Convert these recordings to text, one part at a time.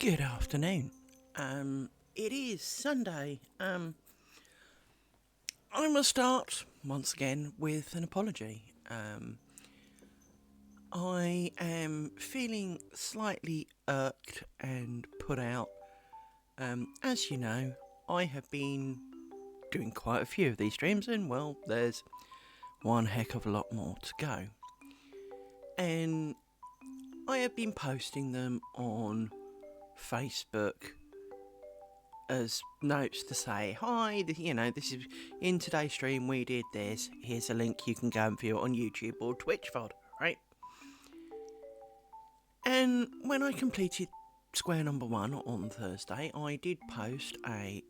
Good afternoon. It is Sunday. I must start once again with an apology. I am feeling slightly irked and put out. As you know, I have been doing quite a few of these streams, and well, there's one heck of a lot more to go. And I have been posting them on Facebook as notes to say, hi, this is in today's stream we did this, here's a link you can go and view it on YouTube or Twitch VOD, right? And when I completed square number 1 on Thursday, I did post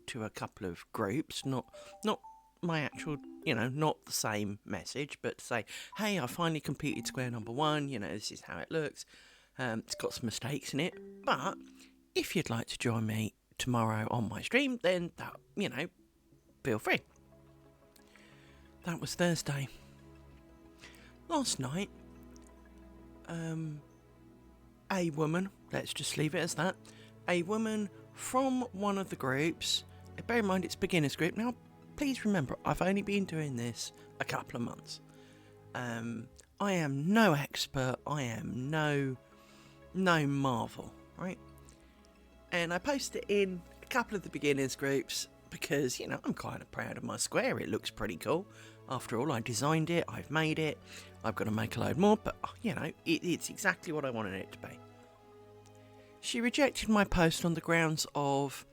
to a couple of groups, not my actual, not the same message, but to say, hey, I finally completed square number 1, this is how it looks. It's got some mistakes in it, but if you'd like to join me tomorrow on my stream, then feel free. That was Thursday. Last night, a woman, let's just leave it as that, a woman from one of the groups, bear in mind it's beginners group. Now, please remember, I've only been doing this a couple of months. I am no expert, I am no marvel, right? And I posted it in a couple of the beginners groups because, I'm kind of proud of my square. It looks pretty cool. After all, I designed it, I've made it. I've got to make a load more, but, it's exactly what I wanted it to be. She rejected my post on the grounds of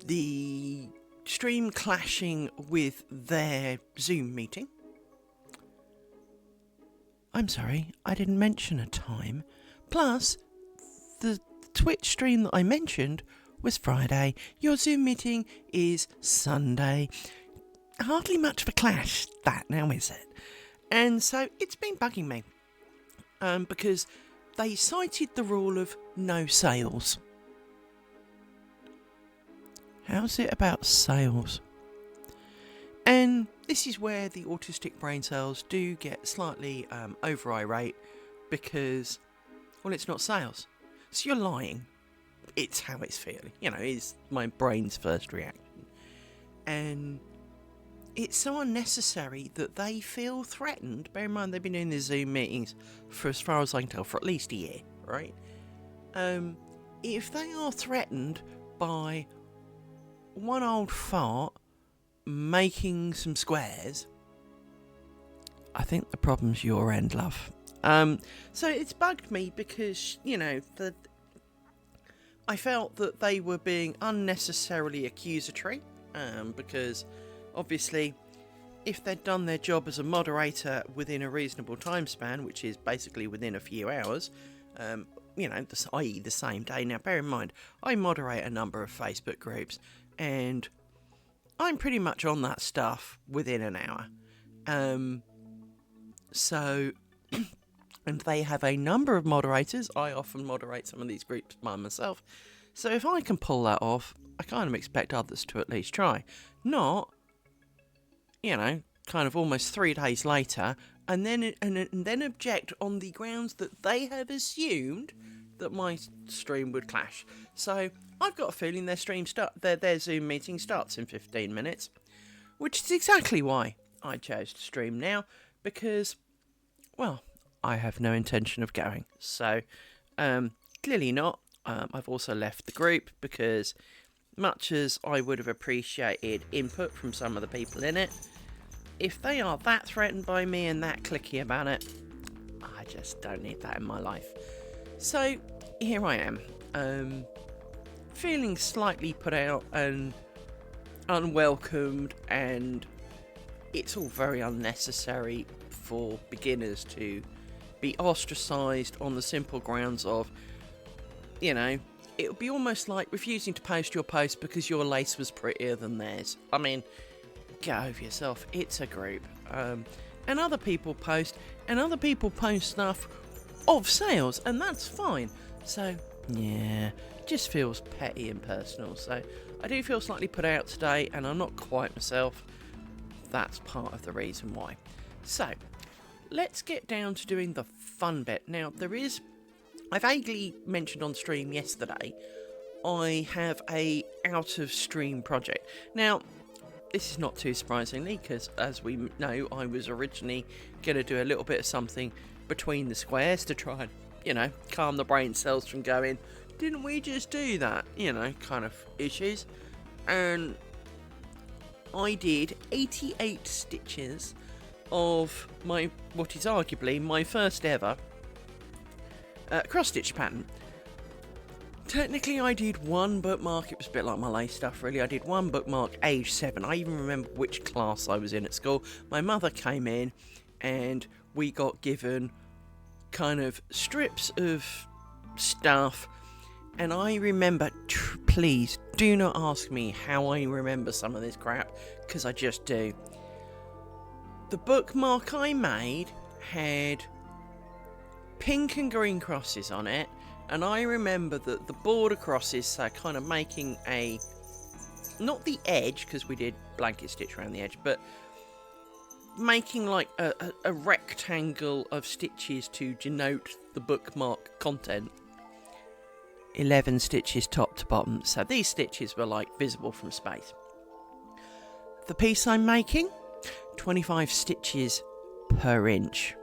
the stream clashing with their Zoom meeting. I'm sorry, I didn't mention a time. Plus, the Twitch stream that I mentioned was Friday. Your Zoom meeting is Sunday. Hardly much of a clash, that now, is it? And so it's been bugging me. Because they cited the rule of no sales. How's it about sales? And this is where the autistic brain cells do get slightly over irate because, well, it's not sales. So you're lying. It's how it's feeling. Is my brain's first reaction. And it's so unnecessary that they feel threatened. Bear in mind, they've been doing the Zoom meetings for, as far as I can tell, for at least a year, right? If they are threatened by one old fart making some squares, I think the problem's your end, love. So it's bugged me because, I felt that they were being unnecessarily accusatory, because obviously if they'd done their job as a moderator within a reasonable time span, which is basically within a few hours, i.e. the same day. Now bear in mind, I moderate a number of Facebook groups and I'm pretty much on that stuff within an hour. And they have a number of moderators. I often moderate some of these groups by myself. So if I can pull that off, I kind of expect others to at least try. Not, kind of almost 3 days later, and then object on the grounds that they have assumed that my stream would clash. So I've got a feeling their Zoom meeting starts in 15 minutes, which is exactly why I chose to stream now, because, well, I have no intention of going. So, clearly not. I've also left the group because, much as I would have appreciated input from some of the people in it, if they are that threatened by me and that clicky about it, I just don't need that in my life. So, here I am, feeling slightly put out and unwelcomed, and it's all very unnecessary for beginners to be ostracised on the simple grounds of, it would be almost like refusing to post your post because your lace was prettier than theirs. I mean, get over yourself. It's a group. And other people post stuff of sales, and that's fine. So, yeah, it just feels petty and personal. So, I do feel slightly put out today, and I'm not quite myself. That's part of the reason why. So, let's get down to doing the fun bit. Now, there is I vaguely mentioned on stream yesterday, I have a out of stream project. Now, this is not too surprisingly, because as we know, I was originally going to do a little bit of something between the squares to try and, calm the brain cells from going, didn't we just do that? Kind of issues. And I did 88 stitches of what is arguably my first ever cross-stitch pattern. Technically, I did one bookmark. It was a bit like my lace stuff, really. I did one bookmark age 7. I even remember which class I was in at school. My mother came in and we got given kind of strips of stuff. And I remember, please do not ask me how I remember some of this crap, because I just do. The bookmark I made had pink and green crosses on it, and I remember that the border crosses, so kind of making not the edge, because we did blanket stitch around the edge, but making like a rectangle of stitches to denote the bookmark content. 11 stitches top to bottom, so these stitches were like visible from space. The piece I'm making, 25 stitches per inch.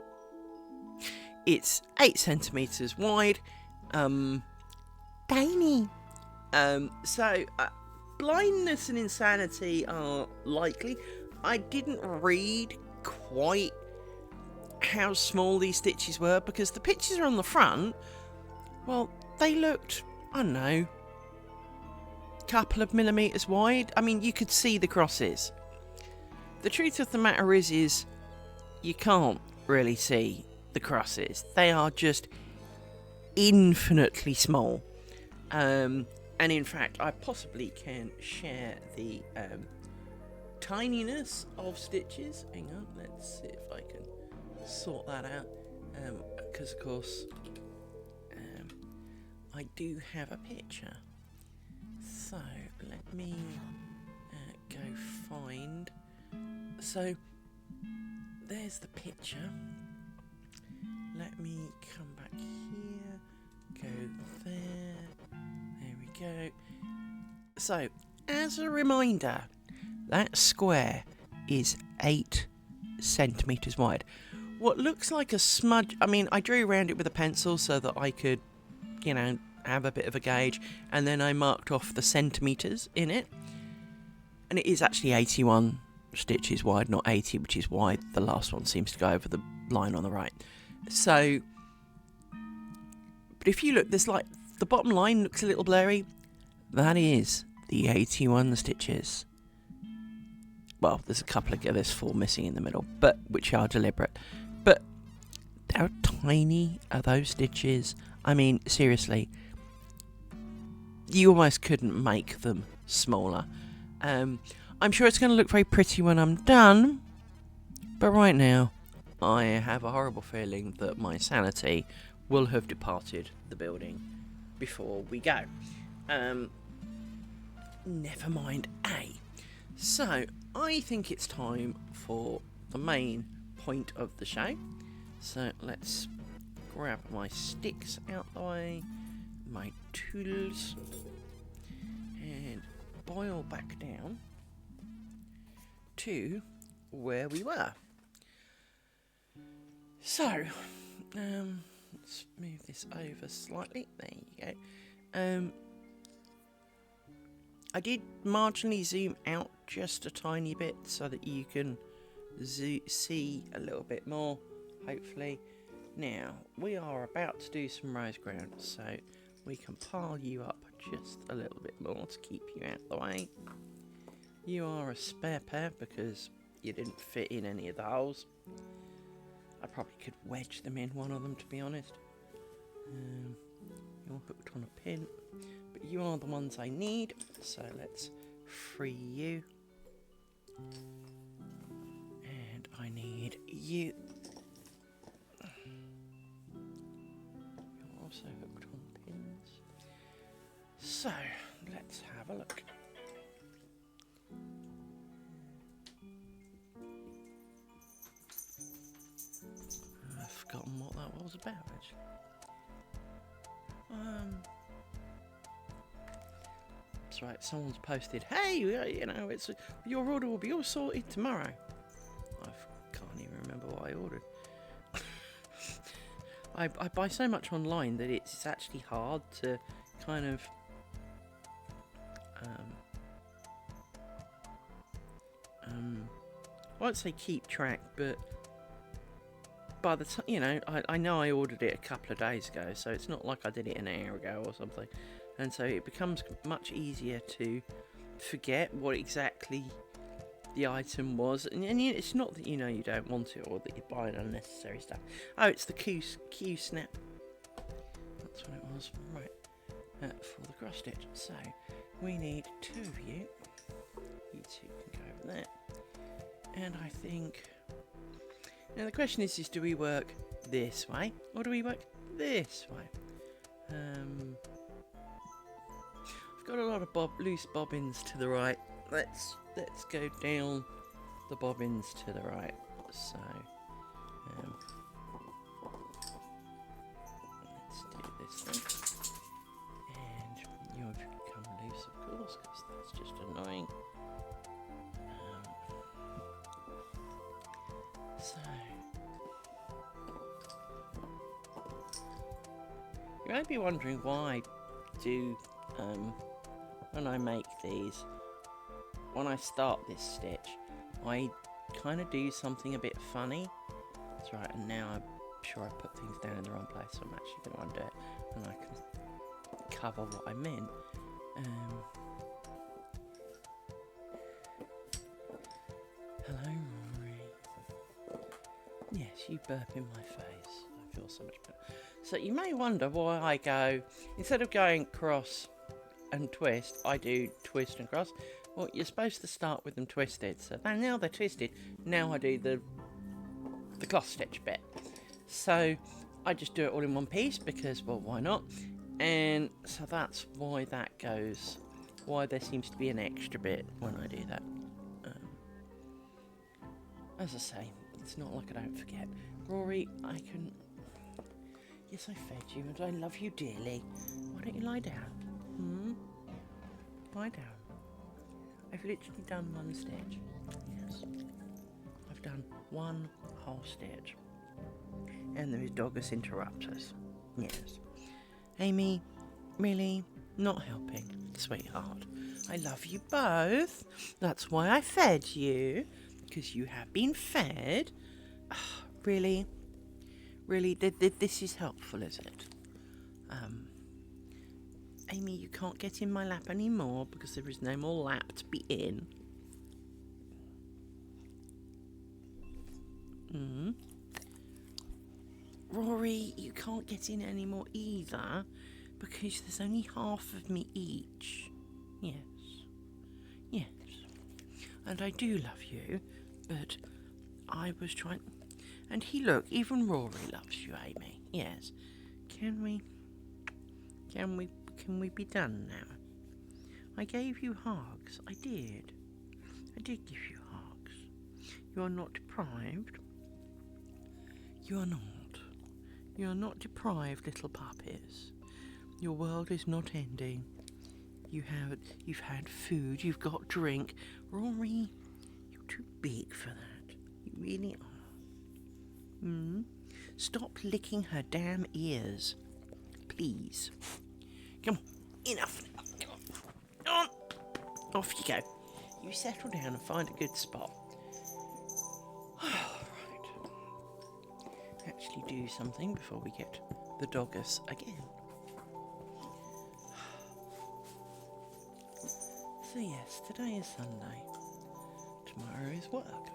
It's 8 centimetres wide, tiny. So blindness and insanity are likely. I didn't read quite how small these stitches were, because the pictures are on the front. Well, they looked, I don't know, couple of millimetres wide. I mean, you could see the crosses. The truth of the matter is you can't really see the crosses. They are just infinitely small. And in fact, I possibly can share the tininess of stitches. Hang on, let's see if I can sort that out. Because, of course, I do have a picture. So, let me go find. So, there's the picture. Let me come back here. Go there. There we go. So, as a reminder, that square is 8 centimetres wide. What looks like a smudge. I mean, I drew around it with a pencil so that I could, have a bit of a gauge, and then I marked off the centimetres in it, and it is actually 81 stitches wide, not 80, which is why the last one seems to go over the line on the right. So, but if you look, there's like, the bottom line looks a little blurry. That is the 81 stitches. Well, there's a couple of, there's 4 missing in the middle, but which are deliberate. But how tiny are those stitches? I mean, seriously, you almost couldn't make them smaller. I'm sure it's going to look very pretty when I'm done, but right now, I have a horrible feeling that my sanity will have departed the building before we go. Never mind So, I think it's time for the main point of the show. So, let's grab my sticks out the way, my tools, and boil back down to where we were. So, let's move this over slightly. There you go. I did marginally zoom out just a tiny bit so that you can see a little bit more, hopefully. Now, we are about to do some rose ground, so we can pile you up just a little bit more to keep you out of the way. You are a spare pair because you didn't fit in any of the holes. I probably could wedge them in one of them, to be honest. You're hooked on a pin, but you are the ones I need, so let's free you. And I need you. You're also hooked on pins. So, let's have a look. I've forgotten what that was about, actually. That's right. Someone's posted. Hey, you know, it's your order will be all sorted tomorrow. I can't even remember what I ordered. I buy so much online that it's actually hard to kind of I won't say keep track, but by the time, you know, I know I ordered it a couple of days ago, so it's not like I did it an hour ago or something, and so it becomes much easier to forget what exactly the item was, and it's not that you know you don't want it or that you're buying unnecessary stuff. Oh, it's the Q snap. That's what it was, right? For the cross stitch. So we need 2 of you. You 2 can go over there. And I think now the question is do we work this way or do we work this way? I've got a lot of loose bobbins to the right. Let's go down the bobbins to the right. So let's do this thing. And you've come loose, of course, because that's just annoying. So you might be wondering why I do when I make these. When I start this stitch, I kind of do something a bit funny. That's right, and now I'm sure I put things down in the wrong place, so I'm actually going to undo it, and I can cover what I meant. Hello, Rory. Yes, you burp in my face. I feel so much better. So you may wonder why I go, instead of going cross and twist, I do twist and cross. Well, you're supposed to start with them twisted, so now they're twisted, now I do the cloth stitch bit. So I just do it all in one piece because, well, why not? And so that's why that goes, why there seems to be an extra bit when I do that. As I say, it's not like I don't forget. Rory, I can... Yes, I fed you and I love you dearly. Why don't you lie down? Lie down. I've literally done one stitch. Yes. I've done one whole stitch. And there is Doggers Interrupters. Yes. Amy, really not helping, sweetheart. I love you both. That's why I fed you. Because you have been fed. Really? Really? This is helpful, is it? Amy, you can't get in my lap anymore because there is no more lap to be in. Rory, you can't get in anymore either because there's only half of me each. Yes. Yes. And I do love you, but I was trying... And look, even Rory loves you, Amy. Yes. Can we be done now? I gave you hugs. I did give you hugs. You are not deprived. You are not. You are not deprived, little puppies. Your world is not ending. You've had food. You've got drink. Rory, you're too big for that. You really are. Stop licking her damn ears, please. Come on, enough. Come on. Off you go. You settle down and find a good spot. Right. Actually do something before we get the doggers again. So yes, today is Sunday. Tomorrow is work.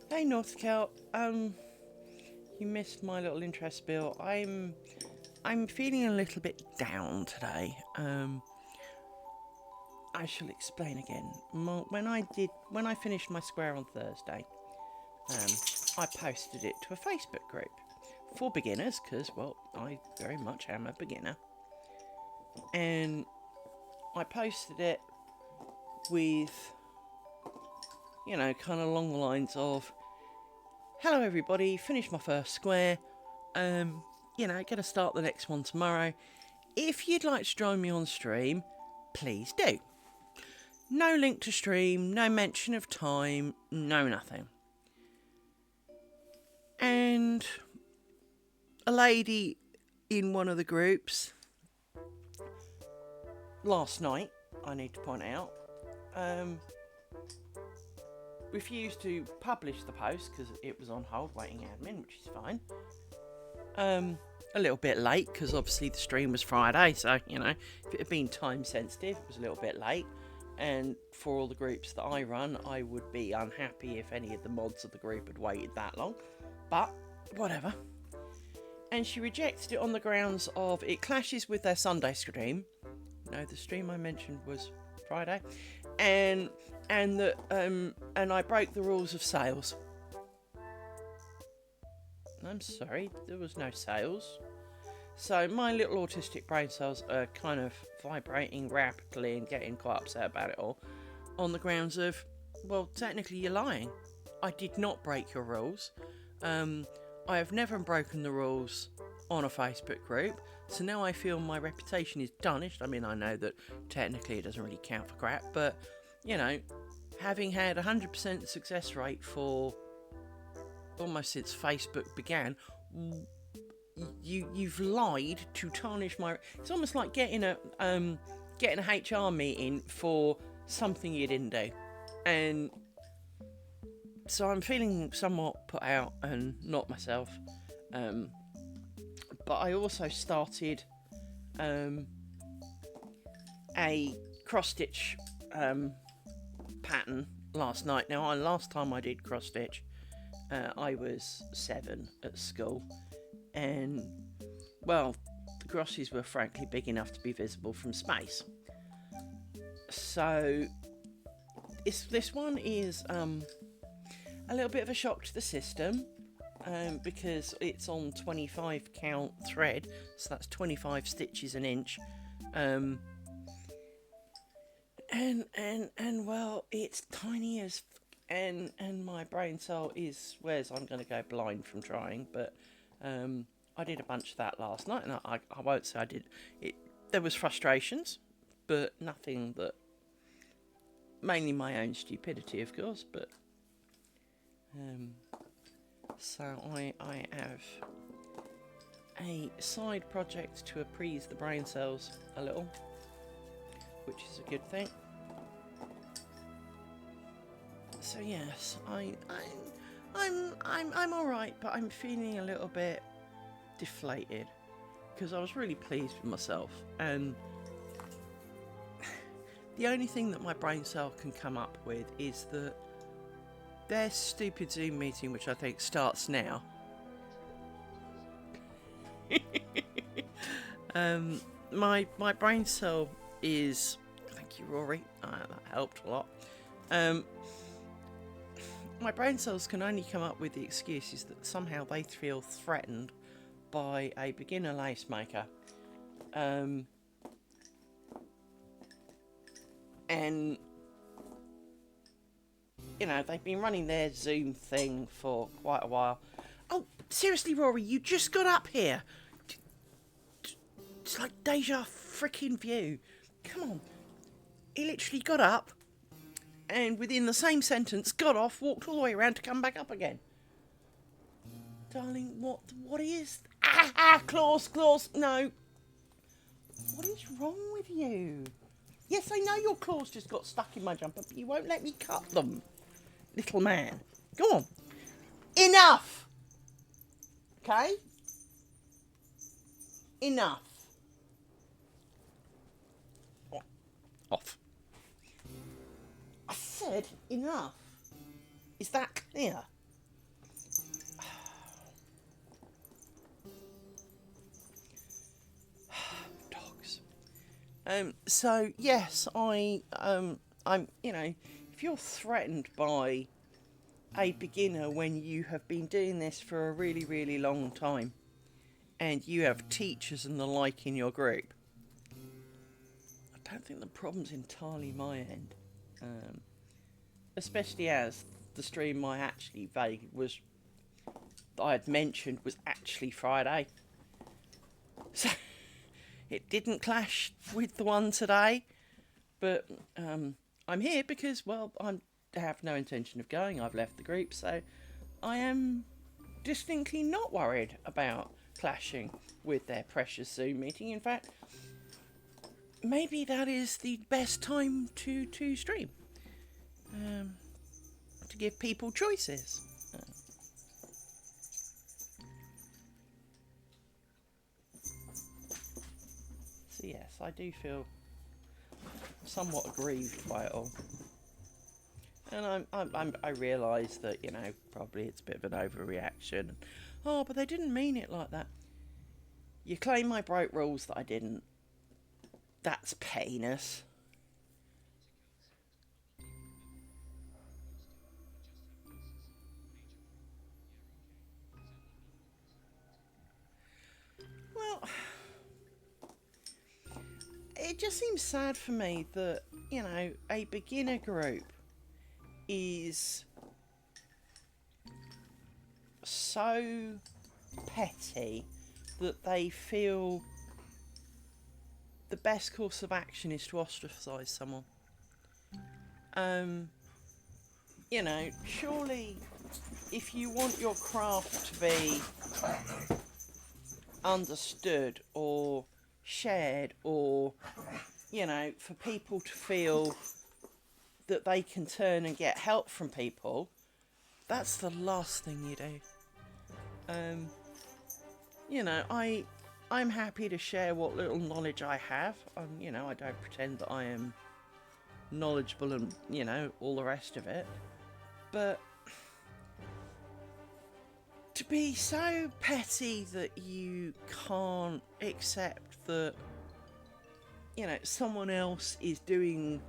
Hey Nautical, you missed my little interest bill. I'm feeling a little bit down today. I shall explain again. When I finished my square on Thursday, I posted it to a Facebook group for beginners, because, well, I very much am a beginner. And I posted it with, you know, kind of along the lines of, hello everybody, finished my first square, you know, gonna start the next one tomorrow. If you'd like to join me on stream, please do. No link to stream, no mention of time, no nothing. And a lady in one of the groups last night, I need to point out, refused to publish the post because it was on hold waiting admin, which is fine. A little bit late because obviously the stream was Friday, so, you know, if it had been time sensitive, it was a little bit late. And for all the groups that I run, I would be unhappy if any of the mods of the group had waited that long. But, whatever. And she rejected it on the grounds of it clashes with their Sunday stream. No, the stream I mentioned was Friday. And that and I broke the rules of sales. I'm sorry, there was no sales. So my little autistic brain cells are kind of vibrating rapidly and getting quite upset about it all, on the grounds of, well, technically you're lying. I did not break your rules. I have never broken the rules on a Facebook group, so now I feel my reputation is tarnished. I mean, I know that technically it doesn't really count for crap, but, you know, having had 100% success rate for almost since Facebook began, you've lied to tarnish my... It's almost like getting a HR meeting for something you didn't do. And so I'm feeling somewhat put out and not myself. But I also started a cross-stitch pattern last night. Now, last time I did cross-stitch, I was 7 at school. And, well, the crosses were frankly big enough to be visible from space. So, this one is a little bit of a shock to the system, because it's on 25 count thread, so that's 25 stitches an inch. And well, it's tiny as and my brain cell swears I'm going to go blind from trying, but I did a bunch of that last night, and I won't say I did it. There was frustrations, but nothing that, mainly my own stupidity, of course, but so I have a side project to appease the brain cells a little, which is a good thing. So yes, I'm all right, but I'm feeling a little bit deflated because I was really pleased with myself, and the only thing that my brain cell can come up with is that their stupid Zoom meeting, which I think starts now, my brain cell is, thank you Rory, that helped a lot. My brain cells can only come up with the excuses that somehow they feel threatened by a beginner lace maker. And, you know, they've been running their Zoom thing for quite a while. Oh, seriously, Rory, you just got up here. It's like deja freaking vu. Come on. He literally got up, and within the same sentence, got off, walked all the way around to come back up again. Darling, what is... claws, no. What is wrong with you? Yes, I know your claws just got stuck in my jumper, but you won't let me cut them. Little man. Go on. Enough! Okay? Enough. Off. I said enough. Is that clear? Dogs. So yes, I'm, you know, if you're threatened by a beginner when you have been doing this for a really, really long time and you have teachers and the like in your group, I don't think the problem's entirely my end. Especially as the stream that I had mentioned was actually Friday. So it didn't clash with the one today. But I'm here because, well, I have no intention of going. I've left the group, so I am distinctly not worried about clashing with their precious Zoom meeting. In fact, maybe that is the best time to stream, to give people choices. So yes, I do feel somewhat aggrieved by it all. And I realise that, you know, probably it's a bit of an overreaction. Oh, but they didn't mean it like that. You claim I broke rules that I didn't. That's pettiness. Well, it just seems sad for me that, you know, a beginner group is so petty that they feel the best course of action is to ostracise someone. You know, surely if you want your craft to be understood or shared, or, you know, for people to feel that they can turn and get help from people, that's the last thing you do. You know, I'm happy to share what little knowledge I have. You know, I don't pretend that I am knowledgeable and, you know, all the rest of it. But to be so petty that you can't accept that, you know, someone else is doing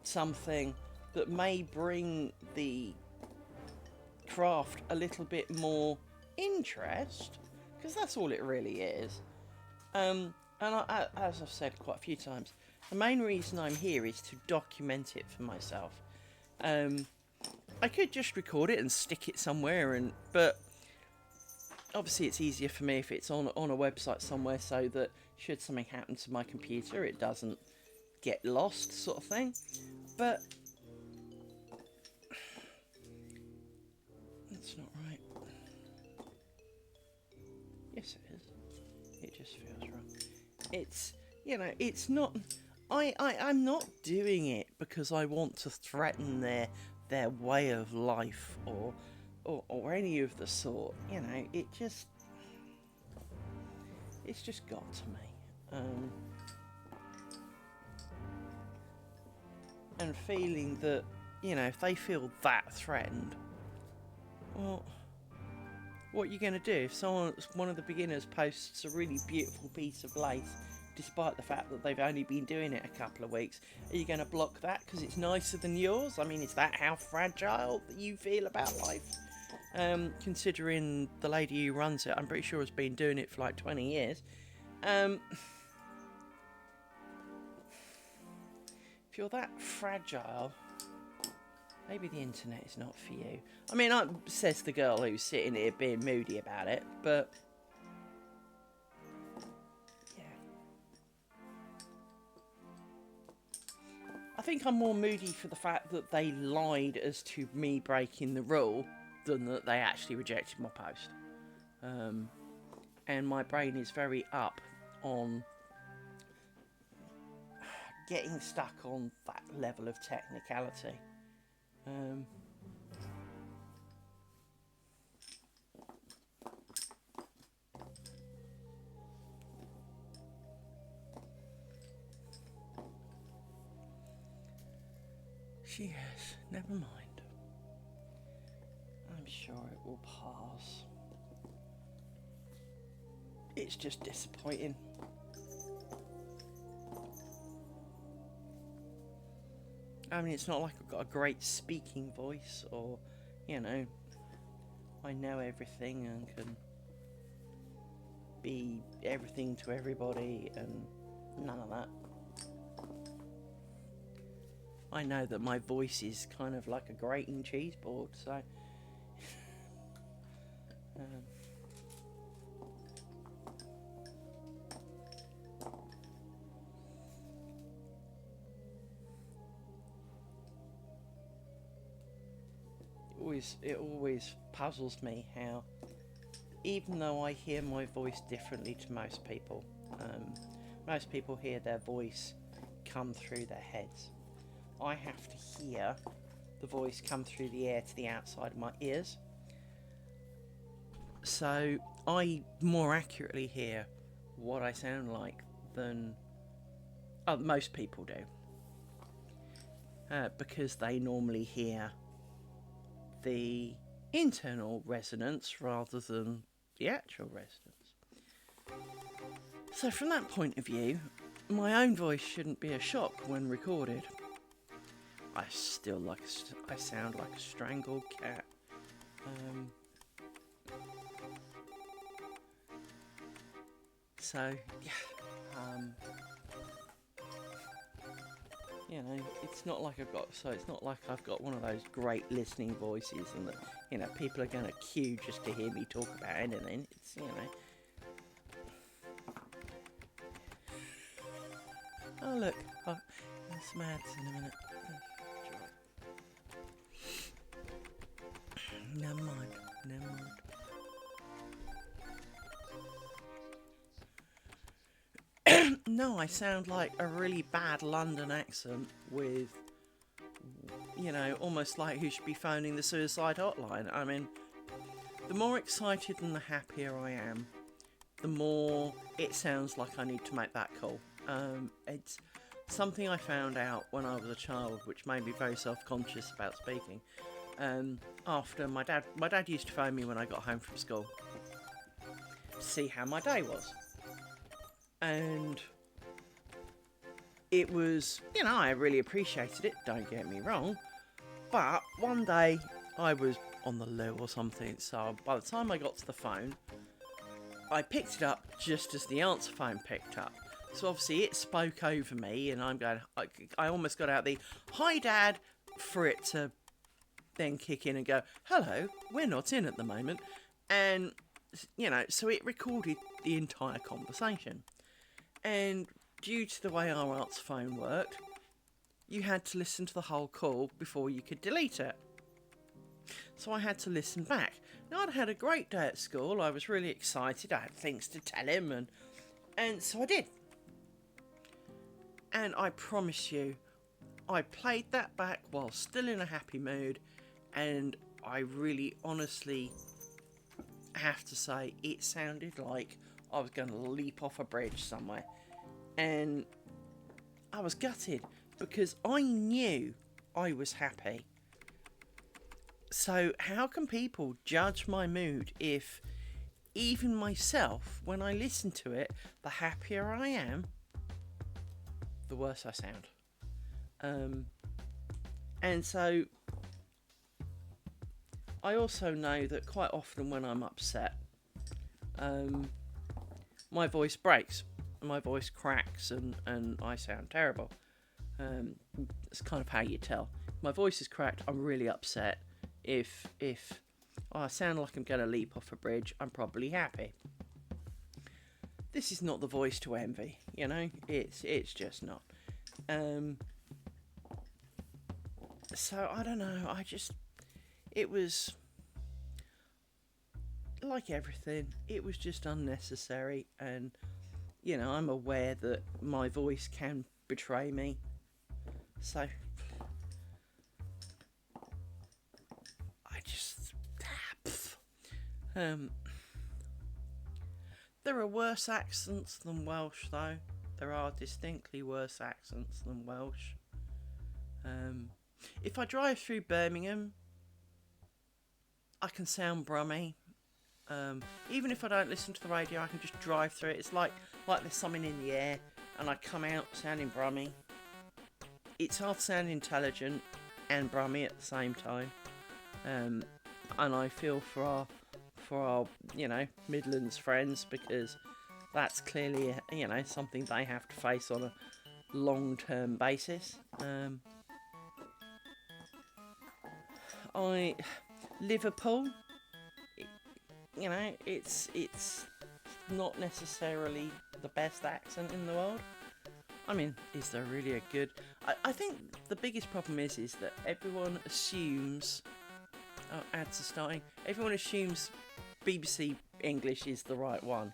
something that may bring the craft a little bit more interest, because that's all it really is. And as I've said quite a few times, the main reason I'm here is to document it for myself. I could just record it and stick it somewhere, but obviously it's easier for me if it's on a website somewhere, so that should something happen to my computer, it doesn't get lost, sort of thing. But that's not right. Yes, it is. It just feels wrong. It's, you know, it's not. I'm not doing it because I want to threaten their way of life or any of the sort. You know, it's just got to me. And feeling that, you know, if they feel that threatened, well, what are you going to do if one of the beginners posts a really beautiful piece of lace, despite the fact that they've only been doing it a couple of weeks? Are you going to block that because it's nicer than yours? I mean, is that how fragile that you feel about life? Considering the lady who runs it, I'm pretty sure has been doing it for like 20 years. If you're that fragile, maybe the internet is not for you. I mean, says the girl who's sitting here being moody about it, but yeah. I think I'm more moody for the fact that they lied as to me breaking the rule than that they actually rejected my post. And my brain is very up on getting stuck on that level of technicality. Yes, never mind. I'm sure it will pass. It's just disappointing. I mean, it's not like I've got a great speaking voice or, you know, I know everything and can be everything to everybody, and none of that. I know that my voice is kind of like a grating cheese board, so it always puzzles me how, even though I hear my voice differently to most people hear their voice come through their heads. I have to hear the voice come through the air to the outside of my ears. So I more accurately hear what I sound like than most people do. Because they normally hear the internal resonance rather than the actual resonance. So from that point of view, my own voice shouldn't be a shock when recorded. I sound like a strangled cat. So yeah, you know, it's not like I've got one of those great listening voices, and that, you know, people are going to queue just to hear me talk about anything. It's, you know. Oh look, there's some ads in a minute. Never mind. No, I sound like a really bad London accent with, you know, almost like who should be phoning the suicide hotline. I mean, the more excited and the happier I am, the more it sounds like I need to make that call. It's something I found out when I was a child, which made me very self-conscious about speaking. After my dad used to phone me when I got home from school to see how my day was. And it was, you know, I really appreciated it, don't get me wrong. But one day I was on the loo or something, so by the time I got to the phone, I picked it up just as the answer phone picked up. So obviously it spoke over me, and I'm going, I almost got out the, "Hi Dad," for it to then kick in and go, "Hello, we're not in at the moment." And, you know, so it recorded the entire conversation. And due to the way our answer phone worked, you had to listen to the whole call before you could delete it. So I had to listen back. Now, I'd had a great day at school. I was really excited. I had things to tell him, and so I did. And I promise you, I played that back while still in a happy mood, and I really honestly have to say it sounded like I was going to leap off a bridge somewhere. And I was gutted because I knew I was happy. So how can people judge my mood if even myself, when I listen to it, the happier I am, the worse I sound. And so I also know that quite often when I'm upset, my voice breaks, my voice cracks, and I sound terrible. It's kind of how you tell. My voice is cracked, I'm really upset. If I sound like I'm going to leap off a bridge, I'm probably happy. This is not the voice to envy, you know? It's just not. So, I don't know, it was, like everything, it was just unnecessary, and, you know, I'm aware that my voice can betray me, so there are worse accents than Welsh, though. There are distinctly worse accents than Welsh. If I drive through Birmingham, I can sound Brummy. Even if I don't listen to the radio, I can just drive through it. It's like there's something in the air, and I come out sounding Brummy. It's hard to sound intelligent and Brummy at the same time. and I feel for our Midlands friends, because that's clearly something they have to face on a long-term basis. I Liverpool, it's not necessarily the best accent in the world. I mean, is there really a good? I think the biggest problem is that everyone assumes. Oh, ads are starting. Everyone assumes BBC English is the right one.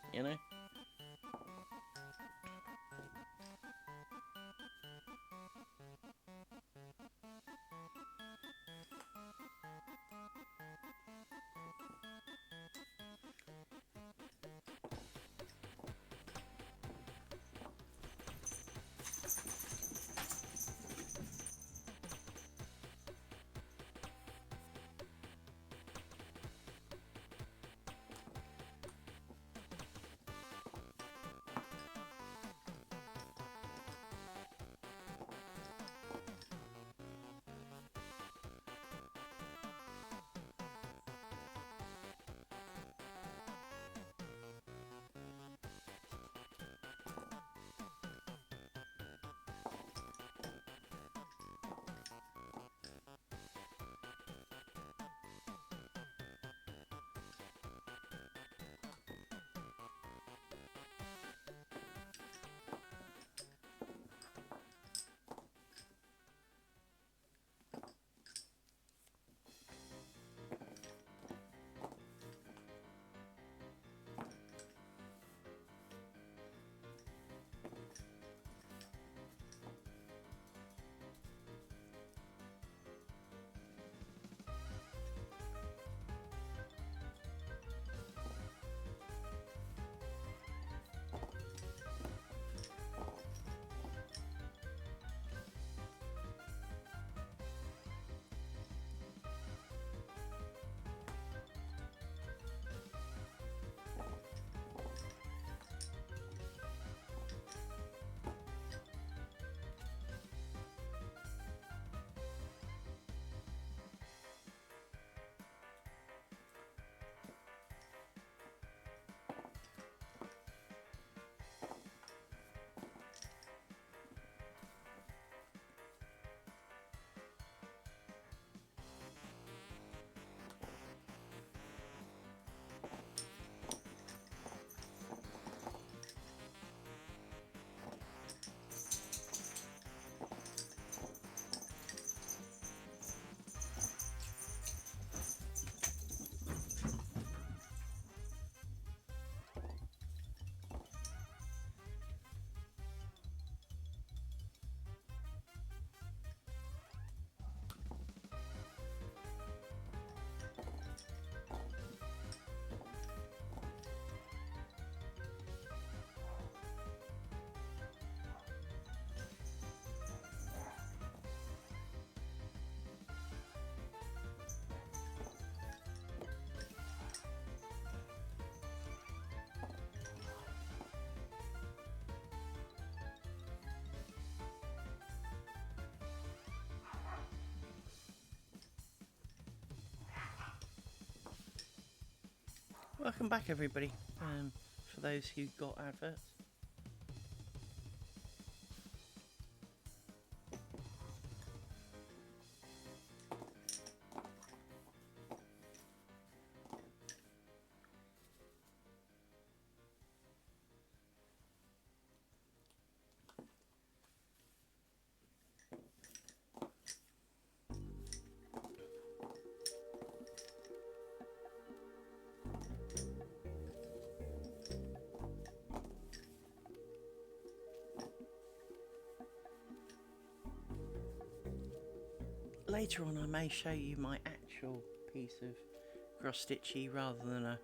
Welcome back, everybody. For those who got adverts. Later on, I may show you my actual piece of cross stitchy rather than a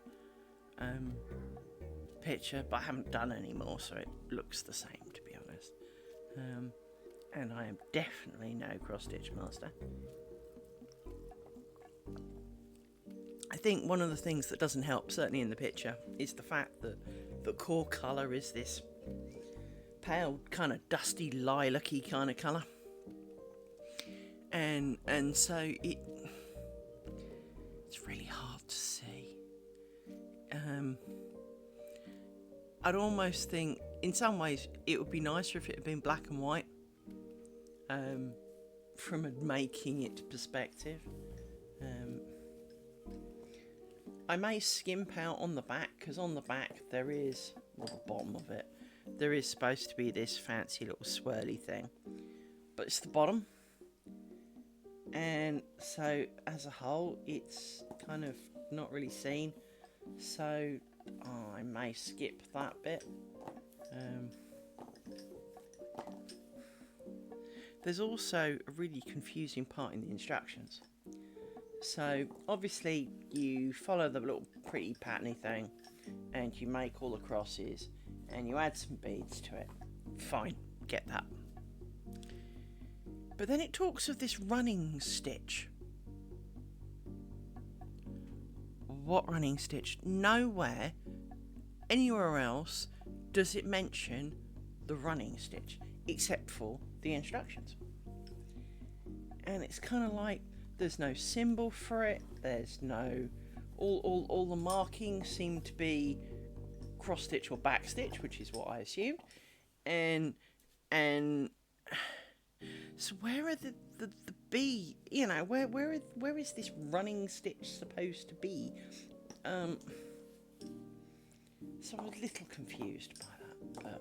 picture, but I haven't done any more, so it looks the same, to be honest. And I am definitely no cross stitch master. I think one of the things that doesn't help, certainly in the picture, is the fact that the core colour is this pale, kind of dusty, lilac-y kind of colour. And so It's really hard to see. I'd almost think, in some ways, it would be nicer if it had been black and white. From a making it perspective. I may skimp out on the back, because on the back there is, well, the bottom of it, there is supposed to be this fancy little swirly thing. But it's the bottom. And so, as a whole, it's kind of not really seen. So, I may skip that bit. There's also a really confusing part in the instructions. So, obviously, you follow the little pretty patterny thing, and you make all the crosses, and you add some beads to it. Fine, get that. But then it talks of this running stitch. What running stitch? Nowhere, anywhere else, does it mention the running stitch, except for the instructions. And it's kind of like, there's no symbol for it, there's no... All the markings seem to be cross stitch or back stitch, which is what I assumed. And so where are the B, you know, where is this running stitch supposed to be? So I'm a little confused by that, but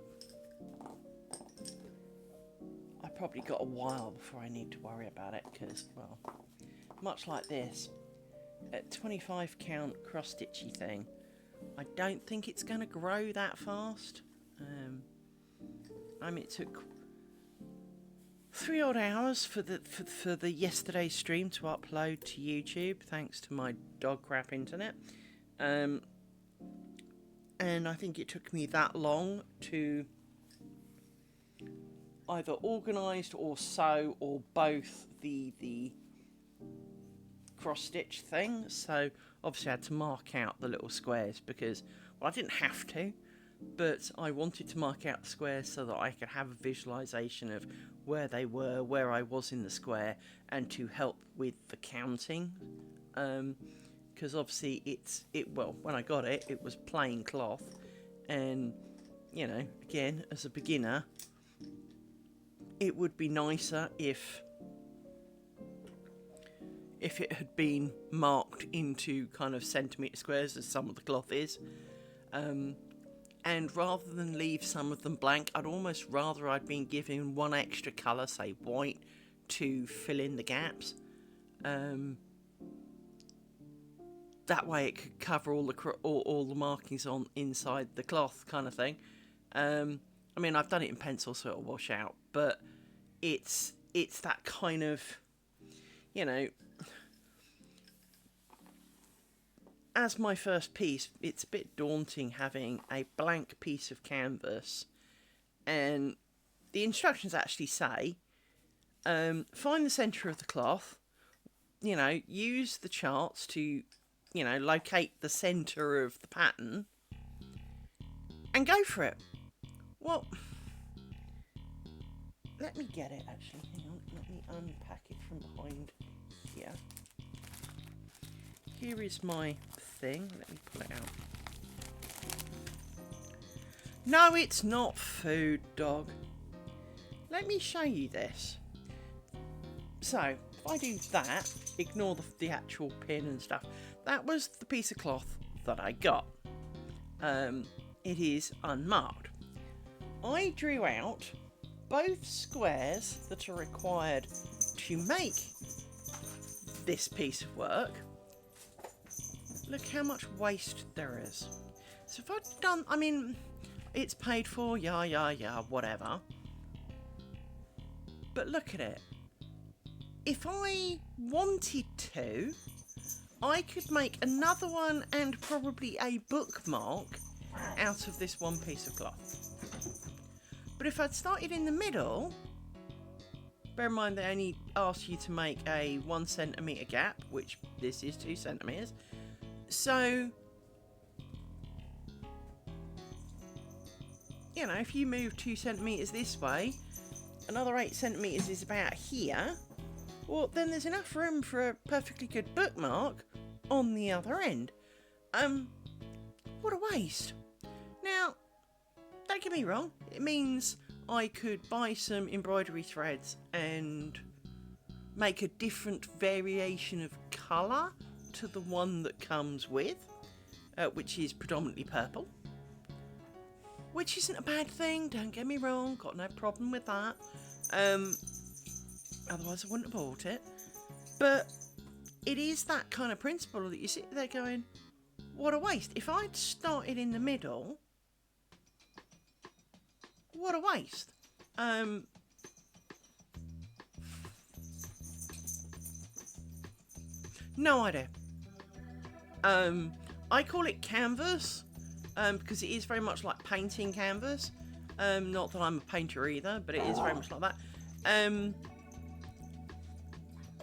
I probably got a while before I need to worry about it, because, well, much like this, at 25 count cross stitchy thing, I don't think it's going to grow that fast. I mean, it took 3 odd hours for the yesterday's stream to upload to YouTube, thanks to my dog crap internet. And I think it took me that long to either organise or sew, or both, the cross stitch thing. So obviously I had to mark out the little squares because, well, I didn't have to, but I wanted to mark out the squares so that I could have a visualisation of where they were, where I was in the square, and to help with the counting. Because obviously well, when I got it, it was plain cloth, and, you know, again, as a beginner, it would be nicer if it had been marked into kind of centimetre squares, as some of the cloth is. And rather than leave some of them blank, I'd almost rather I'd been given one extra colour, say white, to fill in the gaps. That way it could cover all the markings on inside the cloth, kind of thing. I mean, I've done it in pencil, so it'll wash out, but it's that kind of, you know, as my first piece, it's a bit daunting having a blank piece of canvas, and the instructions actually say, find the centre of the cloth, you know, use the charts to, you know, locate the centre of the pattern, and go for it. Well, let me get it actually, hang on, let me unpack it from behind here. Here is my thing. Let me pull it out. No, it's not food, dog. Let me show you this. So, if I do that, ignore the actual pin and stuff. That was the piece of cloth that I got. It is unmarked. I drew out both squares that are required to make this piece of work. Look how much waste there is. So if I'd done, I mean, it's paid for, yeah, whatever. But look at it. If I wanted to, I could make another one and probably a bookmark out of this one piece of cloth. But if I'd started in the middle, bear in mind they only ask you to make a 1 centimetre gap, which this is 2 centimetres. So, you know, if you move 2 centimetres this way, another 8 centimetres is about here, well, then there's enough room for a perfectly good bookmark on the other end. What a waste. Now, don't get me wrong, it means I could buy some embroidery threads and make a different variation of colour to the one that comes with, which is predominantly purple. Which isn't a bad thing, don't get me wrong, got no problem with that. Otherwise I wouldn't have bought it. But it is that kind of principle that you sit there going, what a waste. If I'd started in the middle, what a waste. No idea. I call it canvas, because it is very much like painting canvas. Not that I'm a painter either, but it is very much like that.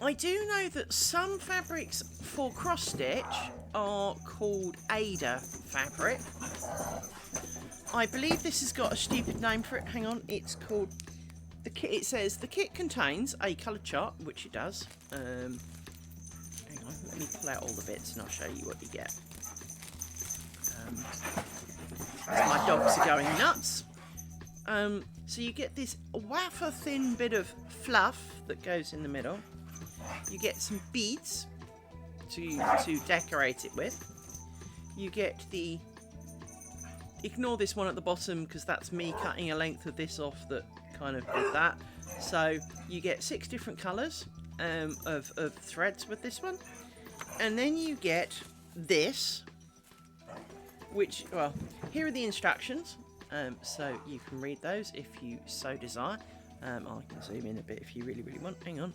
I do know that some fabrics for cross stitch are called Ada fabric. I believe this has got a stupid name for it. Hang on, it's called the kit. It says the kit contains a coloured chart, which it does. Hang on, let me pull out all the bits and I'll show you what you get. My dogs are going nuts. So you get this wafer thin bit of fluff that goes in the middle. You get some beads to decorate it with. You get the... Ignore this one at the bottom because that's me cutting a length of this off that kind of did that. So you get 6 different colours of threads with this one. And then you get this, which, well, here are the instructions. So you can read those if you so desire. I can zoom in a bit if you really, really want. Hang on.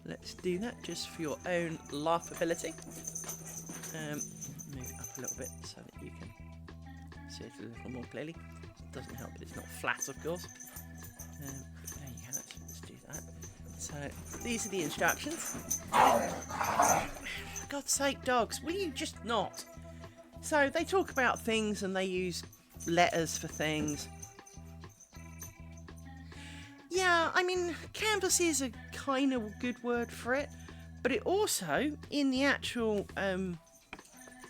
Let's do that just for your own laughability. Move it up a little bit so that you can see it a little more clearly. It doesn't help that it's not flat, of course. There you go, let's do that. So, these are the instructions. For God's sake, dogs, will you just not? So, they talk about things and they use letters for things. Yeah, I mean, canvas is a kind of good word for it, but it also, in the actual, on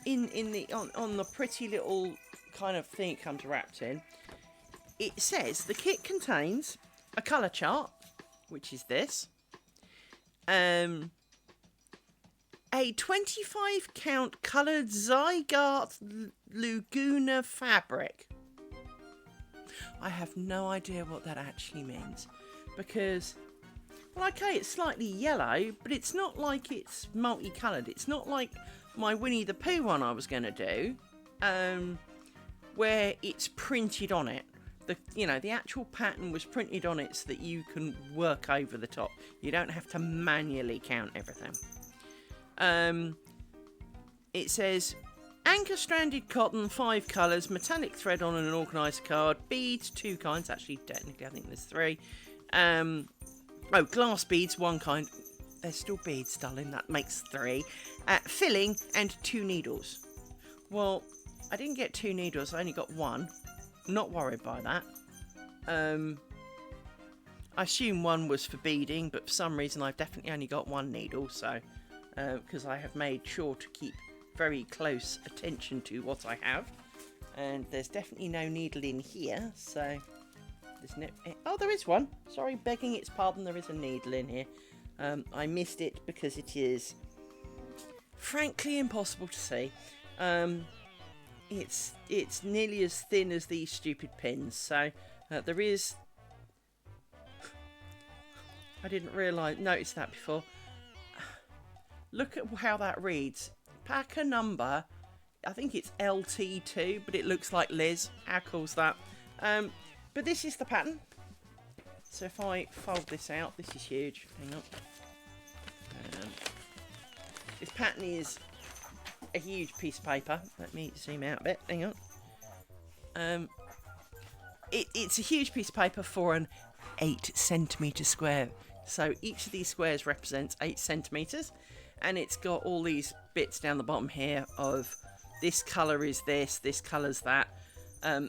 the pretty little kind of thing it comes wrapped in, it says the kit contains a colour chart, which is this, a 25 count coloured Zygarde Laguna fabric. I have no idea what that actually means, because, well, okay, it's slightly yellow, but it's not like it's multicoloured. It's not like my Winnie the Pooh one I was going to do, where it's printed on it. The actual pattern was printed on it so that you can work over the top. You don't have to manually count everything. It says anchor stranded cotton, 5 colours, metallic thread on an organiser card, beads, 2 kinds. Actually, technically, I think there's 3. Glass beads, 1 kind. There's still beads, darling. That makes 3. Filling and 2 needles. Well, I didn't get 2 needles. I only got 1. Not worried by that. I assume 1 was for beading, but for some reason I've definitely only got 1 needle. So, because I have made sure to keep very close attention to what I have, and there's definitely no needle in here, so there's no... Oh, there is one. Sorry, begging its pardon, there is a needle in here. I missed it because it is frankly impossible to see. It's nearly as thin as these stupid pins, so there is... I didn't notice that before. Look at how that reads. Packer number, I think it's LT2, but it looks like Liz. How cool's that? But this is the pattern. So if I fold this out, this is huge. Hang on. This pattern is a huge piece of paper. Let me zoom out a bit. Hang on. It's a huge piece of paper for an 8 centimetre square. So each of these squares represents 8 centimetres. And it's got all these bits down the bottom here of this colour is this colour's that.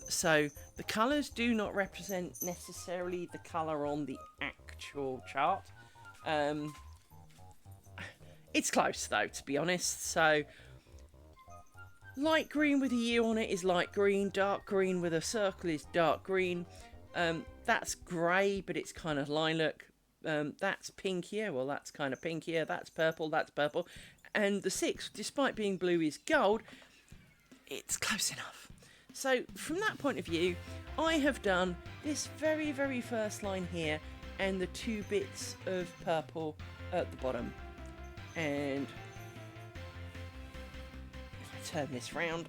So the colours do not represent necessarily the colour on the actual chart. It's close though, to be honest. So light green with a U on it is light green. Dark green with a circle is dark green. That's grey, but it's kind of lilac. That's pinkier. Well, that's kind of pinkier. That's purple. That's purple. And the 6, despite being blue, is gold. It's close enough. So from that point of view, I have done this very, very first line here and the 2 bits of purple at the bottom. And if I turn this round,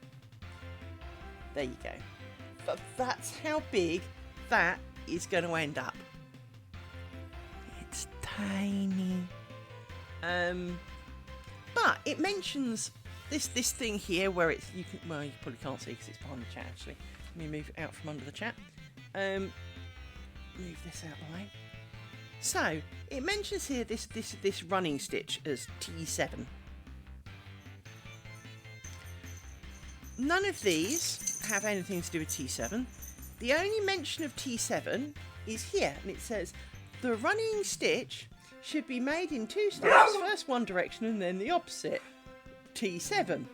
there you go. But that's how big that is going to end up. It's tiny. But it mentions this thing here where it's you probably can't see because it's behind the chat actually. Let me move it out from under the chat. Move this out of the way. So it mentions here this running stitch as T7. None of these have anything to do with T7. The only mention of T7 is here, and it says the running stitch should be made in 2 steps, first one direction and then the opposite. T7.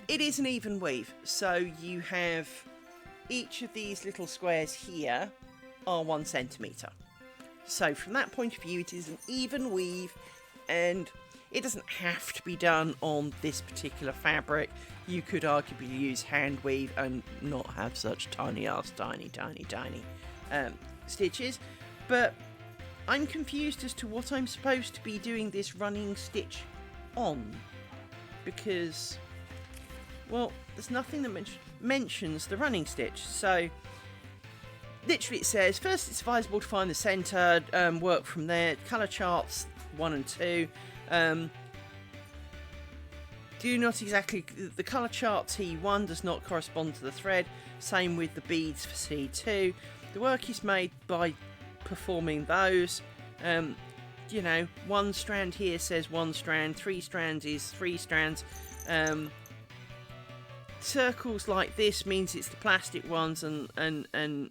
It is an even weave, so you have each of these little squares here are 1 centimetre. So from that point of view, it is an even weave, and it doesn't have to be done on this particular fabric. You could arguably use hand weave and not have such tiny stitches. But I'm confused as to what I'm supposed to be doing this running stitch on. Because, well, there's nothing that mentions the running stitch. So, literally it says, first it's advisable to find the centre, work from there. Colour charts 1 and 2. Do not exactly... The colour chart T1 does not correspond to the thread. Same with the beads for C2. The work is made by performing those. You know, 1 strand here says 1 strand. 3 strands is 3 strands. Circles like this means it's the plastic ones, and the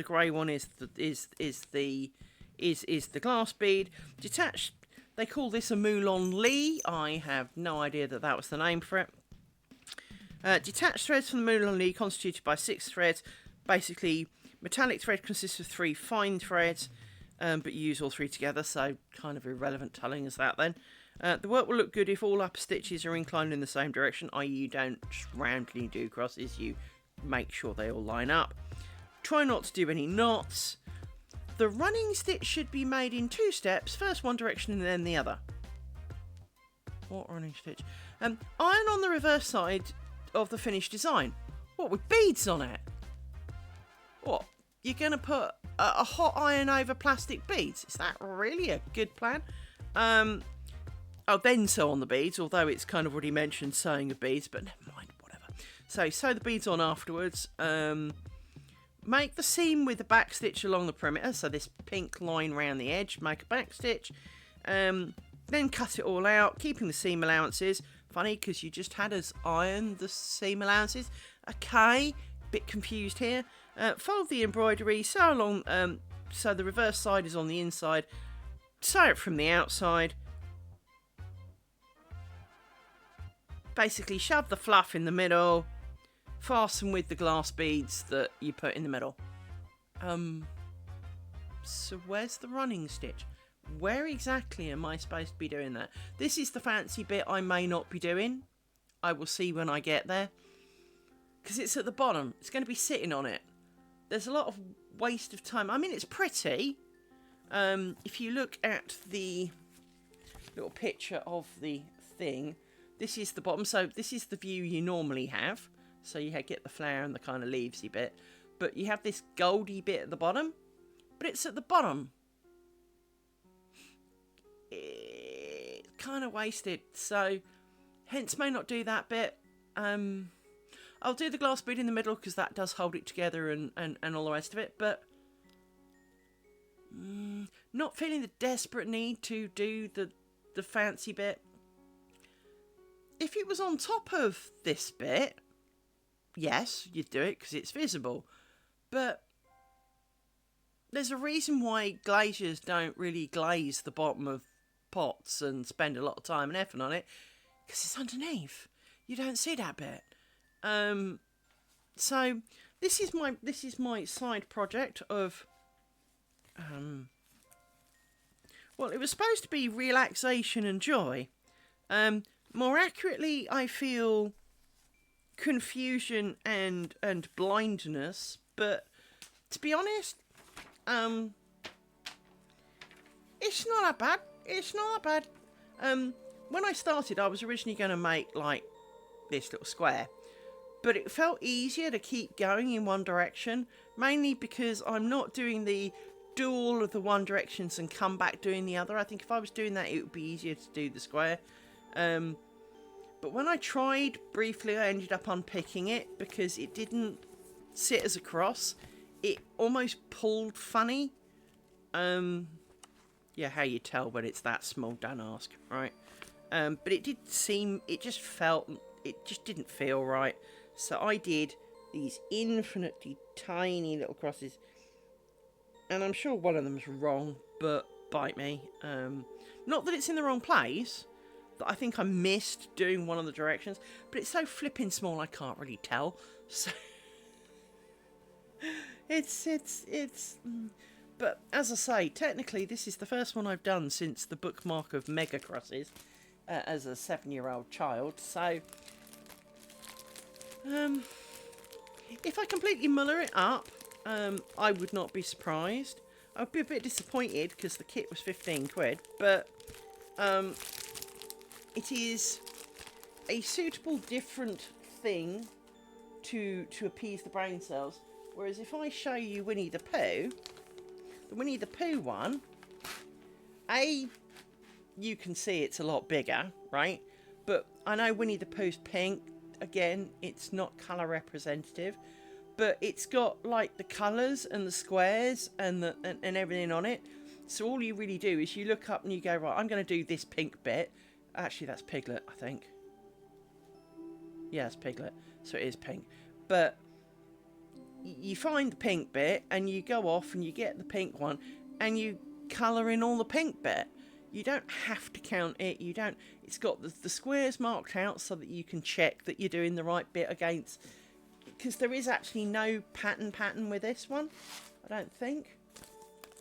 grey one is the glass bead. Detached. They call this a Moulin Lee. I have no idea that was the name for it. Detached threads from the Moulin Lee constituted by 6 threads. Basically, metallic thread consists of 3 fine threads, but you use all 3 together, so kind of irrelevant telling us that then. The work will look good if all upper stitches are inclined in the same direction, i.e. you don't just randomly do crosses, you make sure they all line up. Try not to do any knots. The running stitch should be made in 2 steps, first one direction and then the other. What running stitch? Iron on the reverse side of the finished design. What, with beads on it? What, you're going to put a hot iron over plastic beads? Is that really a good plan? I'll then sew on the beads, although it's kind of already mentioned sewing of beads, but never mind, whatever. So sew the beads on afterwards. Make the seam with the back stitch along the perimeter, so this pink line round the edge, make a back stitch. Then cut it all out, keeping the seam allowances. Funny, because you just had us iron the seam allowances. Okay, bit confused here. Fold the embroidery, sew along, so the reverse side is on the inside. Sew it from the outside. Basically, shove the fluff in the middle. Fasten with the glass beads that you put in the middle. So where's the running stitch? Where exactly am I supposed to be doing that? This is the fancy bit I may not be doing. I will see when I get there. Because it's at the bottom. It's going to be sitting on it. There's a lot of waste of time. I mean, it's pretty. If you look at the little picture of the thing, this is the bottom. So this is the view you normally have. So you get the flower and the kind of leavesy bit. But you have this goldy bit at the bottom. But it's at the bottom. It's kind of wasted. So hence may not do that bit. I'll do the glass bead in the middle because that does hold it together and all the rest of it. But not feeling the desperate need to do the fancy bit. If it was on top of this bit, yes, you'd do it because it's visible. But there's a reason why glaziers don't really glaze the bottom of pots and spend a lot of time and effort on it, because it's underneath. You don't see that bit. So this is my side project of well, it was supposed to be relaxation and joy. More accurately, I feel confusion and blindness. But to be honest, it's not that bad. It's not that bad. When I started, I was originally going to make like this little square, but it felt easier to keep going in one direction, mainly because I'm not doing the do all of the one directions and come back doing the other. I think if I was doing that, it would be easier to do the square. But when I tried briefly, I ended up unpicking it because it didn't sit as a cross. It almost pulled funny. Yeah, how you tell when it's that small, don't ask, right? But it just didn't feel right. So I did these infinitely tiny little crosses. And I'm sure one of them's wrong, but bite me. Not that it's in the wrong place, that I think I missed doing one of the directions, but it's so flipping small I can't really tell. So it's but as I say, technically this is the first one I've done since the bookmark of Mega Crosses as a 7-year-old child. So if I completely muller it up, I would not be surprised. I'd be a bit disappointed because the kit was 15 quid, but it is a suitable different thing to appease the brain cells. Whereas if I show you Winnie the Pooh, the Winnie the Pooh one, you can see it's a lot bigger, right? But I know Winnie the Pooh's pink. Again, it's not colour representative, but it's got like the colours and the squares and everything on it. So all you really do is you look up and you go, right, I'm going to do this pink bit. Actually, that's Piglet, I think. Yeah, it's Piglet. So it is pink. But you find the pink bit and you go off and you get the pink one and you colour in all the pink bit. You don't have to count it. You don't. It's got the squares marked out so that you can check that you're doing the right bit against. Because there is actually no pattern with this one, I don't think.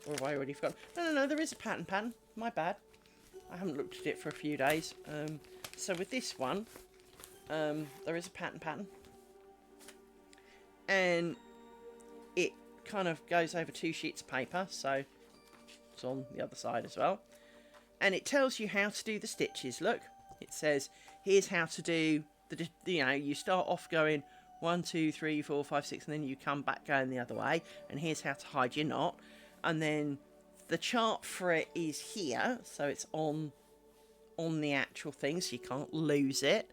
Or have I already forgotten? No, there is a pattern. My bad. I haven't looked at it for a few days. So with this one, there is a pattern. And it kind of goes over 2 sheets of paper, so it's on the other side as well. And it tells you how to do the stitches. Look, it says, here's how to do you start off going 1, 2, 3, 4, 5, 6, and then you come back going the other way. And here's how to hide your knot. And then the chart for it is here, so it's on the actual thing, so you can't lose it,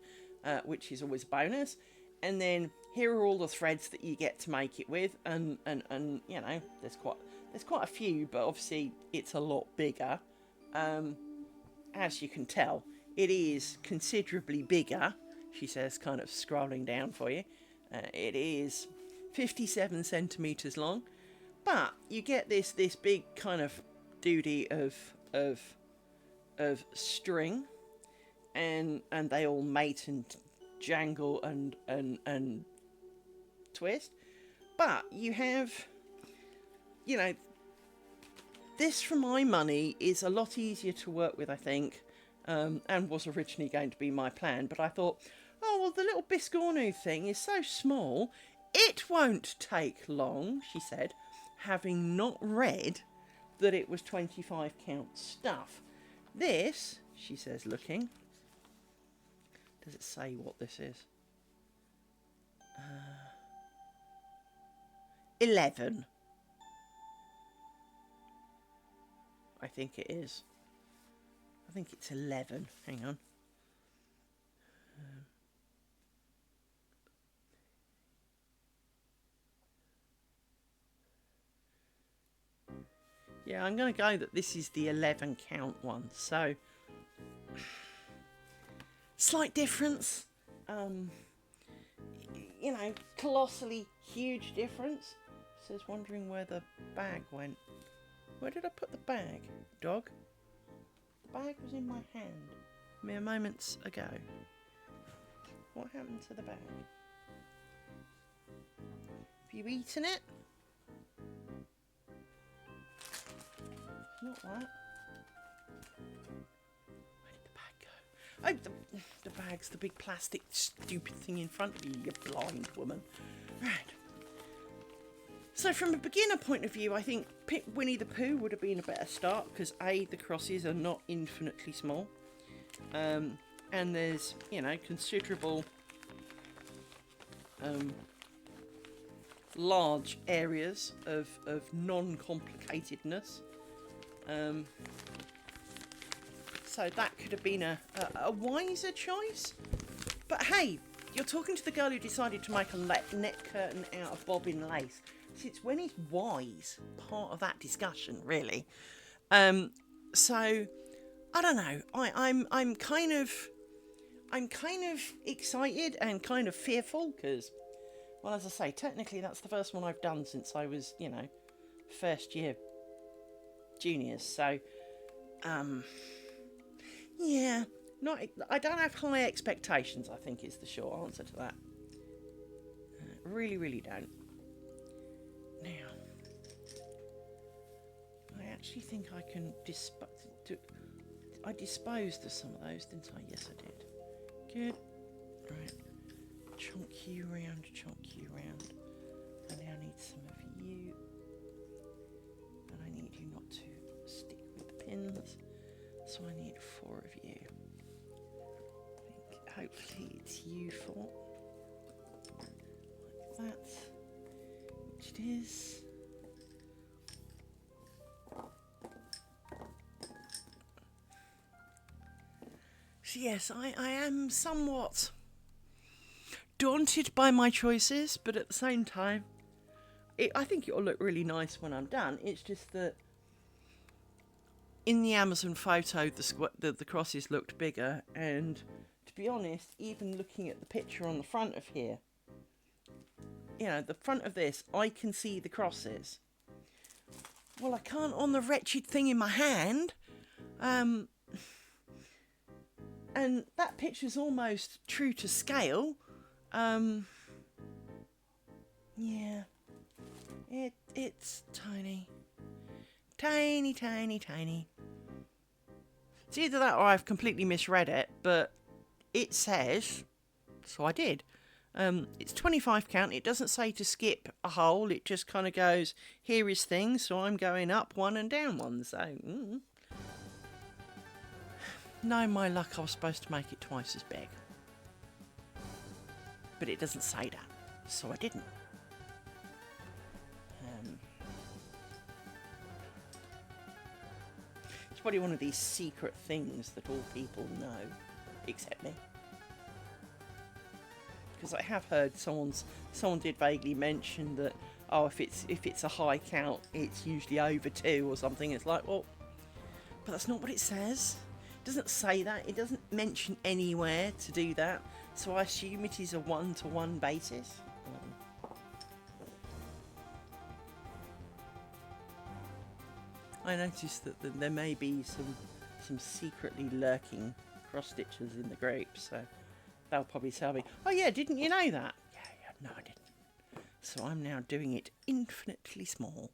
which is always a bonus. And then here are all the threads that you get to make it with, and you know, there's quite a few, but obviously it's a lot bigger. As you can tell, it is considerably bigger. She says, kind of scrolling down for you. It is 57 centimeters long, but you get this big kind of doody of string, and they all mate and jangle and twist. But you have, you know, this for my money is a lot easier to work with, I think, and was originally going to be my plan, but I thought, oh, well, the little Biscornu thing is so small, it won't take long, she said, having not read that it was 25 count stuff. This, she says, looking, does it say what this is? 11. I think it is. I think it's 11. Hang on. Yeah, I'm going to go that this is the 11 count one. So, slight difference. You know, colossally huge difference. says wondering where the bag went. Where did I put the bag, dog? The bag was in my hand mere moments ago. What happened to the bag? Have you eaten it? It's not that. Where did the bag go? Oh, the bag's the big plastic stupid thing in front of you, you blind woman. Right. So from a beginner point of view, I think Winnie the Pooh would have been a better start because A, the crosses are not infinitely small. And there's, you know, considerable large areas of non-complicatedness. So that could have been a wiser choice. But hey, you're talking to the girl who decided to make a net curtain out of bobbin lace. So it's when it's wise part of that discussion, really. So I don't know. I'm kind of excited and kind of fearful because, well, as I say, technically that's the first one I've done since I was, you know, first year juniors. So, yeah, I don't have high expectations, I think is the short answer to that. Really, really don't. Now, I actually think I can I disposed of some of those, didn't I? Yes, I did. Good. Right. Chunk you round, chunk you round. I now need some of you. And I need you not to stick with the pins. So I need 4 of you. I think hopefully it's you 4. Like that. Which it is. So yes, I am somewhat daunted by my choices, but at the same time, I think it'll look really nice when I'm done. It's just that in the Amazon photo, the crosses looked bigger, and to be honest, even looking at the picture on the front of here, you know, the front of this, I can see the crosses. Well, I can't on the wretched thing in my hand. And that picture's almost true to scale. Yeah. It's tiny. Tiny, tiny, tiny. It's either that or I've completely misread it, but it says, so I did. It's 25 count. It doesn't say to skip a hole. It just kind of goes, here is things, so I'm going up 1 and down 1. So, No, my luck, I was supposed to make it twice as big. But it doesn't say that, so I didn't. It's probably one of these secret things that all people know, except me. Because I have heard someone did vaguely mention that, oh, if it's a high count, it's usually over 2 or something. It's like, well, but that's not what it says. It doesn't say that. It doesn't mention anywhere to do that. So I assume it is a 1-to-1 basis. I noticed that there may be some secretly lurking cross stitchers in the group, so they'll probably tell me, oh yeah, didn't you know that? Yeah, no I didn't. So I'm now doing it infinitely small.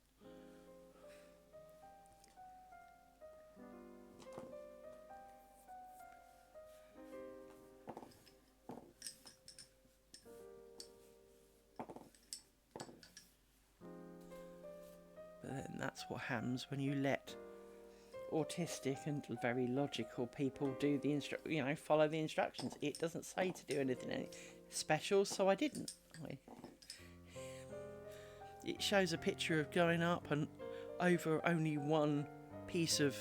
But then that's what happens when you let autistic and very logical people do follow the instructions. It doesn't say to do anything special, so I didn't. It shows a picture of going up and over only one piece of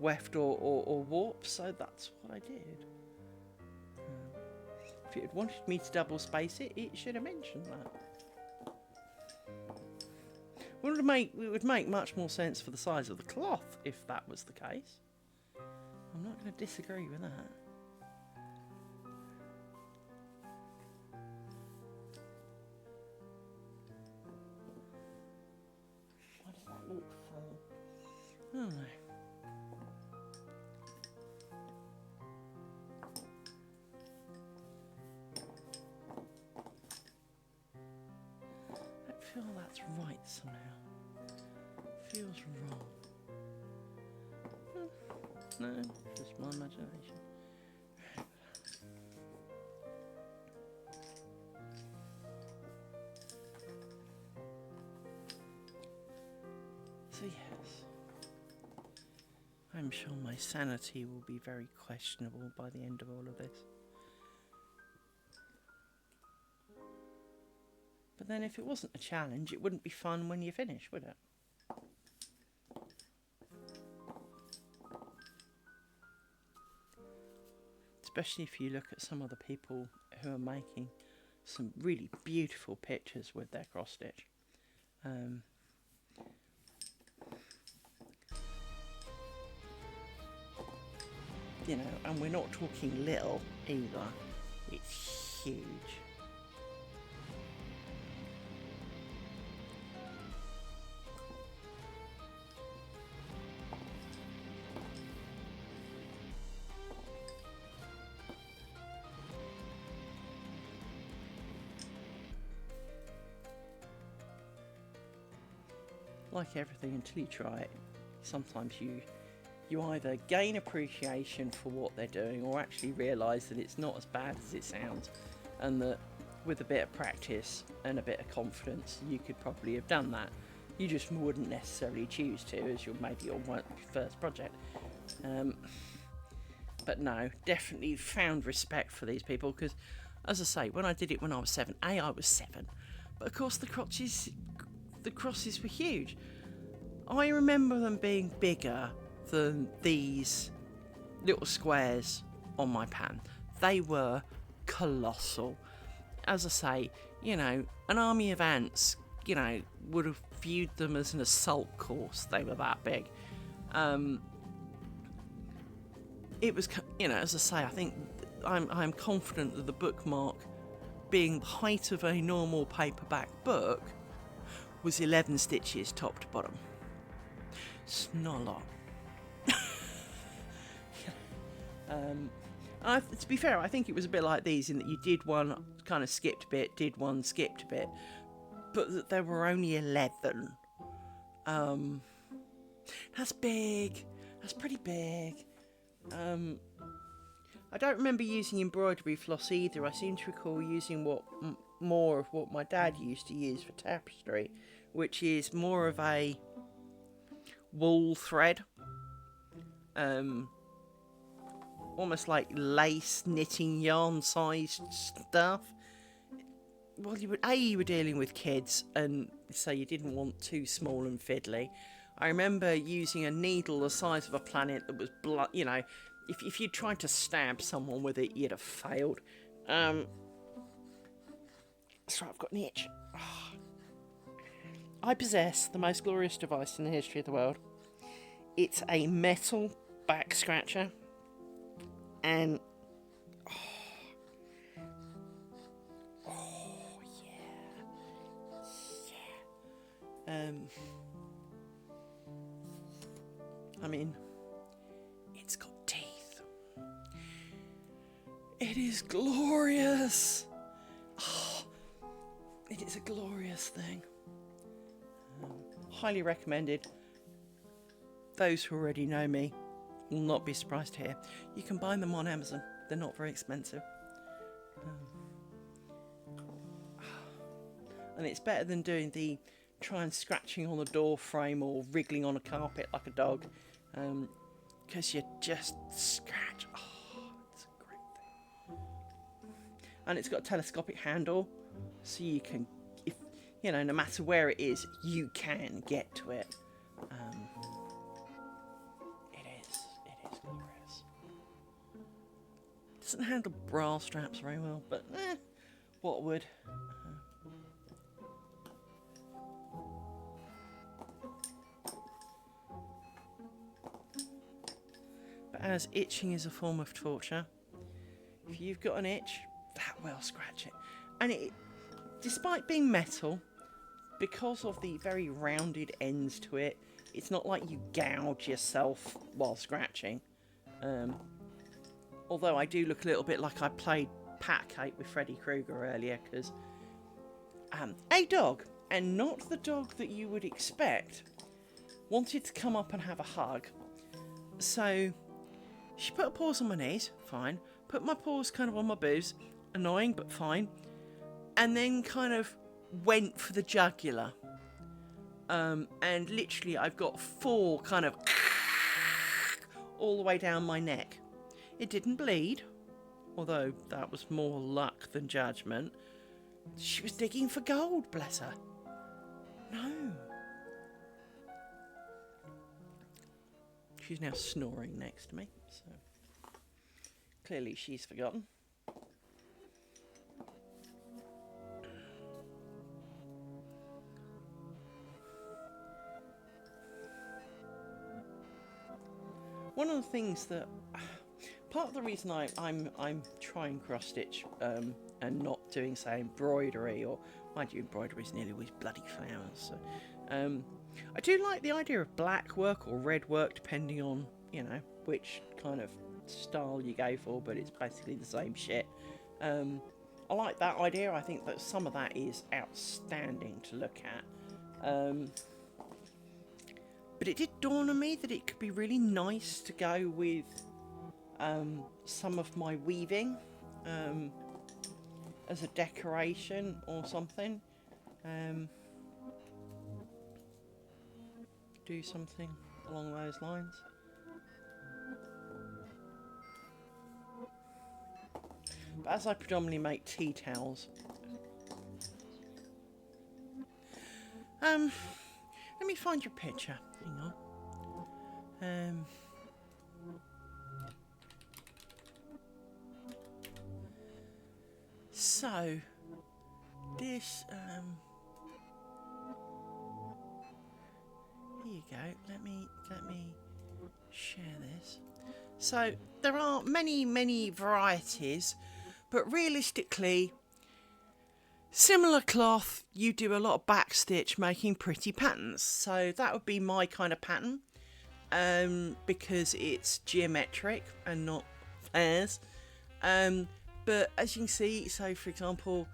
weft or warp, so that's what I did. If it had wanted me to double space it, it should have mentioned that. It would make much more sense for the size of the cloth if that was the case. I'm not going to disagree with that. feel that's right somehow. Feels wrong. No, just my imagination. So yes, I'm sure my sanity will be very questionable by the end of all of this. But then if it wasn't a challenge, it wouldn't be fun when you finish, would it? Especially if you look at some of the people who are making some really beautiful pictures with their cross stitch. You know, and we're not talking little either. It's huge. Like everything, until you try it, sometimes you either gain appreciation for what they're doing or actually realise that it's not as bad as it sounds, and that with a bit of practice and a bit of confidence you could probably have done that. You just wouldn't necessarily choose to, as maybe your first project. But no, definitely found respect for these people, because as I say, when I did it when I was 7, I was 7, but of course the crosses were huge. I remember them being bigger than these little squares on my pan. They were colossal. As I say, you know, an army of ants, you know, would have viewed them as an assault course. They were that big. It was, you know, as I say, I think I'm confident that the bookmark, being the height of a normal paperback book, was 11 stitches top to bottom. It's not a lot. To be fair, I think it was a bit like these, in that you did one, kind of skipped a bit, did one, skipped a bit, but that there were only 11. That's big. That's pretty big. I don't remember using embroidery floss either. I seem to recall using more of what my dad used to use for tapestry, which is more of a wool thread. Almost like lace, knitting, yarn sized stuff. Well, you were dealing with kids, and so you didn't want too small and fiddly. I remember using a needle the size of a planet that was you know, if you'd tried to stab someone with it, you'd have failed. Sorry, I've got an itch. I possess the most glorious device in the history of the world. It's a metal back scratcher, and I mean, it's got teeth. It is glorious. It is a glorious thing. Highly recommended. Those who already know me will not be surprised to hear. You can buy them on Amazon. They're not very expensive. And it's better than doing the try and scratching on a door frame or wriggling on a carpet like a dog, because you just scratch. It's a great thing. And it's got a telescopic handle, so you can, if you know, no matter where it is, you can get to it. It is glorious. Doesn't handle bra straps very well, but what would? But as itching is a form of torture, if you've got an itch, that will scratch it. And it, despite being metal, because of the very rounded ends to it, it's not like you gouge yourself while scratching. Although I do look a little bit like I played Pat Cake with Freddy Krueger earlier, because a dog and not the dog that you would expect, wanted to come up and have a hug. So she put her paws on my knees, fine. Put my paws kind of on my boobs, annoying but fine. And then kind of went for the jugular. And literally I've got 4 kind of all the way down my neck. It didn't bleed, although that was more luck than judgment. She was digging for gold, bless her. No. She's now snoring next to me, so clearly she's forgotten. One of the things that, part of the reason I'm trying cross stitch and not doing, say, embroidery, or mind you, embroidery is nearly always bloody flowers. So, I do like the idea of black work or red work, depending on, you know, which kind of style you go for, but it's basically the same shit. I like that idea. I think that some of that is outstanding to look at. But it did dawn on me that it could be really nice to go with some of my weaving as a decoration or something. Do something along those lines. But as I predominantly make tea towels, let me find your picture. Hang on. So this here you go. Let me share this. So there are many varieties, but realistically, similar cloth, you do a lot of backstitch making pretty patterns. So that would be my kind of pattern, because it's geometric and not flares. But as you can see, so for example,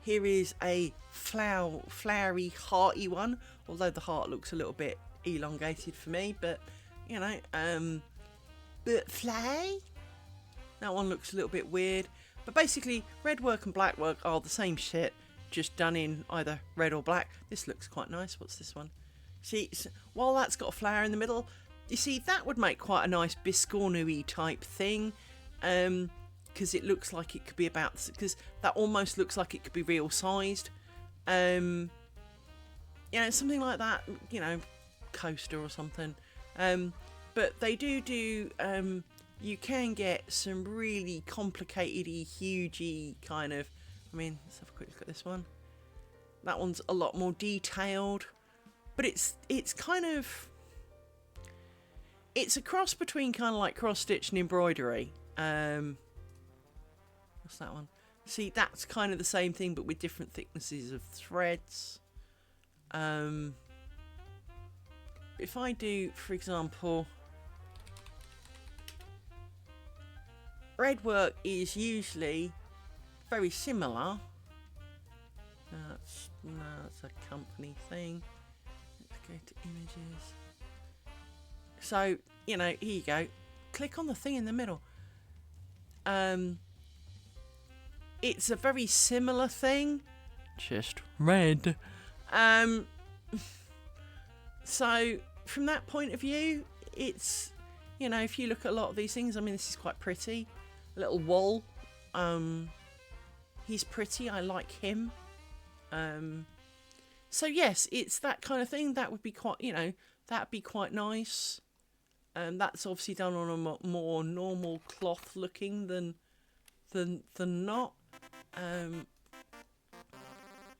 here is a flowery, hearty one, although the heart looks a little bit elongated for me, but you know, but flay, that one looks a little bit weird. But basically, red work and black work are the same shit, just done in either red or black. This looks quite nice. What's this one? See, while that's got a flower in the middle, you see, that would make quite a nice biscornu-y type thing, because it looks like it could be about, because that almost looks like it could be real sized. You know, something like that, you know, coaster or something. But they do you can get some really complicated-y, huge-y kind of, I mean, let's have a quick look at this one. That one's a lot more detailed, but it's kind of, it's a cross between kind of like cross-stitch and embroidery. What's that one? See, that's kind of the same thing, but with different thicknesses of threads. If I do, for example, red work is usually very similar. That's a company thing. Let's go to images. So, you know, here you go. Click on the thing in the middle. It's a very similar thing, just red. So from that point of view, it's, you know, if you look at a lot of these things, I mean, this is quite pretty. A little wool. He's pretty. I like him. So yes, it's that kind of thing. That would be quite, you know, that'd be quite nice. That's obviously done on a more normal cloth looking than not.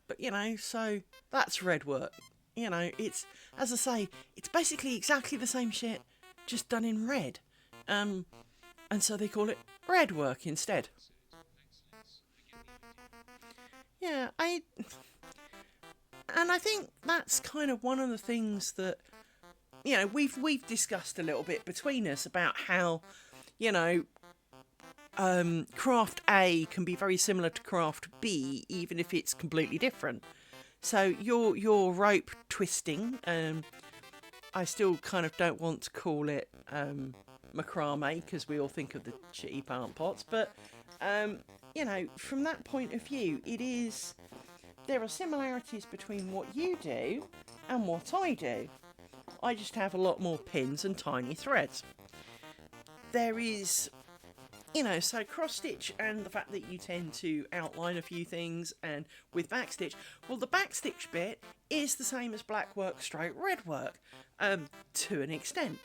But you know, so that's red work. You know, it's, as I say, it's basically exactly the same shit, just done in red. And so they call it red work instead. Yeah, I think that's kind of one of the things that, you know, we've discussed a little bit between us about how, you know, craft A can be very similar to craft B, even if it's completely different. So your rope twisting, I still kind of don't want to call it macrame because we all think of the shitty plant pots, but from that point of view, there are similarities between what you do and what I do. I just have a lot more pins and tiny threads. There is, so cross stitch and the fact that you tend to outline a few things, and with backstitch, well, the backstitch bit is the same as black work stroke red work, to an extent.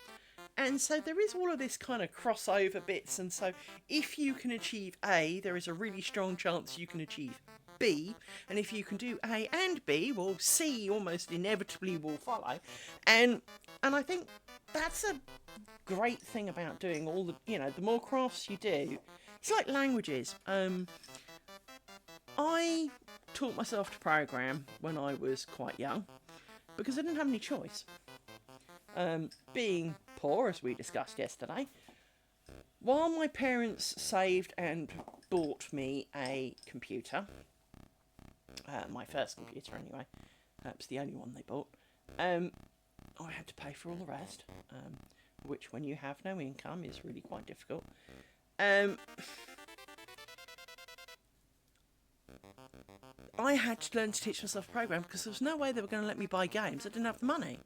And so there is all of this kind of crossover bits, and so if you can achieve A, there is a really strong chance you can achieve B, and if you can do A and B, well, C almost inevitably will follow. And I think that's a great thing about doing all the more crafts you do. It's like languages. I taught myself to program when I was quite young because I didn't have any choice. Being poor, as we discussed yesterday, while my parents saved and bought me a computer, my first computer anyway, that was the only one they bought, I had to pay for all the rest, which when you have no income is really quite difficult. I had to learn to teach myself to program because there was no way they were going to let me buy games. I didn't have the money.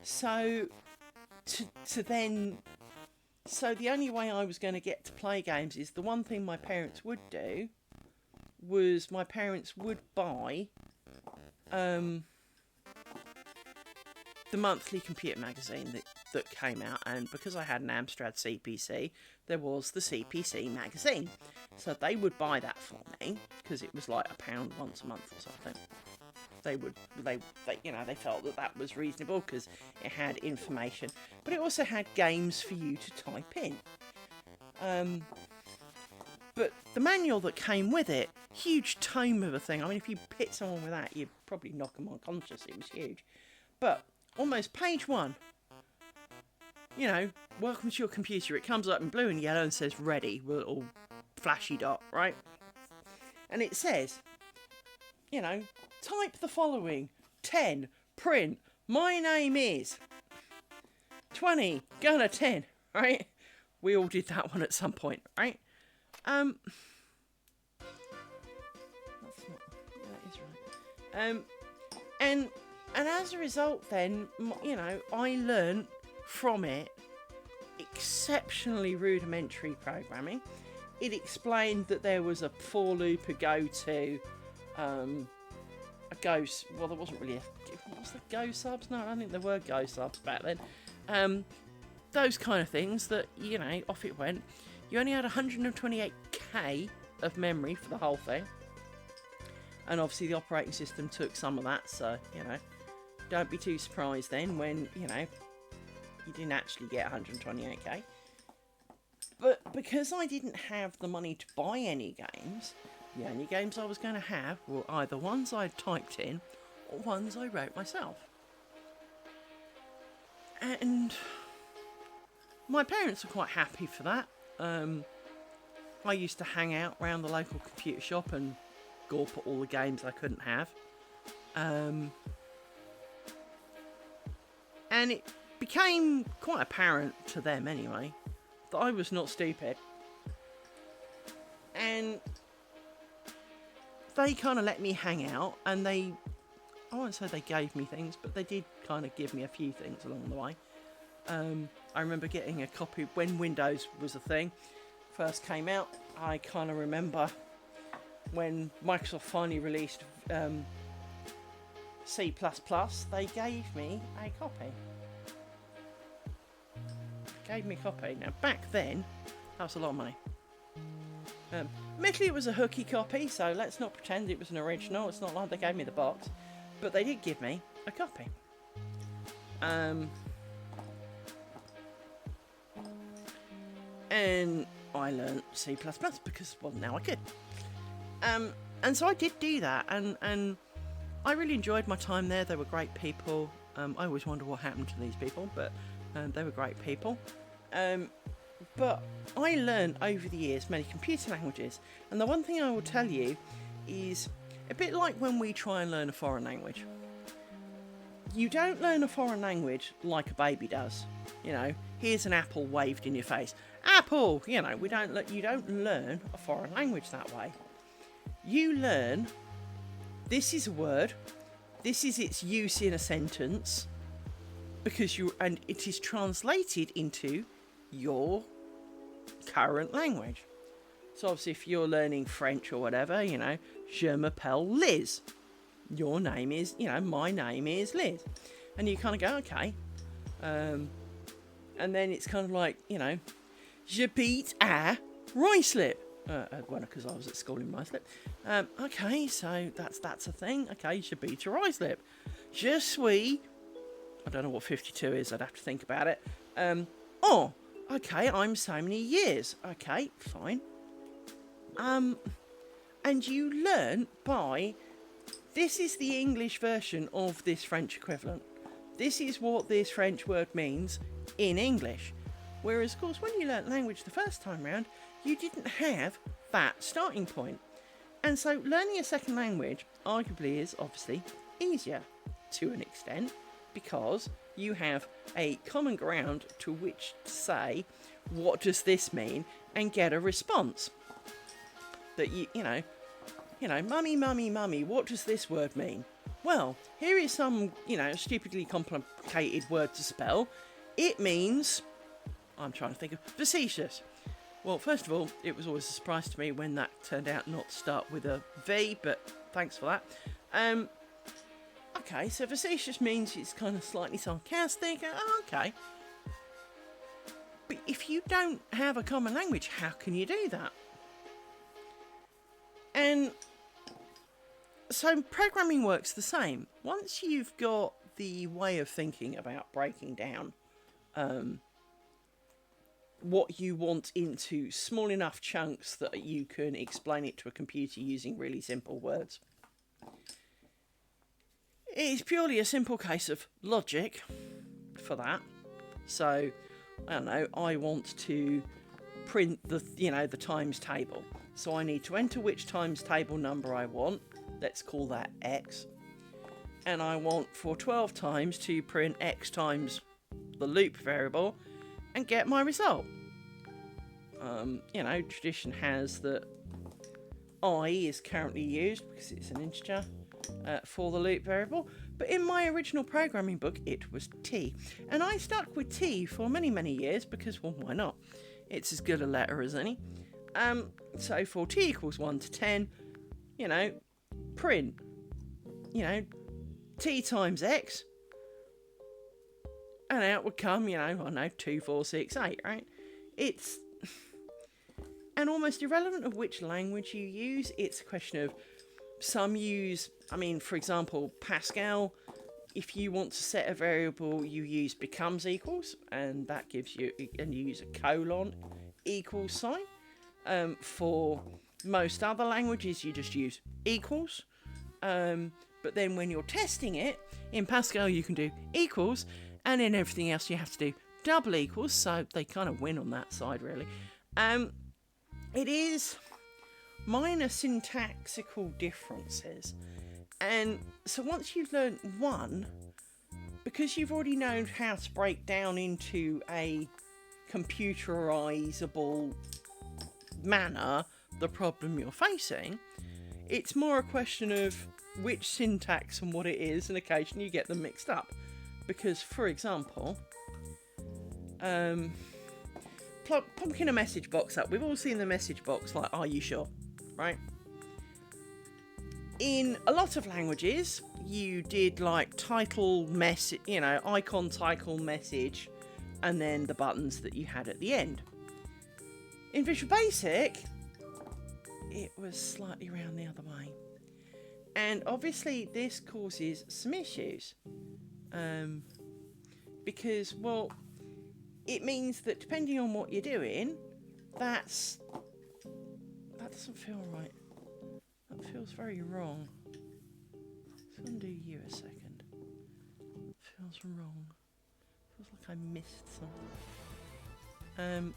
So the only way I was going to get to play games is the one thing my parents would do was my parents would buy the monthly computer magazine that came out, and because I had an Amstrad CPC, there was the CPC magazine. So they would buy that for me because it was like £1 once a month or something. They felt that was reasonable because it had information, but it also had games for you to type in. But the manual that came with it, huge tome of a thing. I mean, if you hit someone with that, you'd probably knock them unconscious. It was huge. But almost page 1, welcome to your computer. It comes up in blue and yellow and says ready with a little flashy dot, right? And it says, type the following: 10, print, my name is 20, gunner 10, right? We all did that one at some point, right? That's not, that is right. And as a result then, I learnt from it exceptionally rudimentary programming. It explained that there was a for loop, a go to, a go. Well, there wasn't really what was the go subs? No, I don't think there were go subs back then. Those kind of things that off it went. You only had 128k of memory for the whole thing, and obviously the operating system took some of that. So don't be too surprised then when you didn't actually get 128k. But because I didn't have the money to buy any games, the only games I was going to have were either ones I typed in or ones I wrote myself. And my parents were quite happy for that. I used to hang out around the local computer shop and gawp at all the games I couldn't have. And it became quite apparent to them anyway that I was not stupid. And they kind of let me hang out, and I won't say they gave me things, but they did kind of give me a few things along the way. I remember getting a copy when Windows was a thing, first came out. I kind of remember when Microsoft finally released C++, they gave me a copy. Now, back then, that was a lot of money. Admittedly, it was a hooky copy, so let's not pretend it was an original. It's not like they gave me the box, but they did give me a copy. And I learnt C++ because, well, now I could. And so I did do that, and I really enjoyed my time there. They were great people. I always wonder what happened to these people, but they were great people. But I learned over the years many computer languages, and the one thing I will tell you is A bit like when we try and learn a foreign language. You don't learn a foreign language like a baby does. You know, here's an apple waved in your face. Apple! You know, you don't learn a foreign language that way. You learn, this is a word, this is its use in a sentence, and it is translated into your current language. So obviously if you're learning French or whatever, you know, je m'appelle Liz. Your name is, you know, my name is Liz. And you kind of go, okay. And then it's kind of like, you know, j'habite à Ruislip. Well, because I was at school in Ruislip. Okay, so that's a thing. Okay, j'habite à Ruislip. Je suis, I don't know what 52 is, I'd have to think about it. Oh, okay, I'm so many years. Okay, fine. And you learn by, this is the English version of this French equivalent. This is what this French word means in English. Whereas, of course, when you learnt language the first time round, you didn't have that starting point. And so learning a second language arguably is obviously easier to an extent, because you have a common ground to which to say, what does this mean, and get a response. That you know, mummy, what does this word mean? Well, here is some, you know, stupidly complicated word to spell. It means, I'm trying to think of, facetious. Well, first of all, it was always a surprise to me when that turned out not to start with a V, but thanks for that. Okay, so facetious means it's kind of slightly sarcastic. Okay. But if you don't have a common language, how can you do that? And so programming works the same. Once you've got the way of thinking about breaking down what you want into small enough chunks that you can explain it to a computer using really simple words, it's purely a simple case of logic for that. So, I don't know, I want to print the times table. So I need to enter which times table number I want. Let's call that X. And I want for 12 times to print X times the loop variable and get my result. You know, tradition has that I is currently used because it's an integer for the loop variable. But in my original programming book, it was T. And I stuck with T for many, many years because, well, why not? It's as good a letter as any. So for T equals 1 to 10, you know, print, you know, T times X, and out would come, you know, I don't know, 2, 4, 6, 8, right? It's, and almost irrelevant of which language you use, it's a question of, some use, I mean, for example, Pascal, if you want to set a variable, you use becomes equals, and that gives you, and you use a colon equals sign. For most other languages, you just use equals. But then when you're testing it, in Pascal you can do equals, and in everything else you have to do double equals, so they kind of win on that side, really. It is minor syntactical differences. And so once you've learned one, because you've already known how to break down into a computerizable manner the problem you're facing, it's more a question of which syntax and what it is, and occasionally you get them mixed up. Because, for example, pumping a message box up. We've all seen the message box, like, are you sure? Right? In a lot of languages, you did like title, message, you know, icon, title, message, and then the buttons that you had at the end. In Visual Basic, it was slightly around the other way. And obviously this causes some issues. Because, well, it means that depending on what you're doing, that doesn't feel right. That feels very wrong. Let's undo you a second. It feels wrong. Feels like I missed something.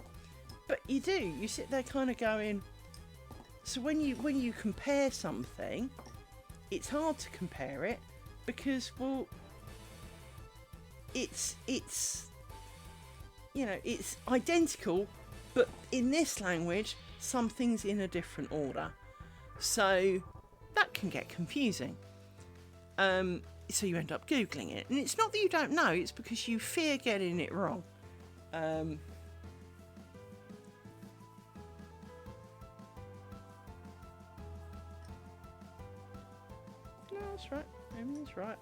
But you do. You sit there kind of going. So when you compare something, it's hard to compare it because, well, it's you know, it's identical, but in this language, something's in a different order. So that can get confusing. So you end up Googling it. And it's not that you don't know, it's because you fear getting it wrong. No, that's right. Everything's right.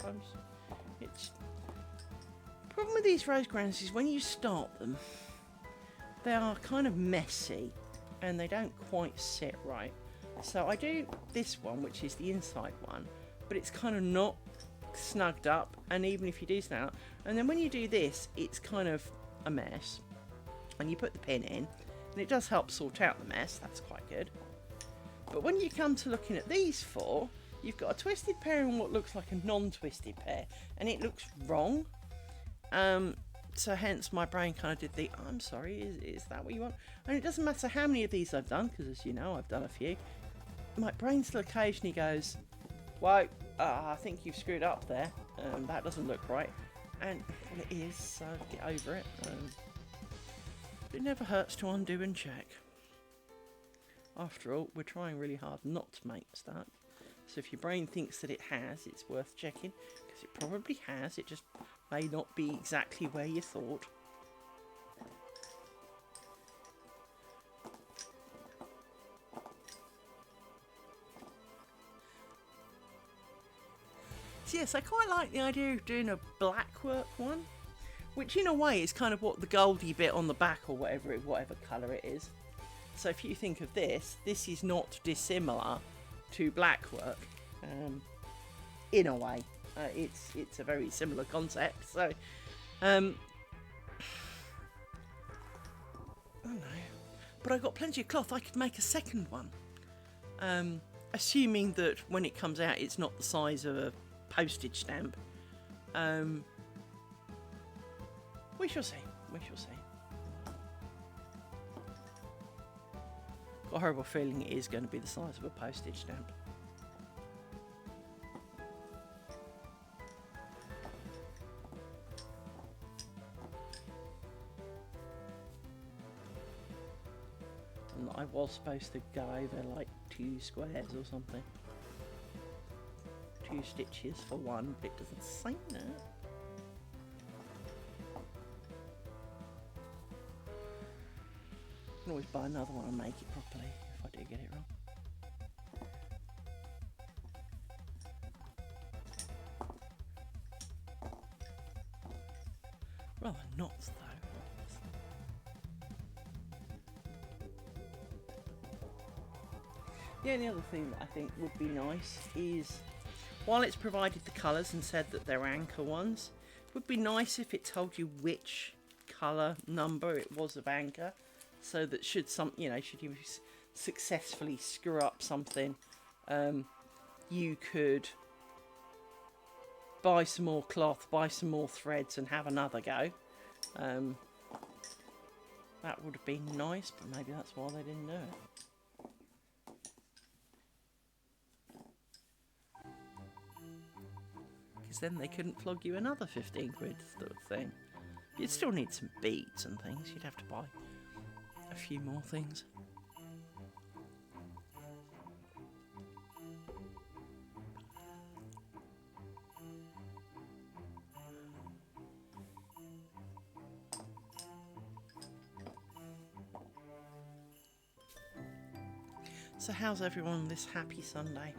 It's... problem with these rose crowns is when you start them, they are kind of messy and they don't quite sit right. So I do this one, which is the inside one, but it's kind of not snugged up, and even if you do snug up, and then when you do this, it's kind of a mess. And you put the pin in, and it does help sort out the mess, that's quite good. But when you come to looking at these four, you've got a twisted pair and what looks like a non-twisted pair, and it looks wrong. So hence my brain kind of did the, I'm sorry, is that what you want? And it doesn't matter how many of these I've done, because as you know, I've done a few. My brain still occasionally goes, well, I think you've screwed up there. That doesn't look right. And well, it is, so get over it. It never hurts to undo and check. After all, we're trying really hard not to make mistakes. So if your brain thinks that it has, it's worth checking, because it probably has. It just may not be exactly where you thought. So yes, I quite like the idea of doing a black work one, which in a way is kind of what the goldy bit on the back or whatever colour it is. So if you think of this, this is not dissimilar to black work, in a way. It's a very similar concept. So, I don't know, but I've got plenty of cloth. I could make a second one, assuming that when it comes out, it's not the size of a postage stamp. We shall see. We shall see. Got a horrible feeling it is going to be the size of a postage stamp. And I was supposed to go over like 2 squares or something. 2 stitches for one, but it doesn't say that. I can always buy another one and make it properly if I do get it wrong. Rather knots though. The only other thing that I think would be nice is, while it's provided the colours and said that they're anchor ones, it would be nice if it told you which colour number it was of anchor, so that should you successfully screw up something, you could buy some more cloth, buy some more threads and have another go. That would have been nice, but maybe that's why they didn't do it. Because then they couldn't flog you another 15 quid sort of thing. You'd still need some beads and things. You'd have to buy a few more things. So how's everyone this happy Sunday?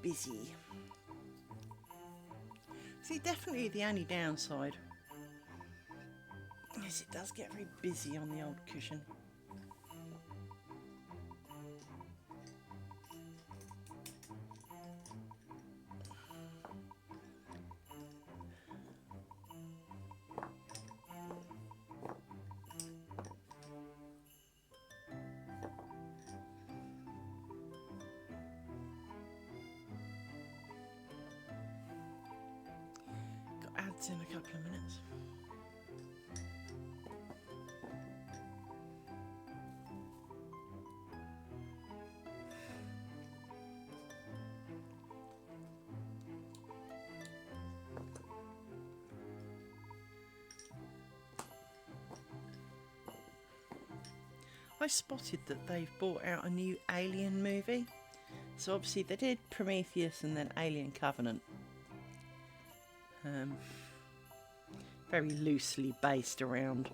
busy. See, definitely the only downside is it does get very busy on the old cushion. Got ads in a couple of minutes. I spotted that they've brought out a new Alien movie. So obviously they did Prometheus and then Alien Covenant. Very loosely based around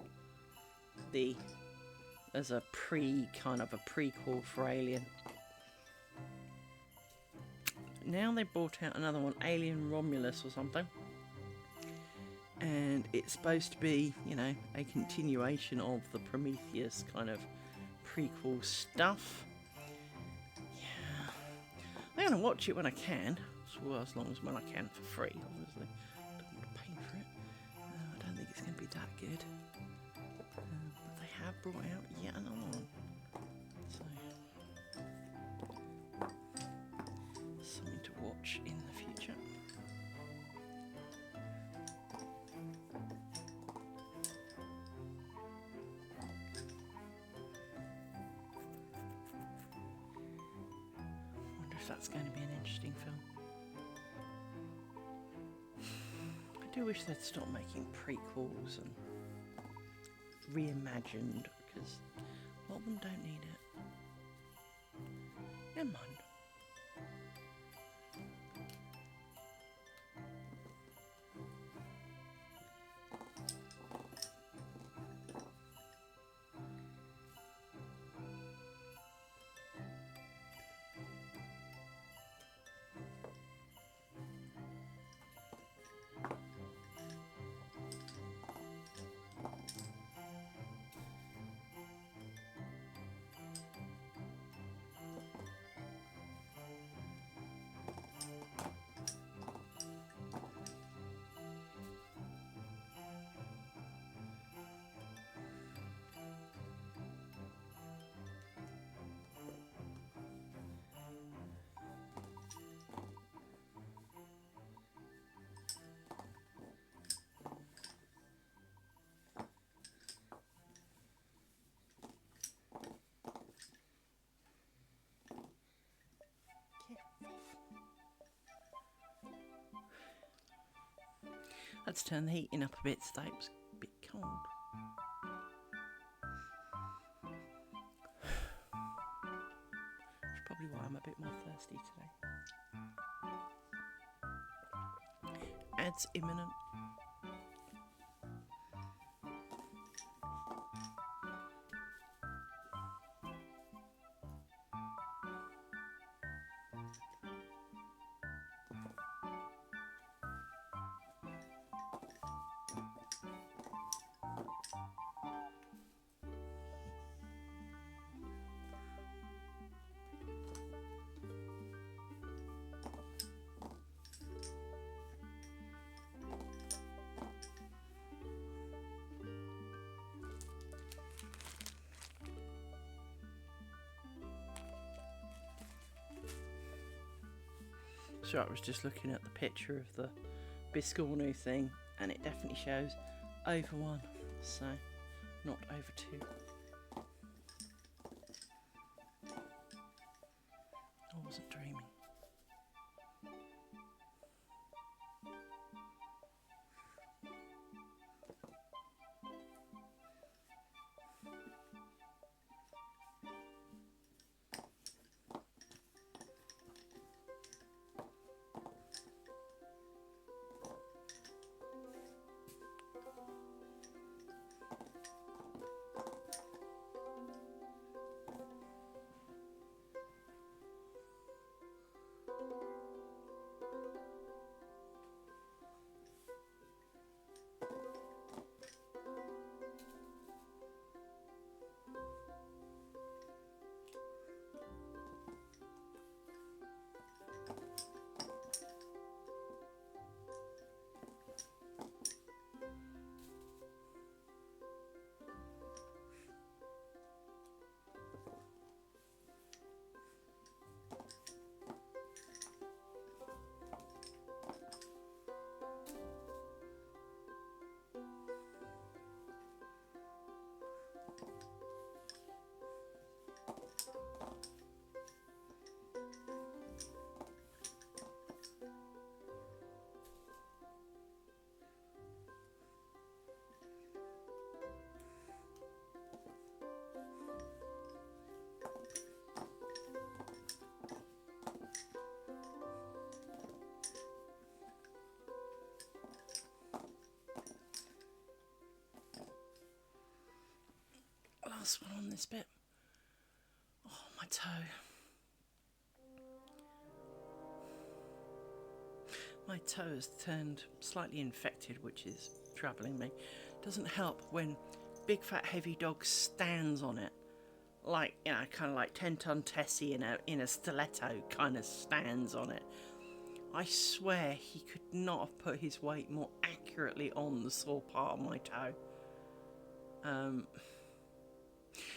as a kind of a prequel for Alien. Now they brought out another one, Alien Romulus or something. And it's supposed to be, you know, a continuation of the Prometheus kind of prequel stuff. Yeah, I'm gonna watch it when I can, well, as long as when I can for free, obviously. Don't want to pay for it. I don't think it's going to be that good. But they have brought out yet another one, so something to watch in the future. That's going to be an interesting film. I do wish they'd stop making prequels and reimagined, because a lot of them don't need it. Never mind. Let's turn the heating up a bit today, it was a bit cold. That's probably why I'm a bit more thirsty today. Ads imminent. So I was just looking at the picture of the Biscornu thing, and it definitely shows over 1, so not over 2. I wasn't dreaming. last one on this bit. Oh, my toe. My toe has turned slightly infected, which is troubling me. Doesn't help when big fat heavy dog stands on it, like, you know, kind of like 10-ton Tessie in a stiletto kind of stands on it. I swear he could not have put his weight more accurately on the sore part of my toe.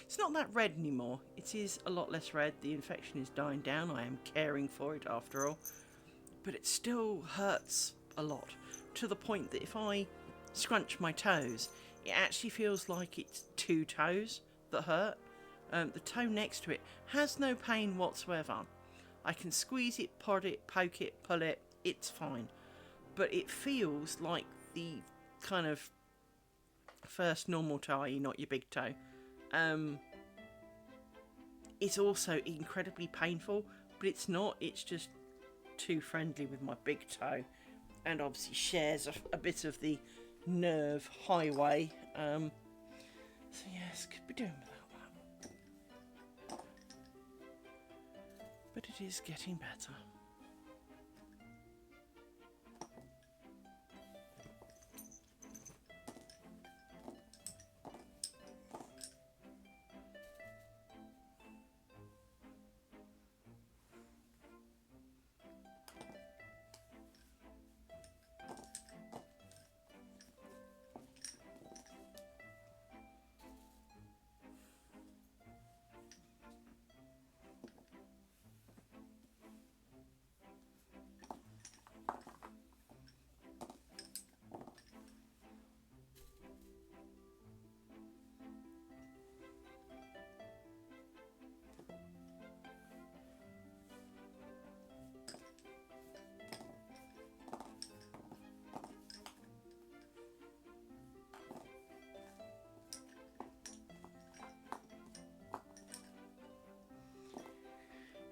It's not that red anymore. It is a lot less red. The infection is dying down. I am caring for it after all. But it still hurts a lot, to the point that if I scrunch my toes, it actually feels like it's two toes that hurt. The toe next to it has no pain whatsoever. I can squeeze it, prod it, poke it, pull it, it's fine. But it feels like the kind of first normal toe, not your big toe. It's also incredibly painful, but it's not, it's just too friendly with my big toe, and obviously shares a bit of the nerve highway. So yes, could be doing without that. But it is getting better.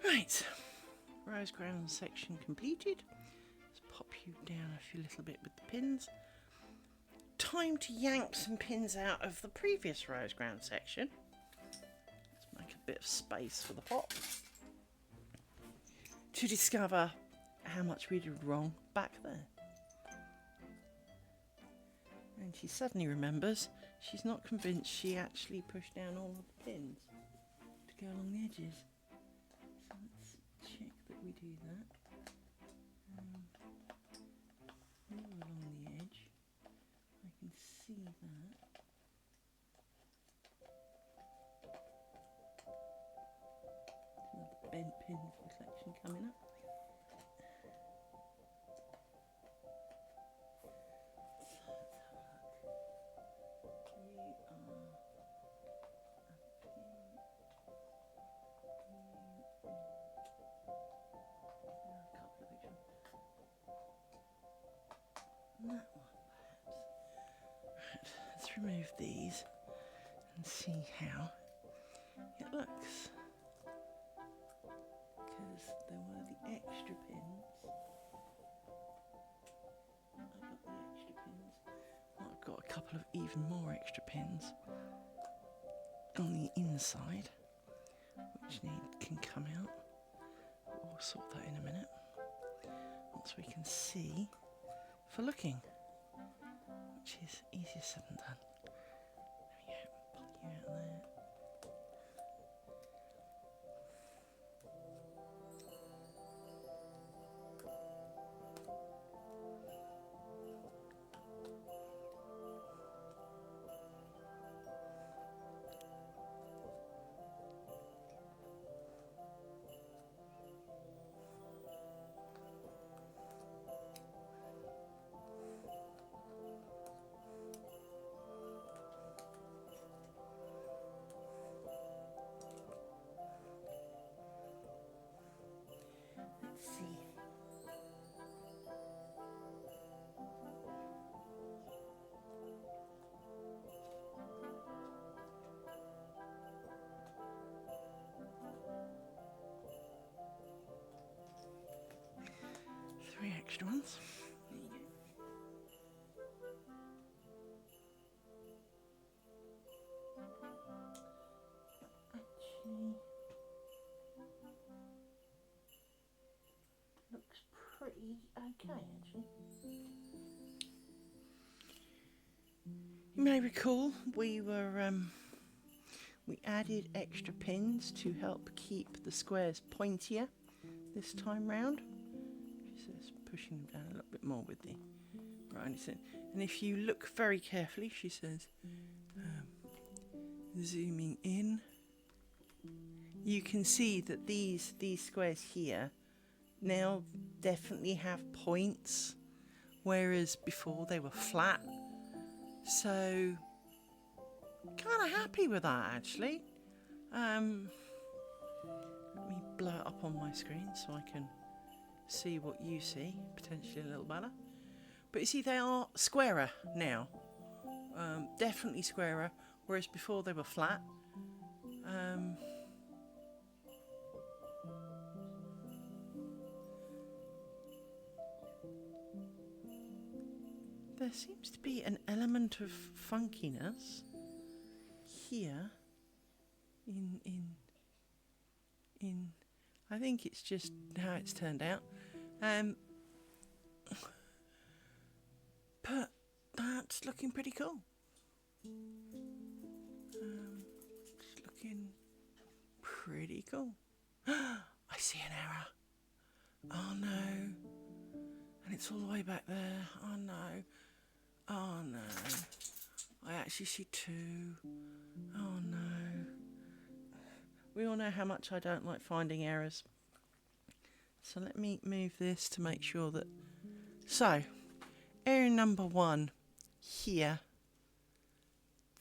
Right, rose ground section completed. Let's pop you down a few little bit with the pins. Time to yank some pins out of the previous rose ground section. Let's make a bit of space for the pot to discover how much we did wrong back there. And she suddenly remembers she's not convinced she actually pushed down all of the pins to go along the edges. So let's check that we do that. All along the edge. I can see that. Another bent pin for the collection coming up. That one, perhaps. Right, let's remove these and see how it looks. Because there were the extra pins. I got the extra pins. I've got a couple of even more extra pins on the inside, which can come out. We'll sort that in a minute. Once we can see for looking, which is easier said than done. There we go, pull you out there. 3 extra ones. There you go. pretty okay, actually. You may recall we added extra pins to help keep the squares pointier this time round. She says pushing them down a little bit more with the right. And if you look very carefully, she says, zooming in, you can see that these squares here now definitely have points, whereas before they were flat. So kind of happy with that, actually. Let me blow it up on my screen so I can see what you see, potentially a little better. But you see, they are squarer now. Definitely squarer, whereas before they were flat. There seems to be an element of funkiness here in I think it's just how it's turned out. But that's looking pretty cool. It's looking pretty cool. I see an error. Oh no. And it's all the way back there. Oh no. Oh no. I actually see two. Oh no. We all know how much I don't like finding errors. So let me move this to make sure that... So, error number 1 here.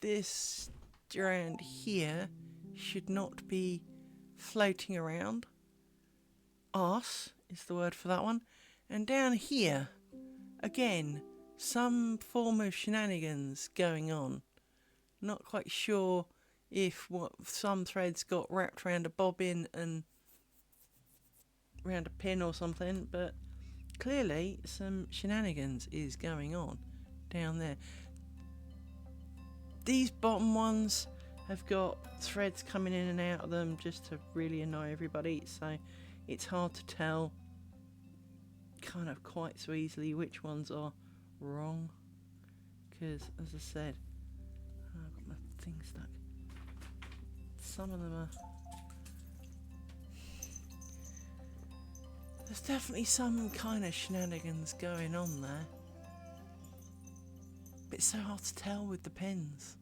This strand here should not be floating around. Arse is the word for that one. And down here, again, some form of shenanigans going on. Not quite sure if some threads got wrapped around a bobbin and around a pin or something, but clearly some shenanigans is going on down there. These bottom ones have got threads coming in and out of them just to really annoy everybody, so it's hard to tell kind of quite so easily which ones are wrong, because as I said, I've got my thing stuck. Some of them are... There's definitely some kind of shenanigans going on there. But it's so hard to tell with the pins.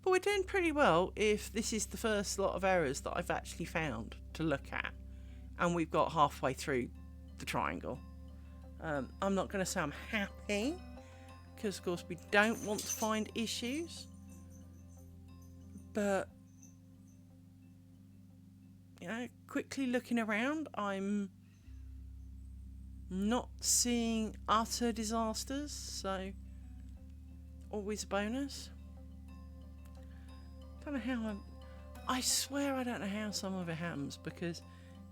But we're doing pretty well if this is the first lot of errors that I've actually found to look at. And we've got halfway through the triangle. I'm not going to say I'm happy, because of course we don't want to find issues. But, you know, quickly looking around, I'm not seeing utter disasters, so always a bonus. Don't know how I swear I don't know how some of it happens, because,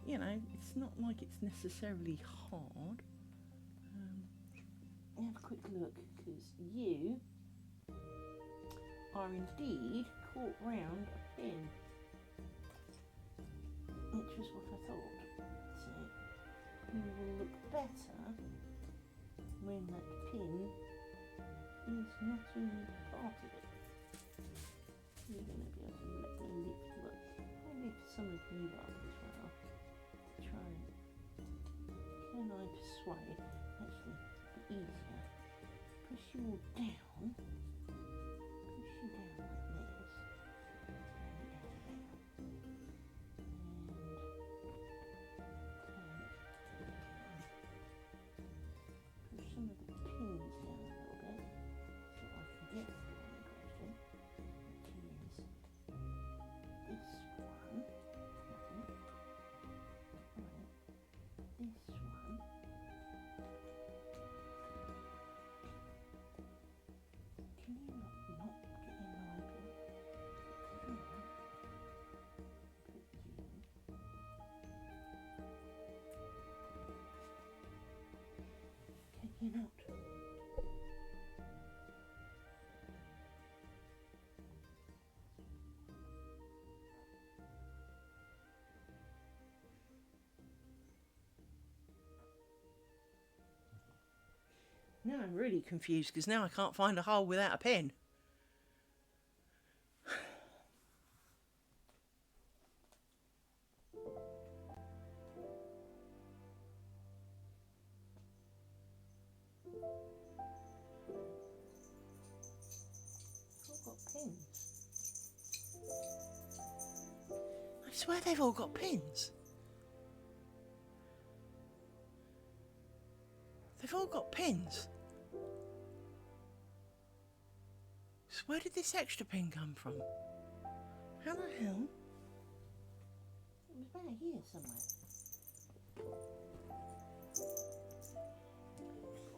you know, it's not like it's necessarily hard. Have a quick look, because you are indeed caught round a pin, which was what I thought. So you will look better when that pin is not in part of it. You're going to be able to let me lift you up. I'll lift some of you up as well. Try and... Can I persuade? Actually, it'd be easier. Push you all down. Push you down like this. And push some of the pins down a little bit so I can get to the one in question. It is this one. Right. This one. Can you not get in the way, please? Can you not? Now I'm really confused because now I can't find a hole without a pin. I've got pins. I swear they've all got pins. They've all got pins. So where did this extra pin come from? How the hell? It was back here somewhere.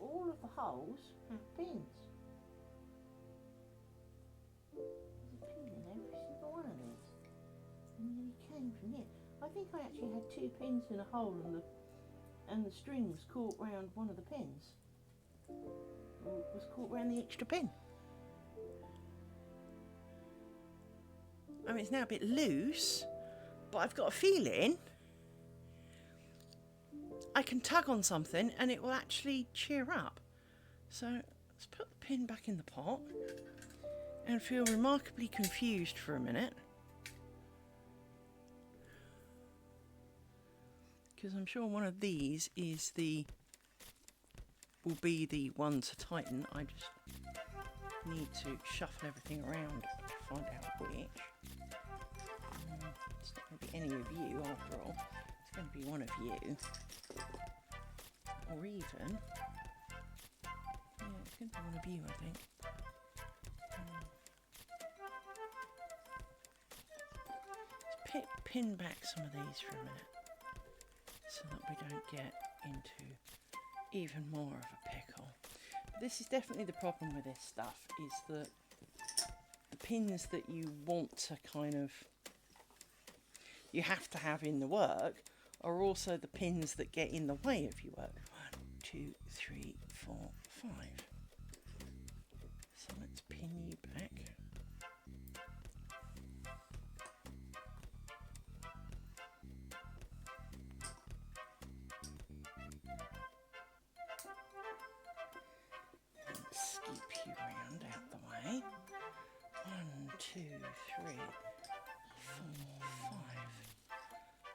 All of the holes have pins. There's a pin in every single one of these. And then it came from here. I think I actually had 2 pins in a hole and the string was caught round one of the pins. Or it was caught round the extra pin. I mean, it's now a bit loose, but I've got a feeling I can tug on something and it will actually cheer up. So let's put the pin back in the pot and feel remarkably confused for a minute. Because I'm sure one of these will be the one to tighten. I just need to shuffle everything around to find out which. It's not going to be any of you after all. It's going to be one of you. Or even... yeah, it's going to be one of you, I think. Let's pin back some of these for a minute, so that we don't get into even more of a pickle. This is definitely the problem with this stuff, is that the pins that you want to kind of, you have to have in the work, are also the pins that get in the way of your work. 1, 2, 3, 4, 5. So let's pin you back. Scoop you round out the way. 1, 2, 3, 4, 5.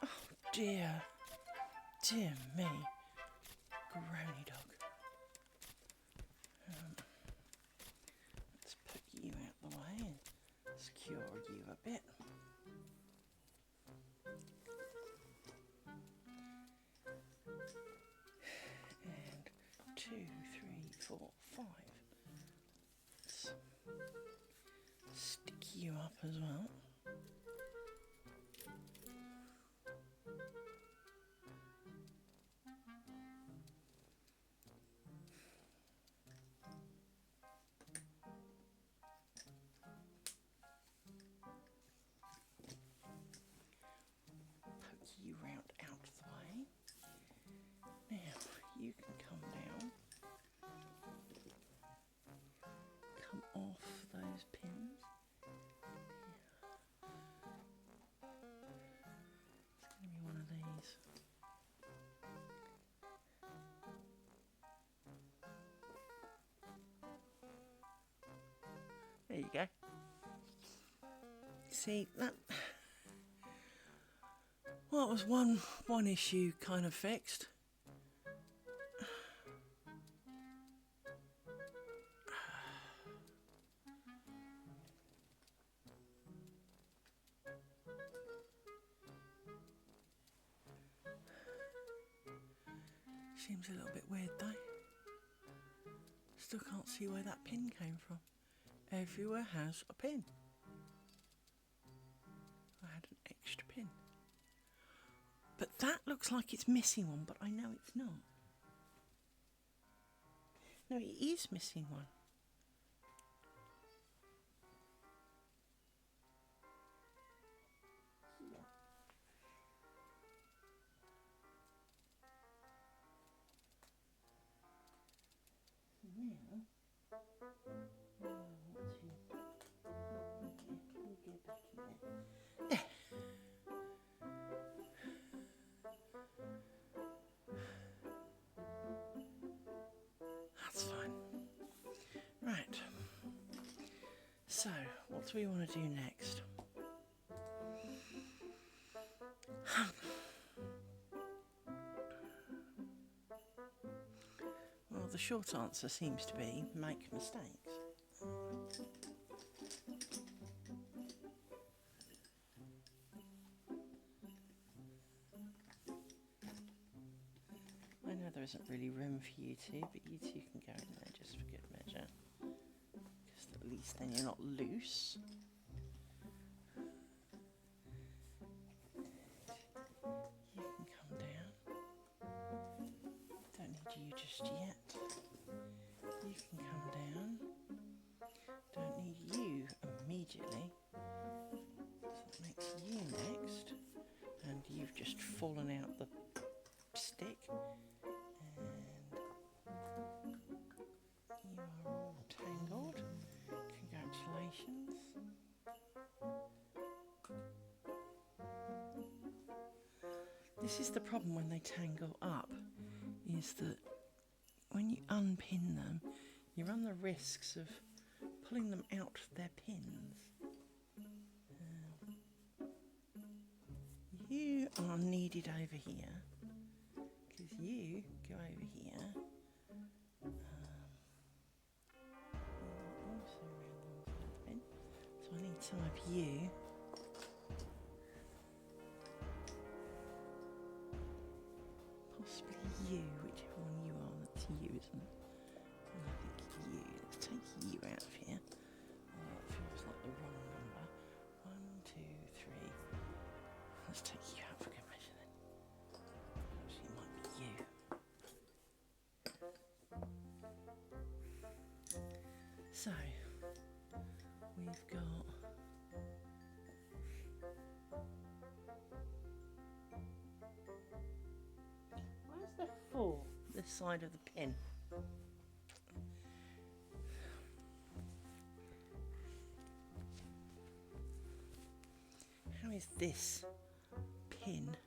Oh dear, dear me, groany dog. Let's put you out the way and secure you a bit. And 2, 3, 4, 5. Let's stick you up as well. You round out of the way. Now you can come down, come off those pins. It's going to be one of these. There you go. See that? Well, it was one issue kind of fixed. Seems a little bit weird though. Still can't see where that pin came from. Everywhere has a pin. I had an extra pin. But that looks like it's missing one, but I know it's not. No, it is missing one. That's fine. So, what do we want to do next? Well, the short answer seems to be make mistakes. I know there isn't really room for you two, but you two can go in there just for good measure. Because at least then you're not loose. You can come down. Don't need you just yet. You can come down. Don't need you immediately. So that makes you next. And you've just fallen out the stick. And you are all tangled. Congratulations. This is the problem when they tangle up, is that when you unpin them, you run the risks of pulling them out of their pins. You are needed over here, because you go over here. You are also around the other pin. So I need some of you. Possibly you, whichever one you are, that's you, isn't it? And I think you. Let's take you out of here. Oh, that feels like the wrong number. 1, 2, 3. Let's take you out for good measure then. Actually, it might be you. So, we've got... Where's the 4? This side of the pin. How is this pin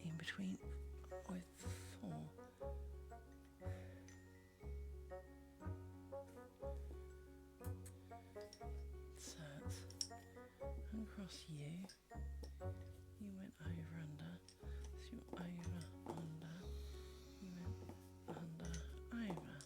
in between with 4? So it's uncross you. You went over under. So you went over under. You went under over.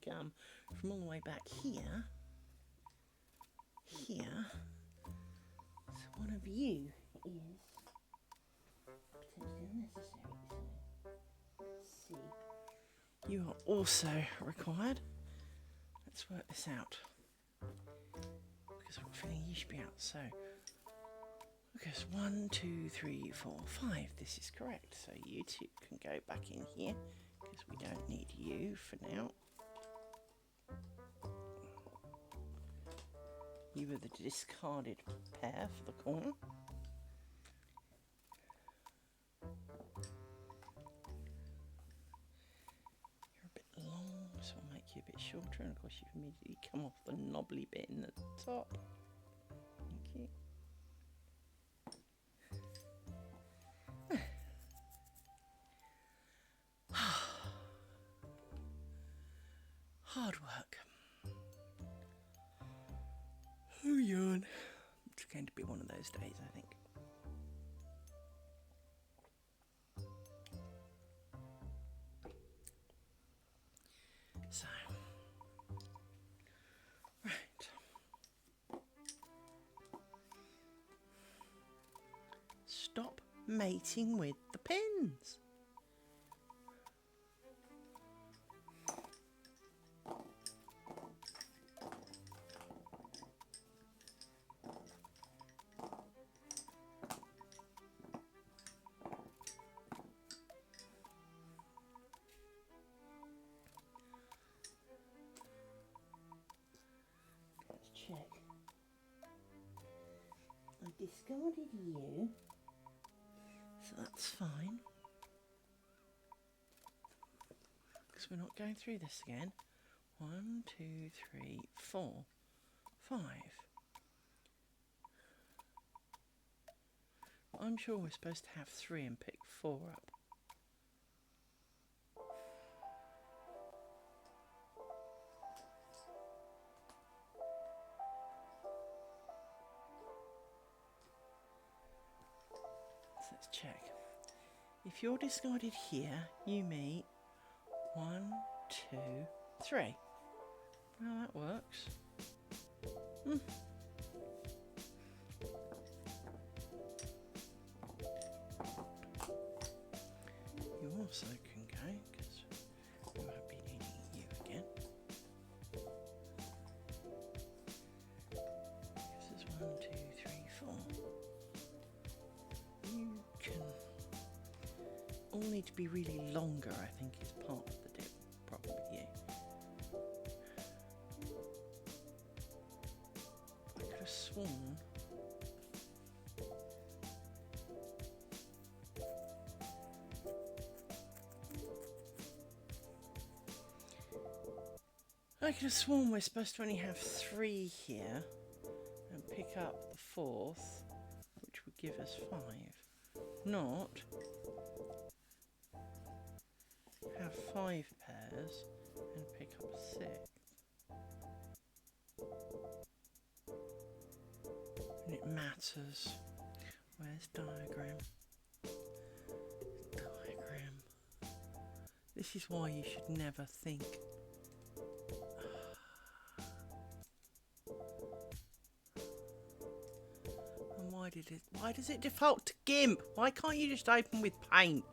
Come from all the way back here. So one of you is potentially unnecessary. So, see. You are also required. Let's work this out. Because I'm feeling you should be out. So, because 1, 2, 3, 4, 5. This is correct. So you two can go back in here because we don't need you for now. You were the discarded pair for the corner. You're a bit long, so I'll make you a bit shorter. And of course, you've immediately come off the knobbly bit in the top. Thank you. Hard work. Oh, yawn. It's going to be one of those days, I think. So, right. Stop mating with the pins. discarded you, so that's fine. Because we're not going through this again. 1, 2, 3, 4, 5. I'm sure we're supposed to have 3 and pick 4 up. So let's check. If you're discarded here, you meet 1, 2, 3. Well, that works. You also can go, because we won't be needing you again. This is 1, 2, 3, 4. You can all need to be really longer, I think, is part of the problem with you. I could have sworn. I could have sworn we're supposed to only have 3 here and pick up the 4th, which would give us 5. Not have 5 pairs and pick up 6. And it matters. Where's diagram? Diagram. This is why you should never think. And why does it default to GIMP? Why can't you just open with Paint?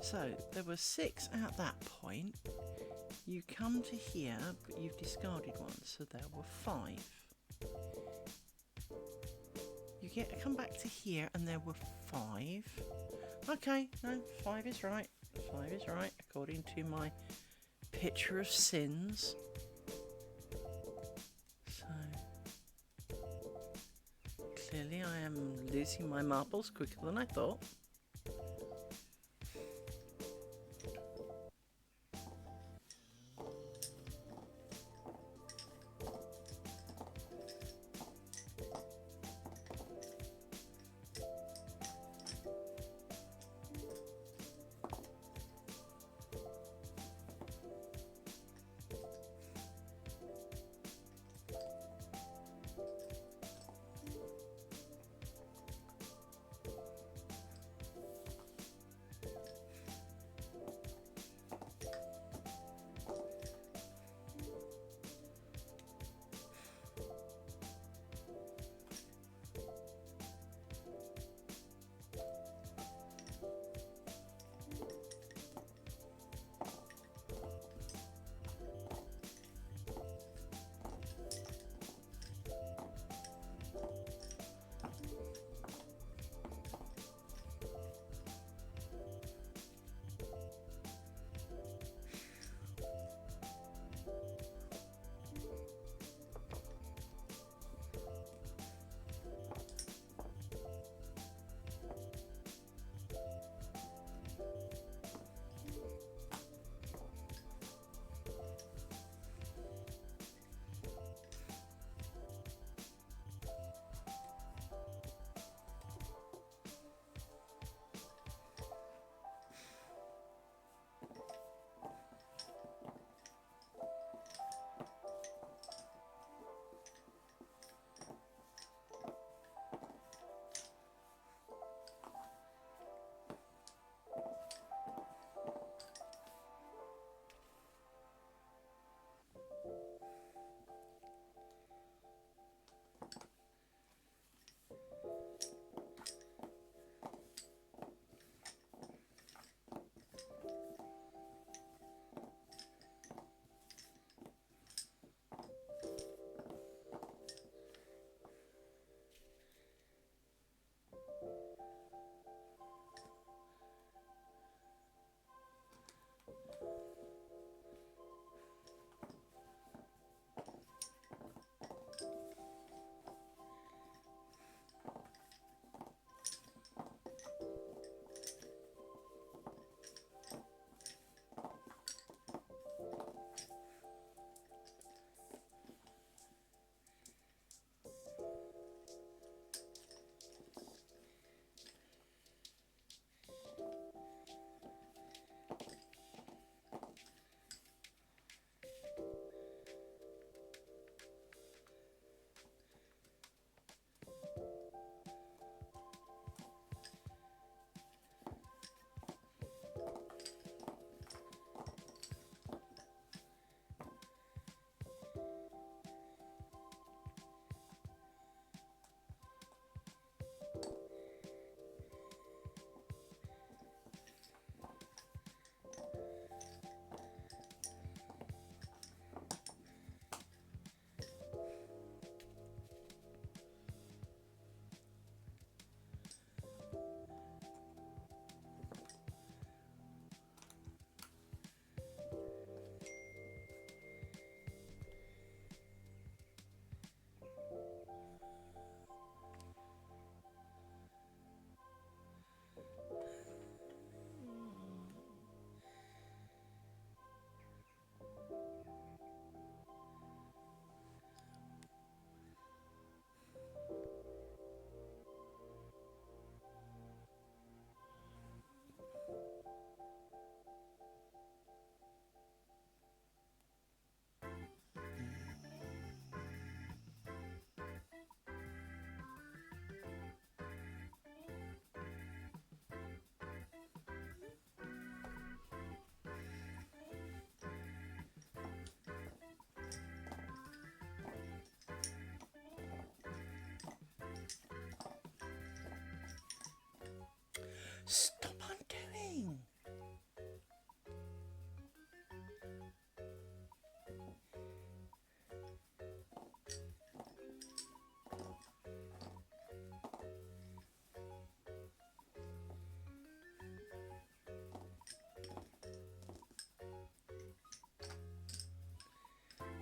So there were 6 at that point. You come to here, but you've discarded 1, so there were 5. You come back to here, and there were 5. Okay, no, 5 is right. 5 is right, according to my picture of sins. So clearly I am losing my marbles quicker than I thought.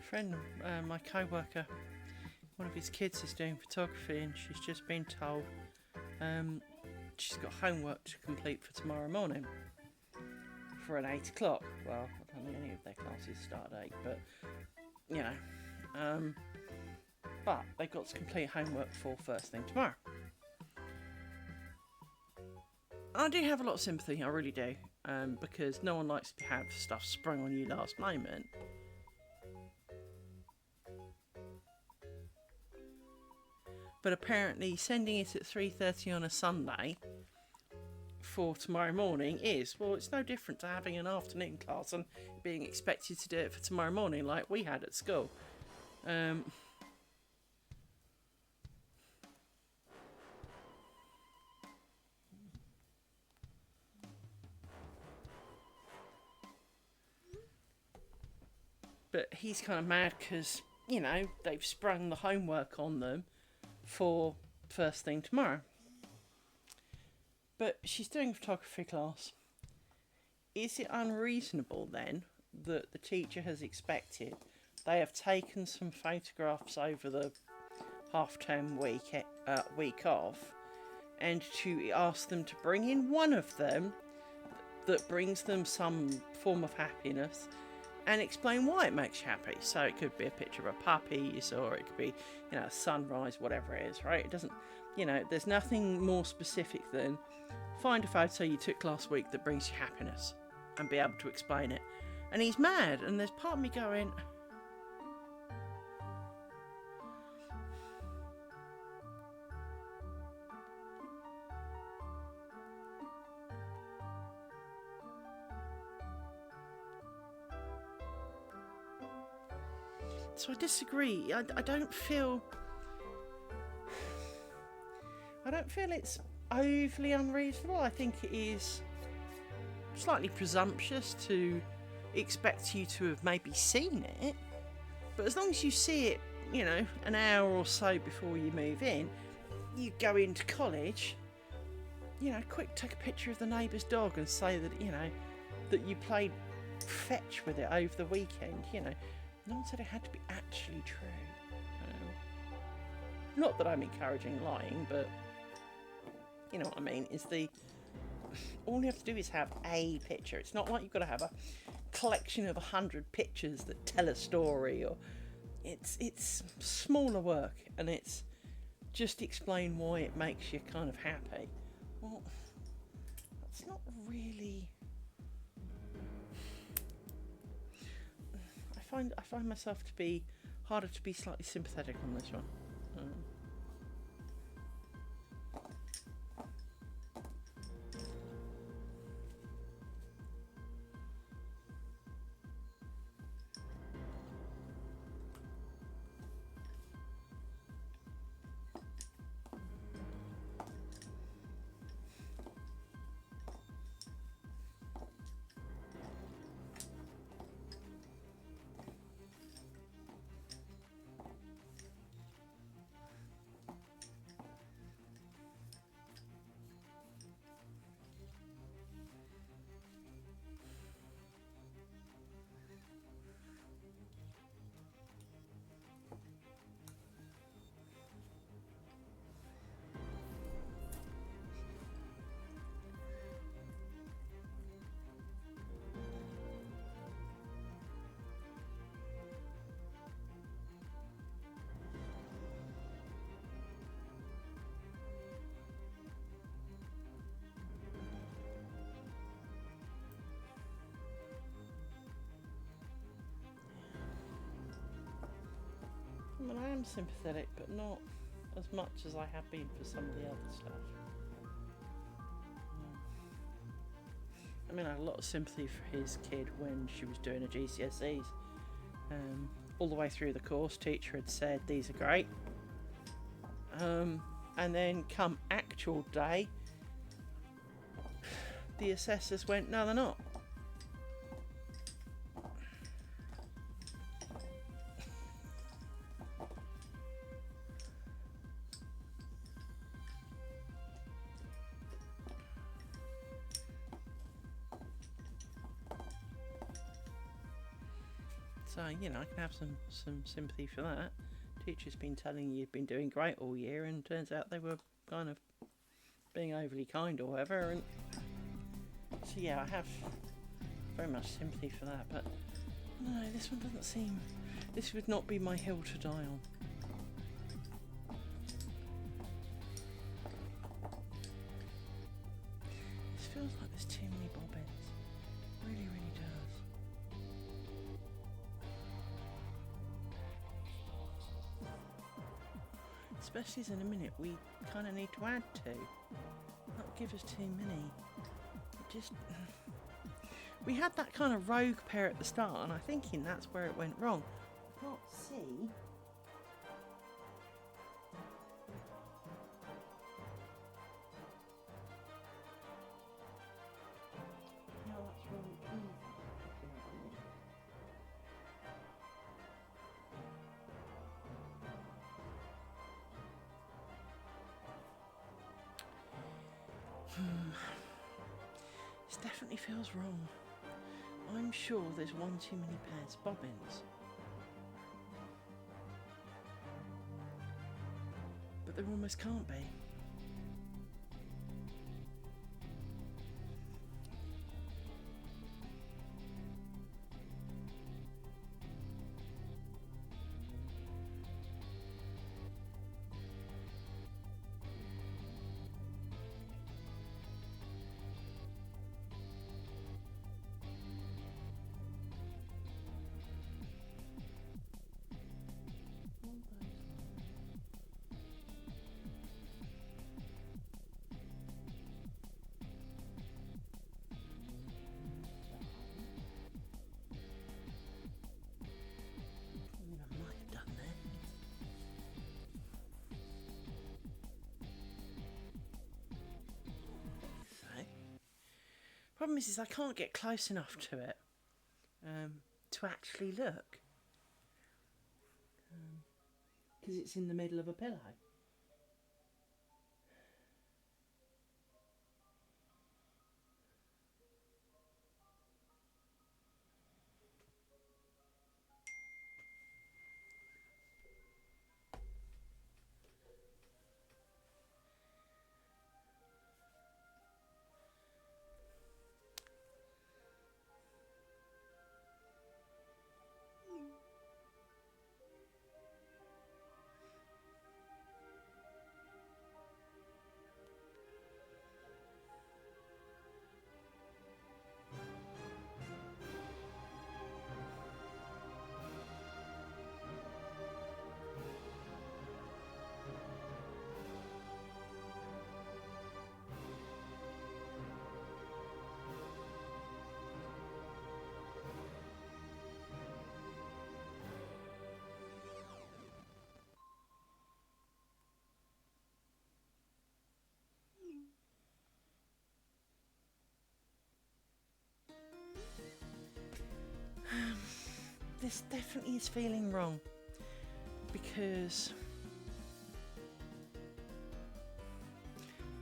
friend, my co-worker, one of his kids is doing photography, and she's just been told she's got homework to complete for tomorrow morning for an 8 o'clock. Well, I don't think any of their classes start at 8, but you know, but they've got to complete homework for first thing tomorrow. I do have a lot of sympathy, I really do, because no one likes to have stuff sprung on you last moment. But apparently sending it at 3:30 on a Sunday for tomorrow morning is, well, it's no different to having an afternoon class and being expected to do it for tomorrow morning like we had at school. But he's kind of mad because, you know, they've sprung the homework on them for first thing tomorrow. But she's doing a photography class. Is it unreasonable then that the teacher has expected they have taken some photographs over the half-term week off, and to ask them to bring in one of them that brings them some form of happiness and explain why it makes you happy? So it could be a picture of a puppy you saw, or it could be, you know, a sunrise, whatever it is, right? It doesn't, you know, there's nothing more specific than find a photo you took last week that brings you happiness and be able to explain it. And he's mad, and there's part of me going, so I disagree. I don't feel it's overly unreasonable. I think it is slightly presumptuous to expect you to have maybe seen it, but as long as you see it, you know, an hour or so before you move in, you go into college, you know, quick take a picture of the neighbour's dog and say that, you know, that you played fetch with it over the weekend. You know, no one said it had to be actually true. Not that I'm encouraging lying, but you know what I mean. All you have to do is have a picture. It's not like you've got to have a collection of 100 pictures that tell a story, or it's smaller work, and it's just explain why it makes you kind of happy. Well, that's not really. I find myself to be harder to be slightly sympathetic on this one. I mean, I am sympathetic, but not as much as I have been for some of the other stuff. I mean, I had a lot of sympathy for his kid when she was doing her GCSEs. All the way through the course, teacher had said, these are great. And then come actual day, the assessors went, no, they're not. So, you know, I can have some sympathy for that. Teacher's been telling you you've been doing great all year, and turns out they were kind of being overly kind or whatever. And so, yeah, I have very much sympathy for that. But no, this one doesn't seem. This would not be my hill to die on. This feels like there's too many bobbins. Really, really does. Especially as in a minute we kind of need to add two. That'll give us too many. It just... We had that kind of rogue pair at the start, and I'm thinking that's where it went wrong. I can't see. No, that's wrong either. This definitely feels wrong. I'm sure there's one too many pairs of bobbins. But there almost can't be. Problem is I can't get close enough to it to actually look, because it's in the middle of a pillow. This definitely is feeling wrong, because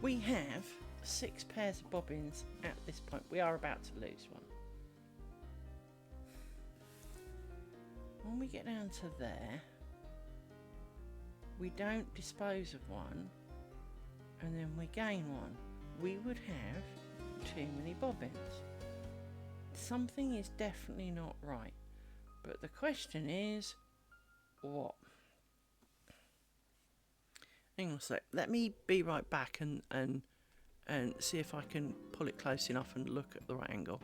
we have 6 pairs of bobbins at this point. We are about to lose one. When we get down to there, we don't dispose of one and then we gain one. We would have too many bobbins. Something is definitely not right. But the question is, what? Hang on a sec. Let me be right back and see if I can pull it close enough and look at the right angle.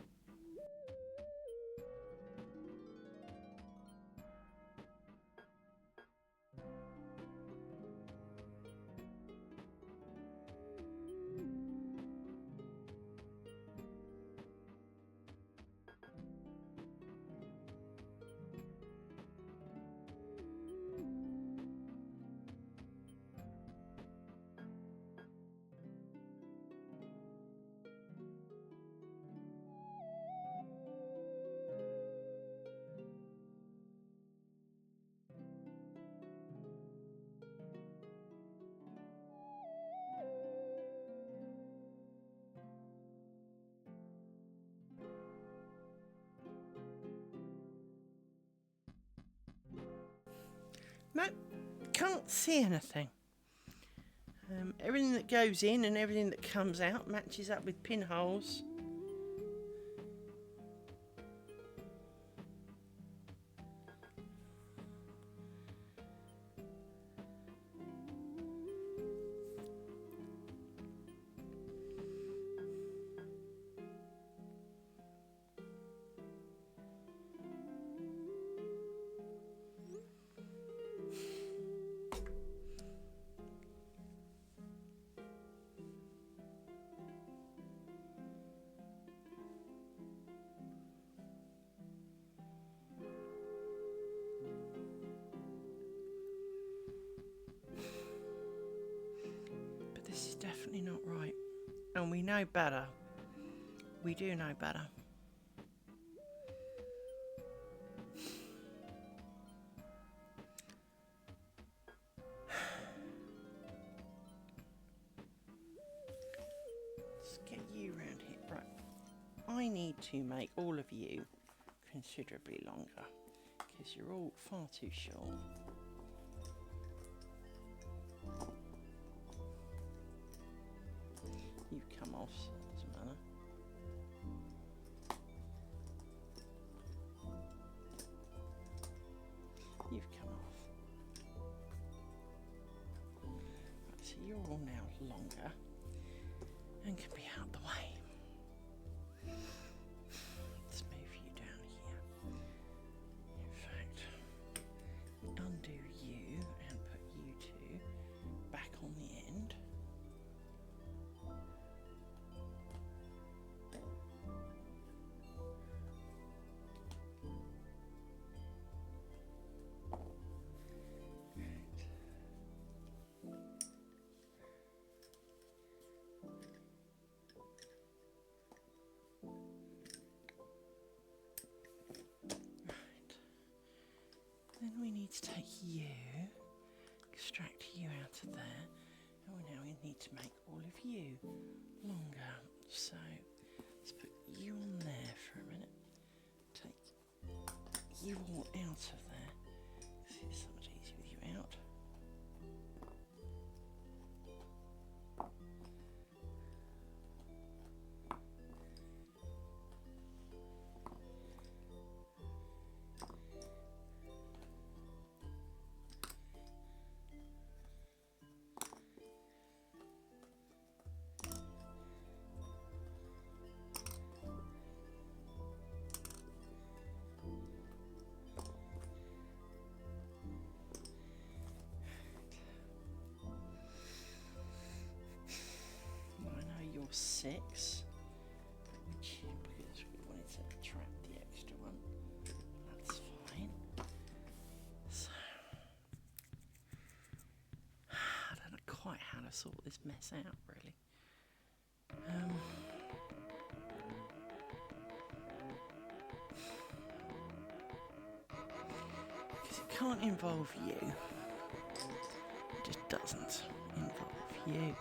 can't see anything. Everything that goes in and everything that comes out matches up with pinholes. This is definitely not right. And we know better. We do know better. Let's get you round here. Right. I need to make all of you considerably longer because you're all far too short. You've come off, so it doesn't matter. You've come off. Right, so you're all now longer and can be out the way. Let's move you down here. In fact, undo you and put you two back on the end. Then we need to take you, extract you out of there, and now we need to make all of you longer. So let's put you on there for a minute. Take you all out of there. See, it's so much easier with you out. Six, which because we wanted to trap the extra one, that's fine. So I don't know quite how to sort this mess out really. Because it can't involve you. It just doesn't involve you.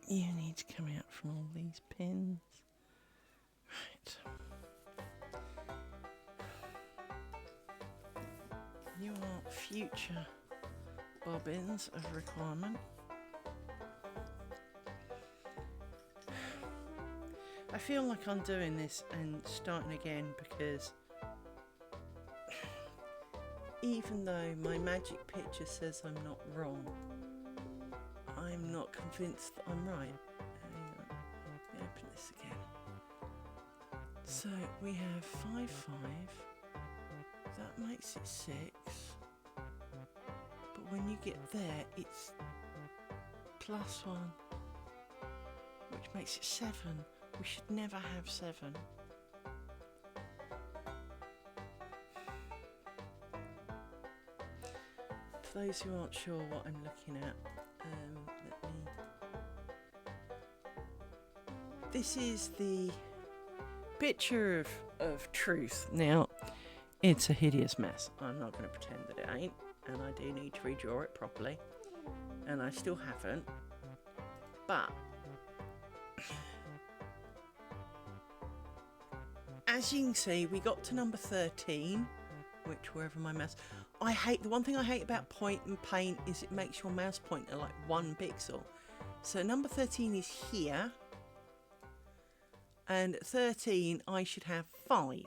You need to come out from all these pins. Right. You are future bobbins of requirement. I feel like I'm doing this and starting again because even though my magic picture says I'm not wrong, I'm not convinced that I'm right. Hang on, let me open this again. So we have 5, 5. That makes it 6. But when you get there, it's +1, which makes it 7. We should never have 7. For those who aren't sure what I'm looking at, this is the picture of truth. Now, it's a hideous mess. I'm not going to pretend that it ain't, and I do need to redraw it properly, and I still haven't. But as you can see, we got to number 13, which wherever my mouse... the one thing I hate about point and paint is it makes your mouse pointer like 1 pixel. So number 13 is here. And at 13, I should have 5.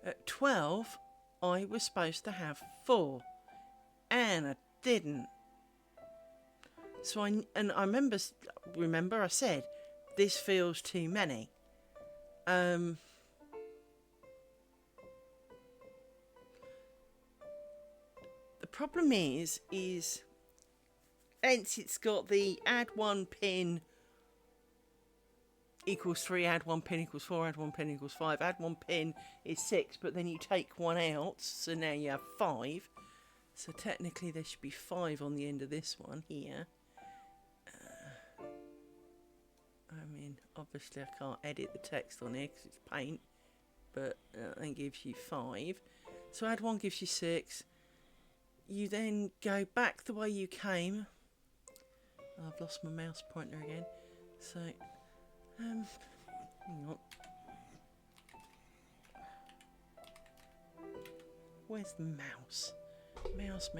At 12, I was supposed to have 4. And I didn't. So I remember I said, this feels too many. The problem is hence it's got the add 1 pin equals 3, add 1 pin equals 4, add 1 pin equals 5, add 1 pin is 6, but then you take 1 out, so now you have 5. So technically there should be 5 on the end of this one here. I mean, obviously I can't edit the text on here because it's paint, but that gives you 5. So add 1 gives you 6. You then go back the way you came. I've lost my mouse pointer again. So, hang on. Where's the mouse? Mouse.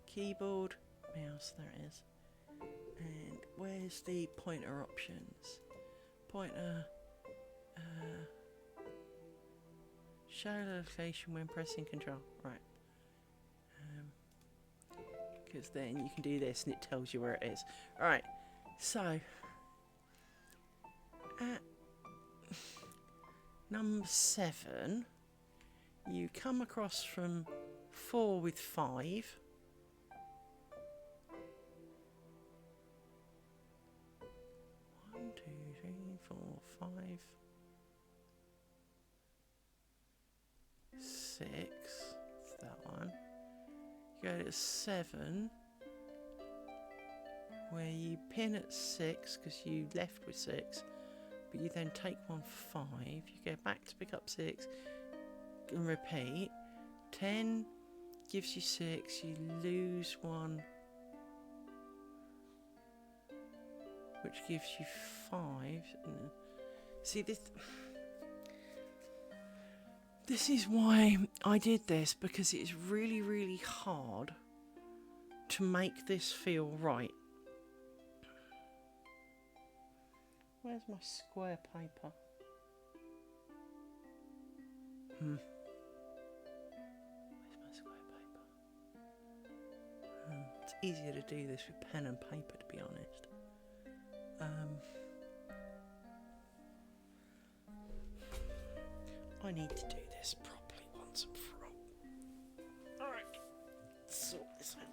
Keyboard, mouse, there it is. And where's the pointer options? Pointer, show location when pressing control. Right. Because then you can do this and it tells you where it is. Alright, so at number 7, you come across from 4 with 5. 1, 2, 3, 4, 5, 6. It's that one. You go to 7, where you pin at 6 because you left with 6, but you then take 1 5. You go back to pick up 6 and repeat. 10 gives you 6. You lose 1. Which gives you 5. See, this is why I did this, because it's really, really hard to make this feel right. Where's my square paper? Where's my square paper? It's easier to do this with pen and paper, to be honest. I need to do this properly once and for all. Alright, let's sort this out.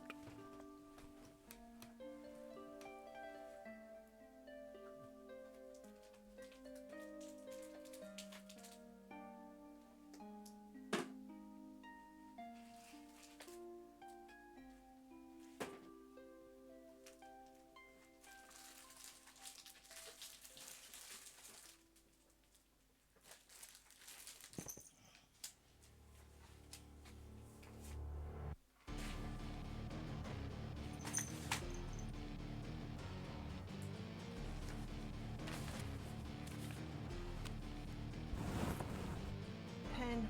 Pen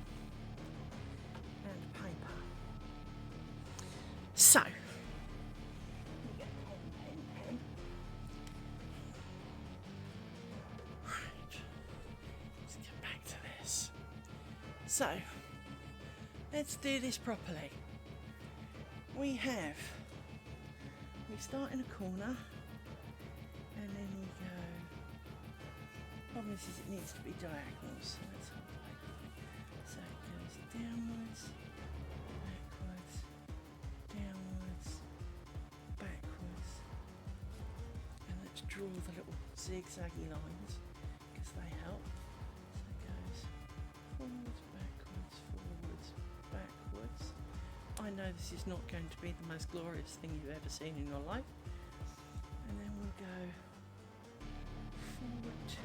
and paper. So, you get pen. Right, let's get back to this. So, let's do this properly. We start in a corner, and then we go. Problem is it needs to be diagonal, so let's hold it. So it goes downwards, backwards, and let's draw the little zigzaggy lines because they help. So it goes forwards, backwards. I know this is not going to be the most glorious thing you've ever seen in your life. And then we'll go forward 2.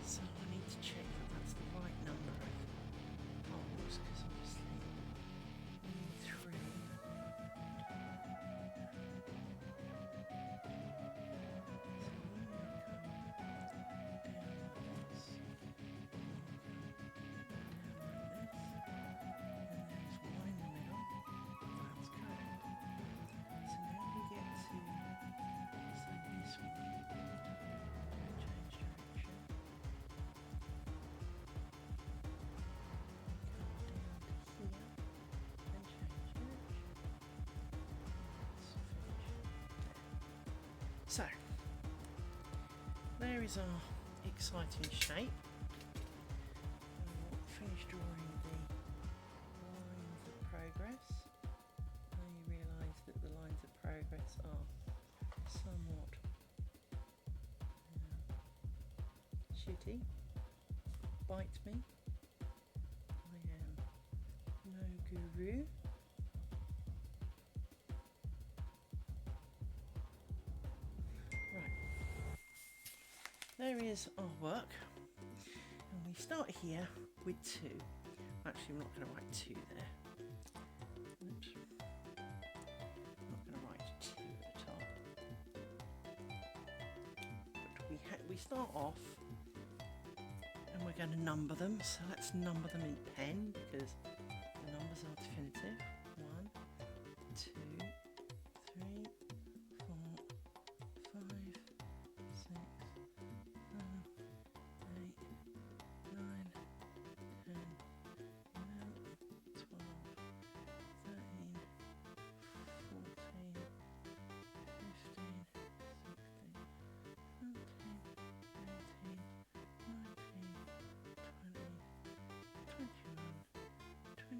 So I need to check that that's the right number. So, there is our exciting shape. We'll finish drawing the lines of progress. Now you realise that the lines of progress are somewhat shitty. Bite me. I am no guru. Right. There is our work. And we start here with 2. Actually, I'm not going to write 2 there. Oops. I'm not going to write 2 at the top. But we start off and we're going to number them. So let's number them in pen because the numbers are definitive. 1, 2, 3, 4, 5, 6, 7, 8, 9, 10, 11, 12, 13, 14, 15, 16,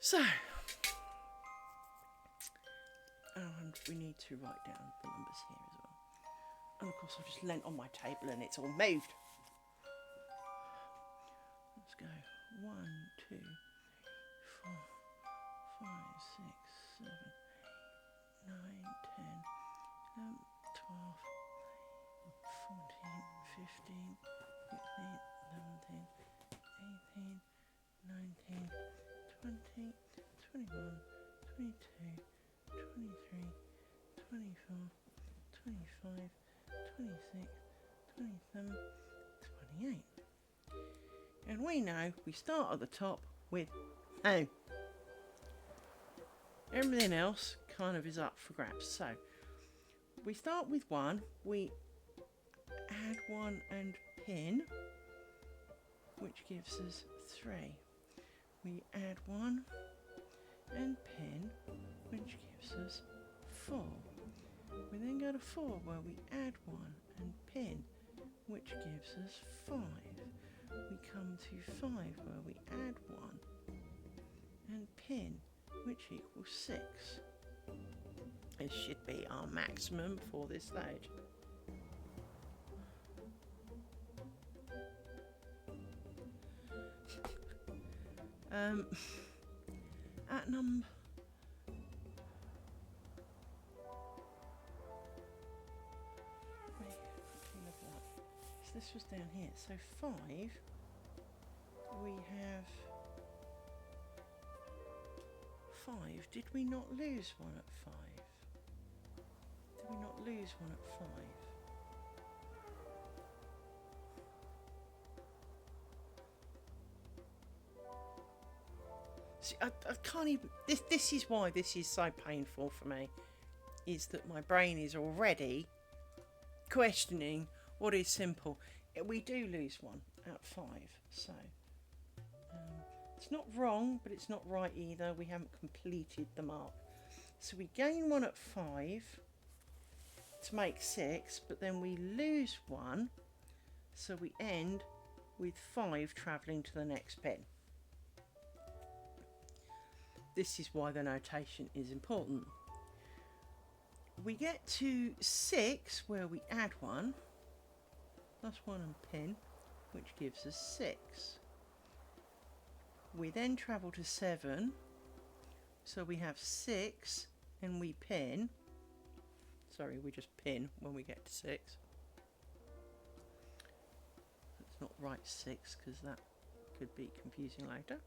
So, and we need to write down the numbers here as well. And of course I've just leant on my table and it's all moved. Let's go. 1, 2, 3, 4, 5, 6, 7, 8, 9, 10, 11, 12, 14, 15, 16, 17, 18, 19, 20, 21, 22, 23, 24, 25, 26, 27, 28. And we know we start at the top with O. Everything else kind of is up for grabs. So we start with 1, we add 1 and pin, which gives us 3. We add 1 and pin, which gives us 4. We then go to 4 where we add 1 and pin, which gives us 5. We come to 5 where we add 1 and pin, which equals 6. This should be our maximum for this stage. At number so this was down here. So 5, we have 5. Did we not lose 1 at 5? Did we not lose 1 at 5? See, I can't even. This is why this is so painful for me. Is that my brain is already questioning what is simple. We do lose 1 out of 5, so it's not wrong, but it's not right either. We haven't completed the mark, so we gain 1 at 5 to make 6, but then we lose 1, so we end with 5 travelling to the next pen. This is why the notation is important. We get to 6 where we add 1 plus 1 and pin, which gives us 6. We then travel to 7, so we have 6 and we pin. Sorry, we just pin when we get to 6. Let's not write 6 because that could be confusing later.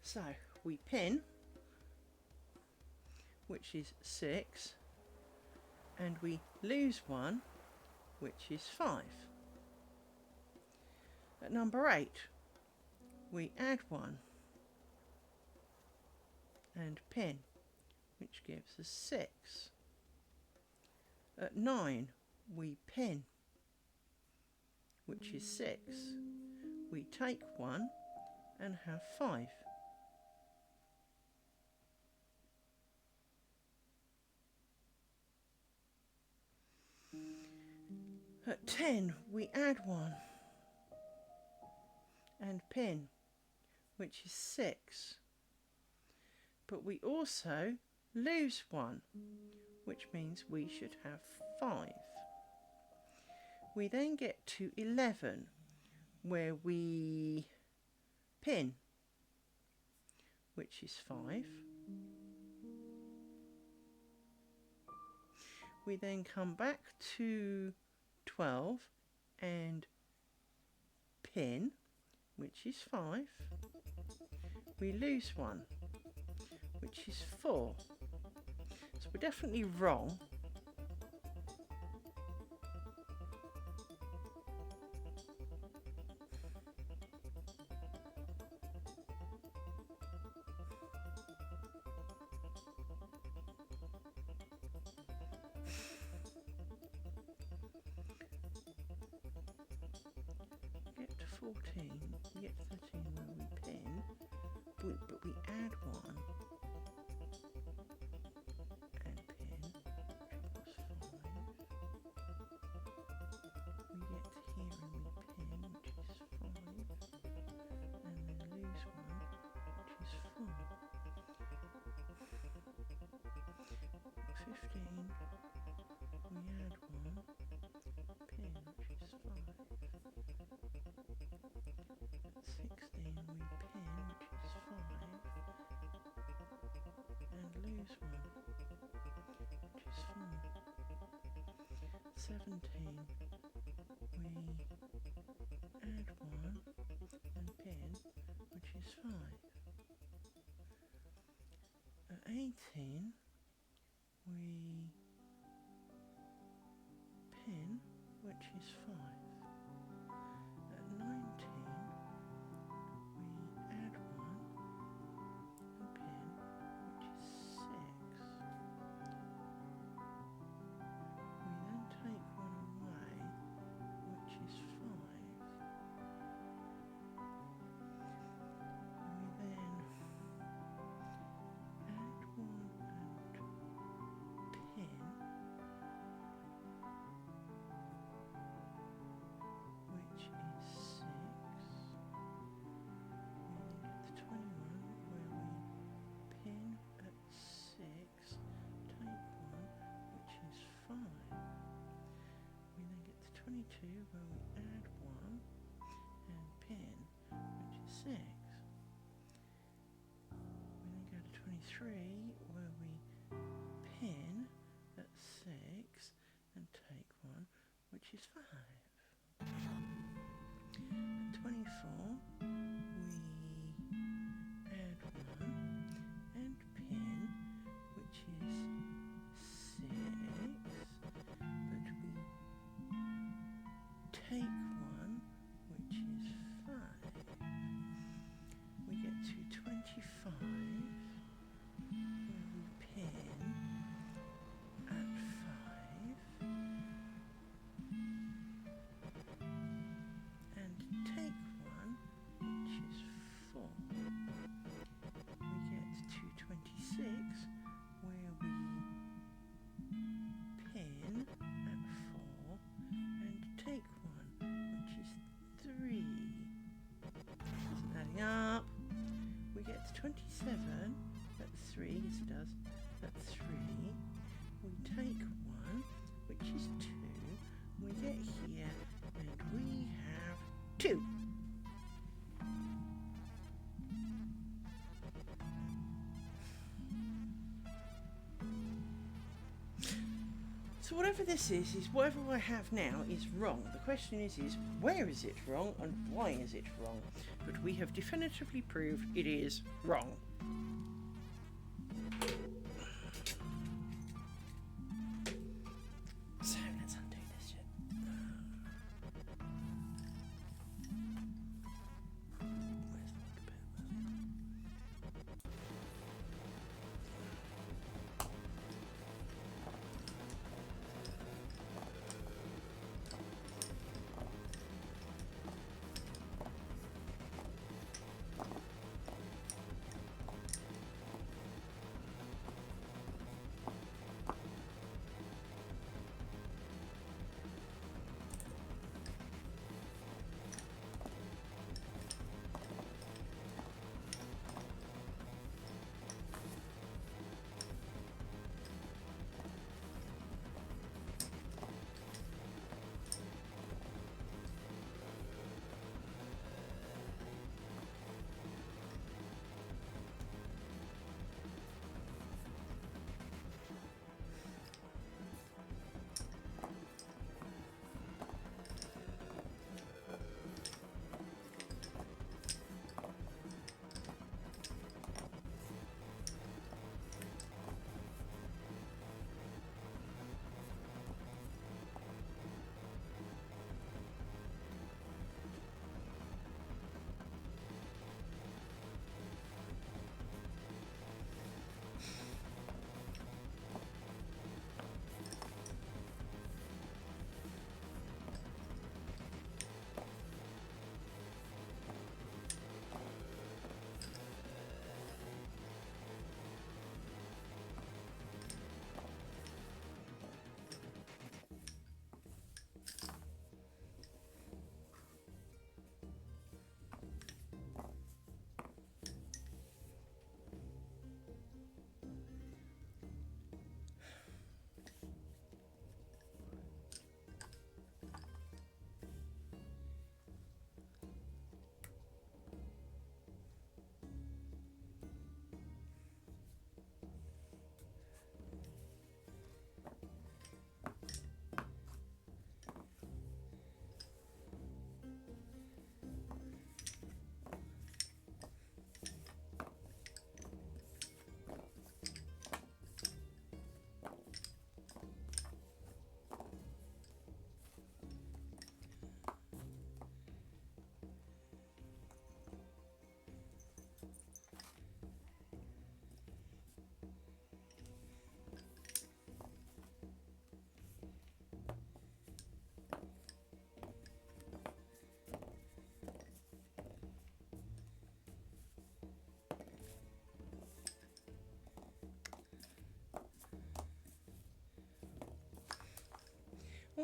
So we pin, which is 6, and we lose 1, which is 5. At number 8, we add 1 and pin, which gives us 6. At 9, we pin, which is 6. We take 1 and have 5. At 10 we add 1 and pin, which is 6. But we also lose 1, which means we should have 5. We then get to 11, where we pin, which is 5. We then come back to 12 and pin, which is 5. We lose 1, which is 4. So we're definitely wrong. Get to 14, we get to 13 where we pin, but we add 1 and pin, which was 5. We get to here and we pin, which is 5, and then lose 1, which is 4. 15, we add 1, pin, which is 5. 16 we pin, which is 5, and lose 1, which is 4. 17 we add 1 and pin, which is 5. At 18 we pin, which is 5. At 19 we add 1 and pin, which is 6. We then take 1 away, which is 5. We then add 1 and pin, which is 6. We then get to 21 where we pin at 6, take 1, which is 5. We then get to 22 where we add 1 and pin, which is 6. We then go to 23 where we pin at 6 and take 1, which is 5. At 24 we add 1 and pin, which is 6, but we take 1, which is 5. We get to 25 where we pin at 5 and take 1, which is 4. We get to 26 where we pin at 4 and take 1, which is 3. Isn't adding up. We get to 27 at 3, yes it does, at 3. We take 1, which is 2. We get here and we have 2. So whatever this is whatever I have now is wrong. The question is where is it wrong and why is it wrong? But we have definitively proved it is wrong. So let's undo this shit. Where's the bit?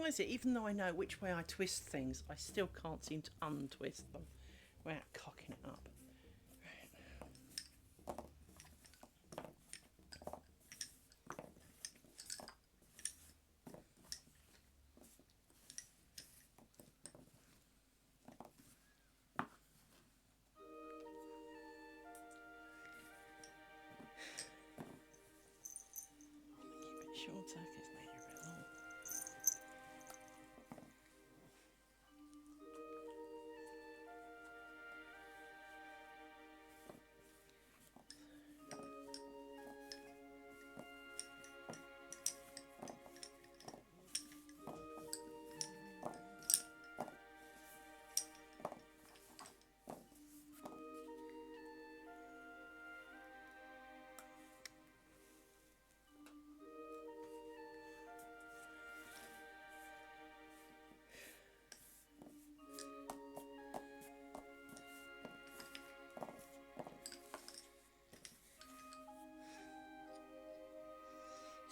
Why is it, even though I know which way I twist things, I still can't seem to untwist them without cocking it up? Shorter because now you're a bit long.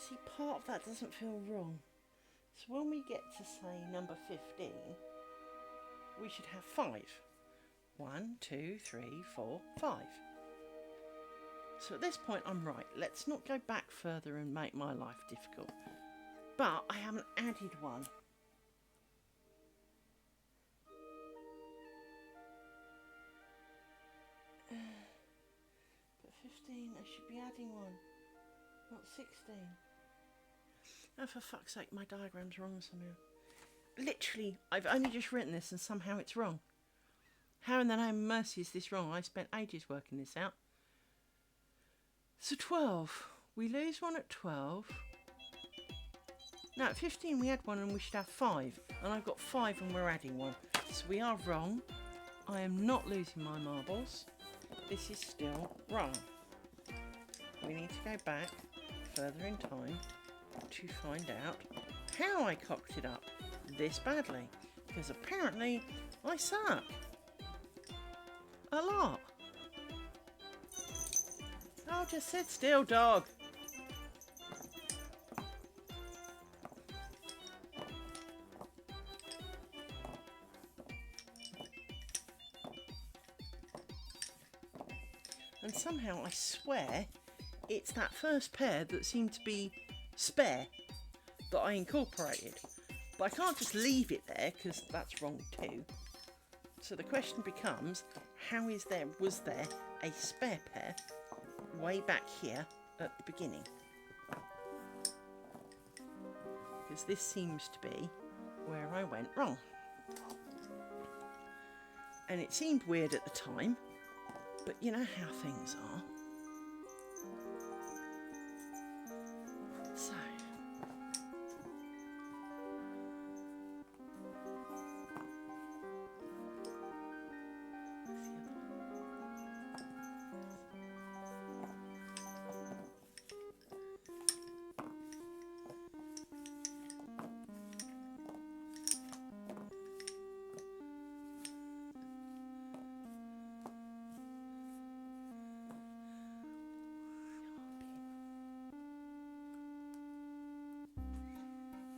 See, part of that doesn't feel wrong. So when we get to, say, number 15, we should have 5. 1, 2, 3, 4, 5. So at this point I'm right. Let's not go back further and make my life difficult. But I haven't added one. But 15, I should be adding one. Not 16. Oh, for fuck's sake, my diagram's wrong somehow. Literally, I've only just written this and somehow it's wrong. How in the name of mercy is this wrong? I spent ages working this out. So 12. We lose one at 12. Now at 15 we had one and we should have 5. And I've got 5 and we're adding one. So we are wrong. I am not losing my marbles. This is still wrong. We need to go back further in time to find out how I cocked it up this badly, because apparently I suck a lot. Oh, just sit still, dog. And somehow I swear it's that first pair that seemed to be spare that I incorporated. But I can't just leave it there because that's wrong too. So the question becomes, was there a spare pair way back here at the beginning? Because this seems to be where I went wrong. And it seemed weird at the time, but you know how things are. So,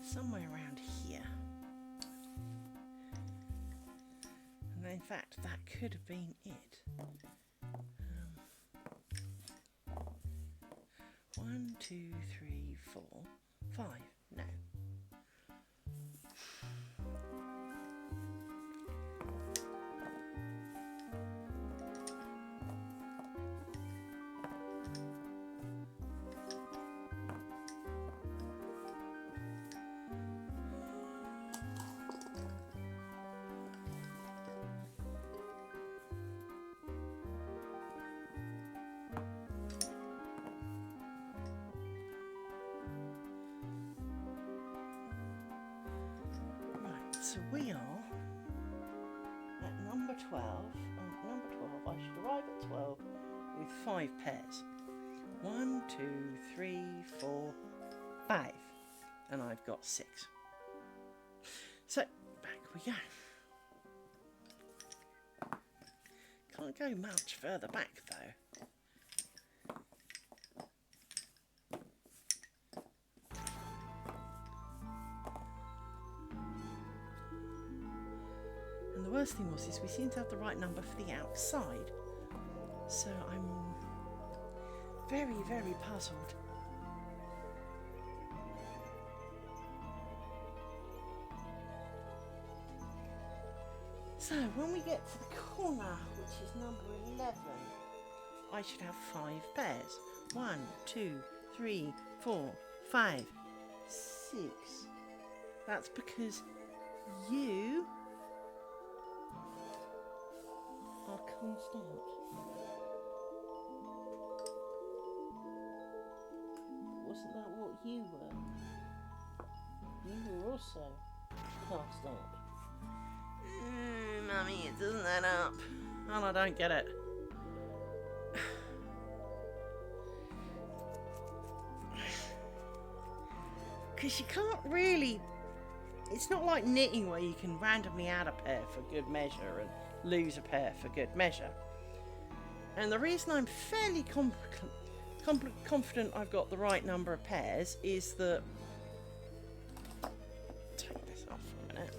somewhere around here. And in fact, that could have been it. 1, 2, 3, 4, 5. No. So we are at number 12. And number 12, I should arrive at 12 with 5 pairs. 1, 2, 3, 4, 5. And I've got 6. So back we go. Can't go much further back though. And the worst thing was we seem to have the right number for the outside. So I'm very, very puzzled. So when we get to the corner, which is number 11, I should have 5 pairs. 1, 2, 3, 4, 5, 6. That's because you are constant. Wasn't that what you were? You were also constant. Mummy, it doesn't add up. Oh, I don't get it. Because you can't really... It's not like knitting where you can randomly add a pair for good measure and lose a pair for good measure. And the reason I'm fairly confident I've got the right number of pairs is that... Take this off for a minute.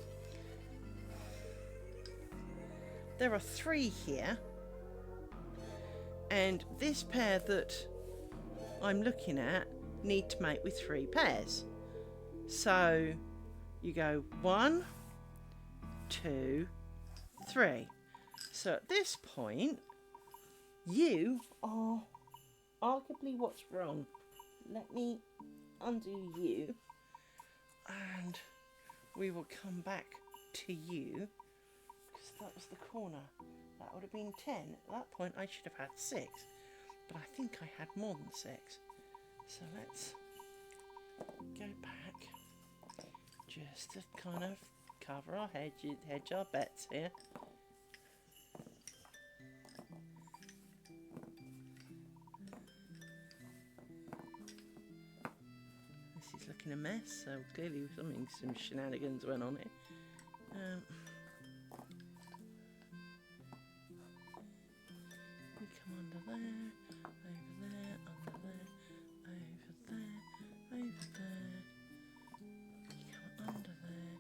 There are 3 here. And this pair that I'm looking at need to mate with 3 pairs. So you go 1, 2, 3. So at this point, you are arguably what's wrong. Let me undo you, and we will come back to you, because that was the corner. That would have been 10. At that point, I should have had 6, but I think I had more than 6. So let's go back. Just to kind of cover our hedge our bets here. This is looking a mess, so clearly some shenanigans went on here. We come under there, over there, under there, over there, over there. Under there,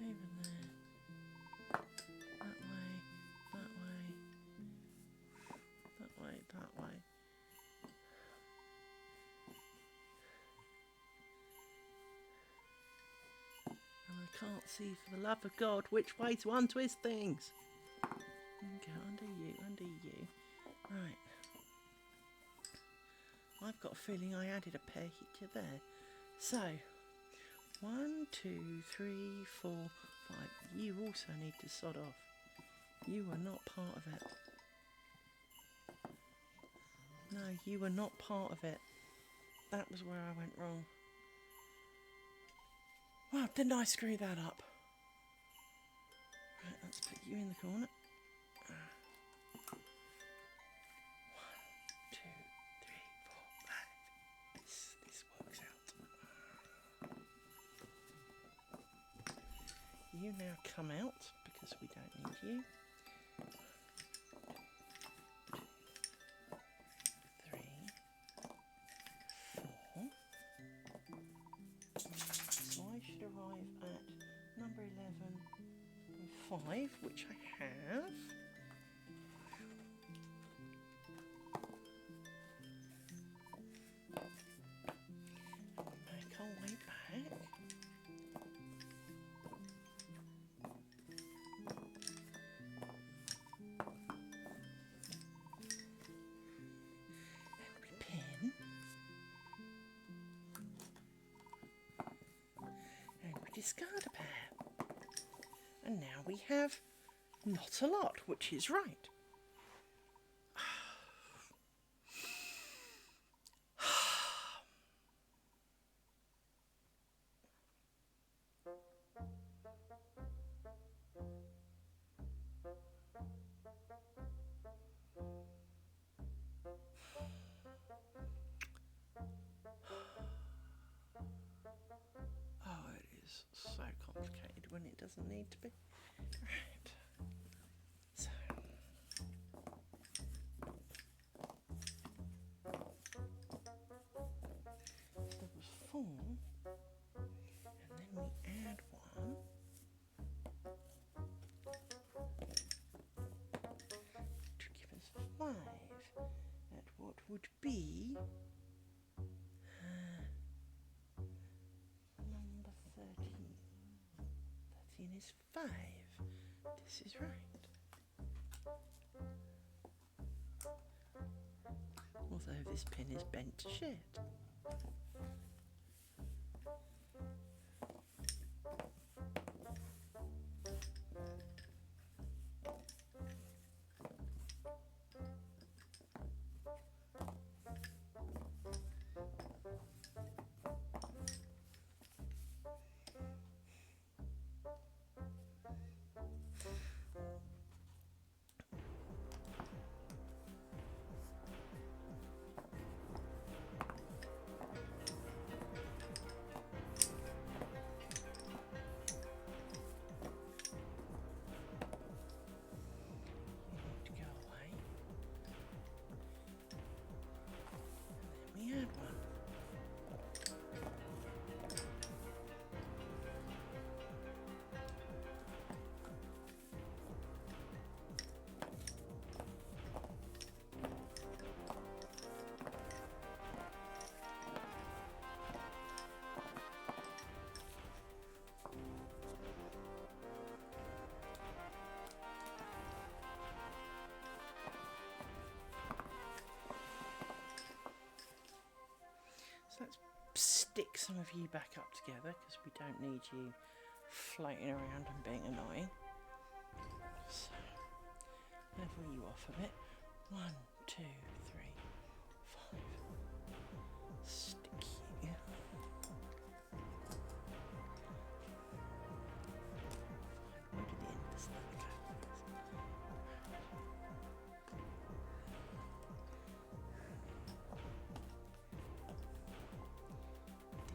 over there, that way, that way, that way, that way. And I can't see for the love of God which way to untwist things. Okay, under you. Right. I've got a feeling I added a pair here to there. So, 1, 2, 3, 4, 5. You also need to sod off. You were not part of it. No, you were not part of it. That was where I went wrong. Well, didn't I screw that up? Right, let's put you in the corner. 1, 2, 3, 4, 5. This works out. You now come out because we don't need you. 2, 3, 4. So I should arrive at number 11 and 5, which I have. Make our way back. Discard a pair. And now we have not a lot, which is right. So complicated when it doesn't need to be. Right. So. There was 4. And then we add 1. would be number 13. 13 is 5. This is right. Although this pin is bent to shit. So let's stick some of you back up together because we don't need you floating around and being annoying. So, level you off a bit. 1, 2, 3, 5. Stick you. Where did the end of this level go?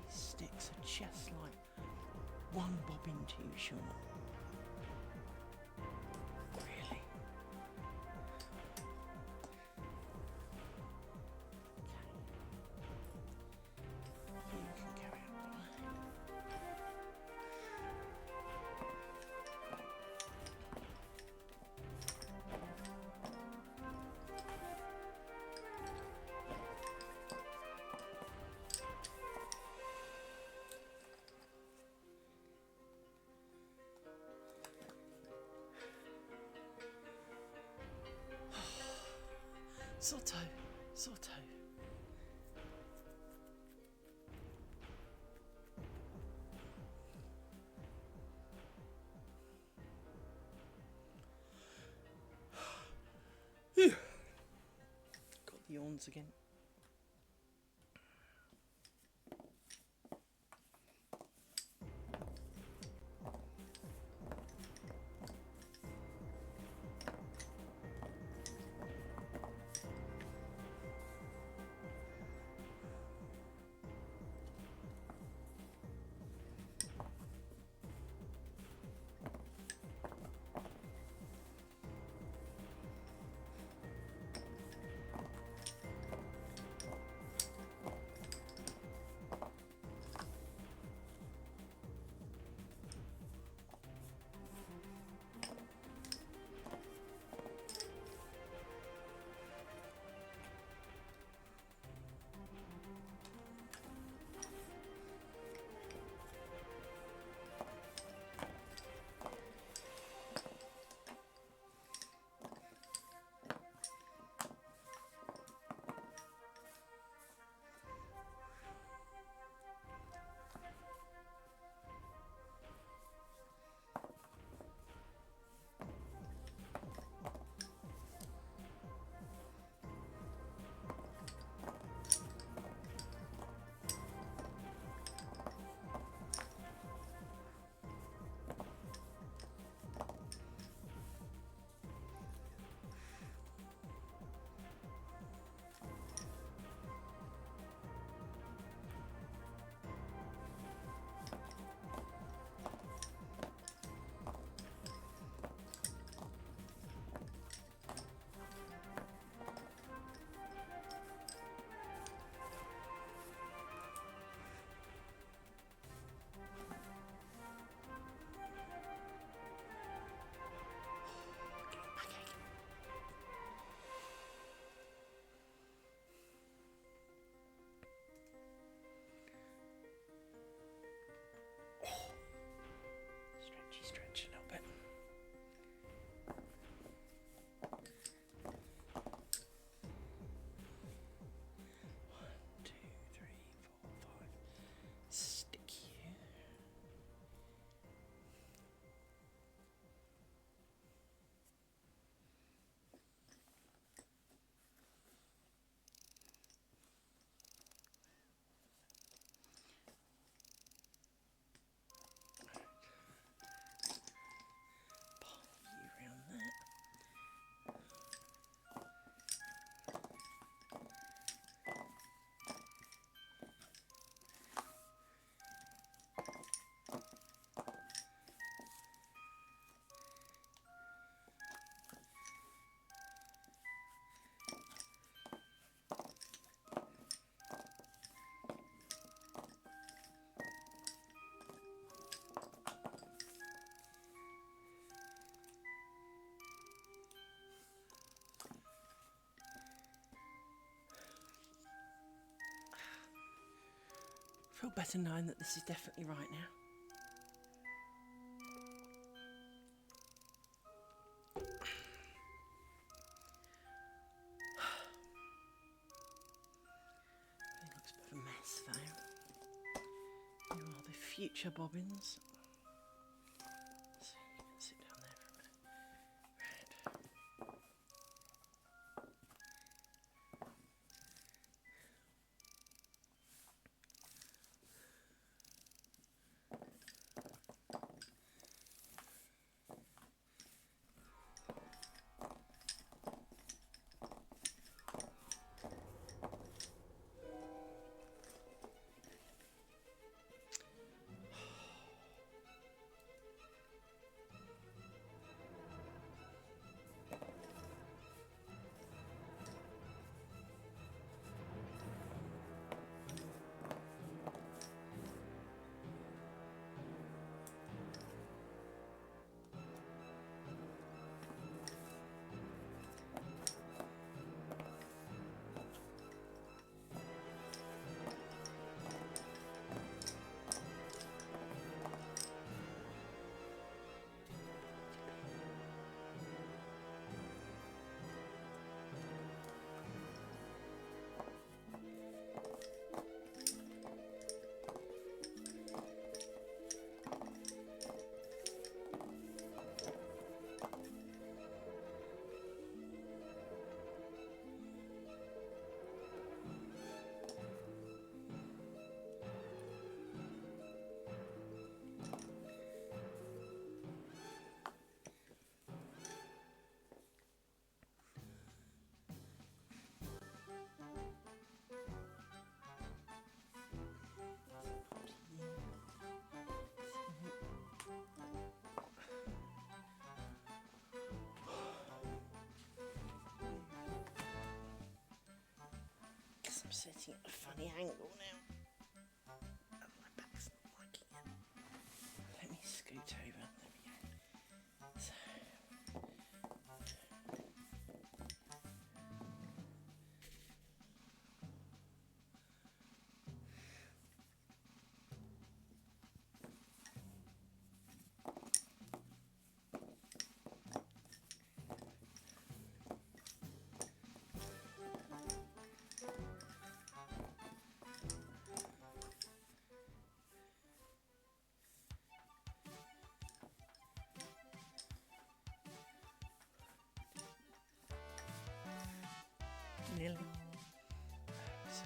These sticks are just like one bobbin too short. Really? Okay. You can go out the way. Sotto, Sotto. Got the yawns again. feel better knowing that this is definitely right now. It looks a bit of a mess though. You are the future bobbins. So you can sit down there for a minute. Right. I'm sitting at a funny angle now. And my back's not liking it. Let me scoot over. There we go. So. Nearly. So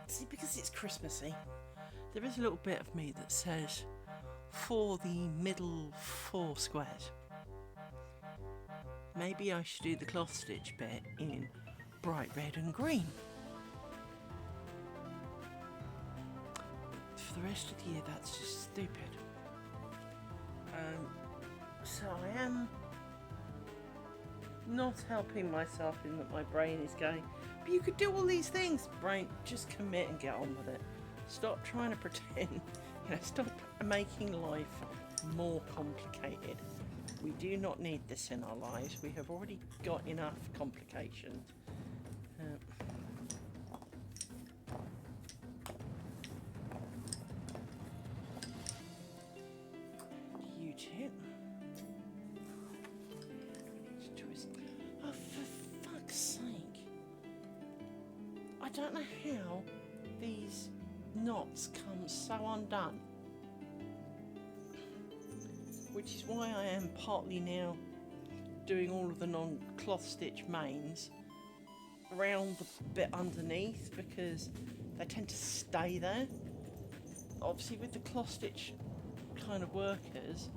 see, because it's Christmassy, there is a little bit of me that says for the middle 4 squares. Maybe I should do the cloth stitch bit in bright red and green. For the rest of the year, that's just stupid. So I am not helping myself in that my brain is going, but you could do all these things. Brain, just commit and get on with it. Stop trying to pretend. Stop making life more complicated. We do not need this in our lives. We have already got enough complications. don't know how these knots come so undone, which is why I am partly now doing all of the non-cloth stitch mains around the bit underneath, because they tend to stay there. Obviously with the cloth stitch kind of workers,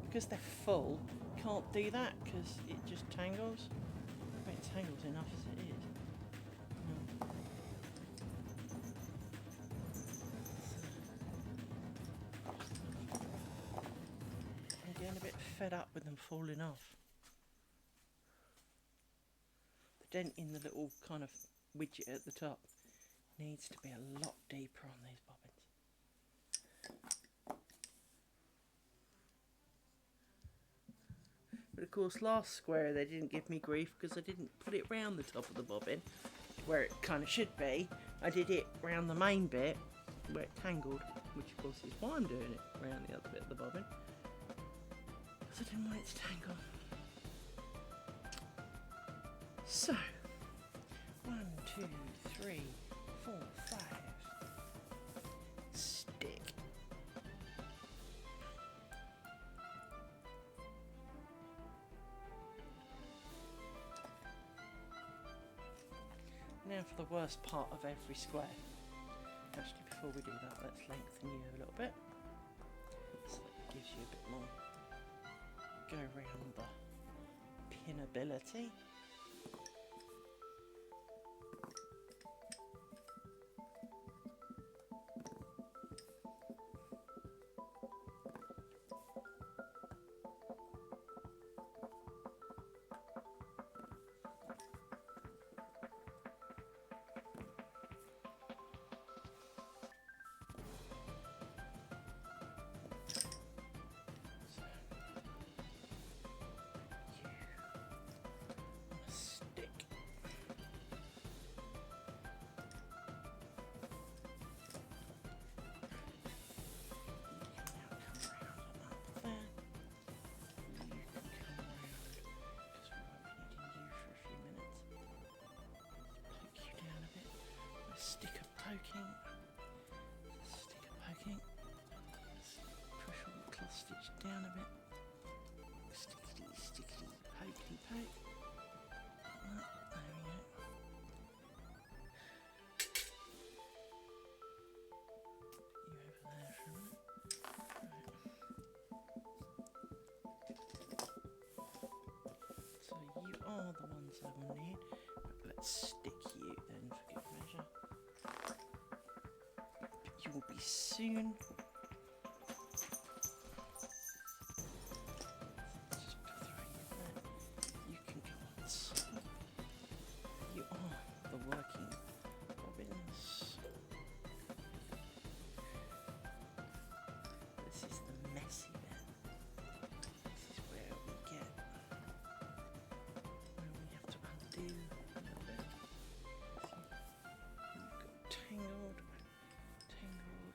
because they're full, can't do that because it just tangles. I mean, it tangles enough as it is. I'm getting a bit fed up with them falling off. The dent in the little kind of widget at the top needs to be a lot deeper on these bobbins. But of course last square they didn't give me grief because I didn't put it round the top of the bobbin where it kind of should be. I did it round the main bit where it tangled, which of course is why I'm doing it round the other bit of the bobbin, because I didn't want it to tangle. So 1, 2, 3, 4, 5. Stick. Now for the worst part of every square. Actually, before we do that, let's lengthen you a little bit, so it gives you a bit more go around the pinability. Poking, push all the cloth stitch down a bit, stickity, stickity, pokey poke, there we go. You over there for a minute. Right. So you are the ones I will need. Let's stick you then for good measure. You will be soon. Just throw you there. You can go on top. You are the working bobbins. This is the messy bit. This is where we get, where we have to undo a little bit. So you've got tangled.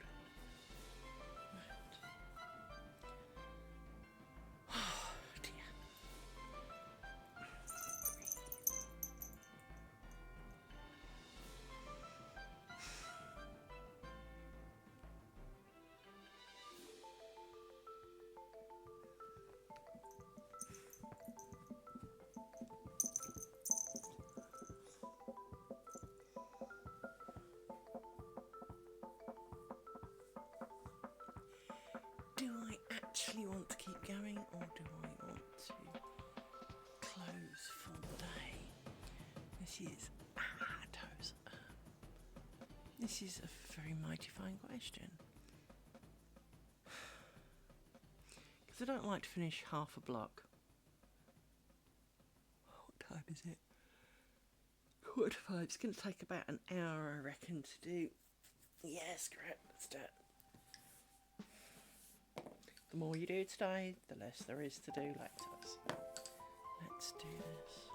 Oh dear. Do I actually want to keep going, or do I want to close for the day? This is a very mighty fine question. Because I don't like to finish half a block. What time is it? 4:45. It's going to take about an hour, I reckon, to do. Yes, correct. Let's do it. The more you do today, the less there is to do later. Let's do this.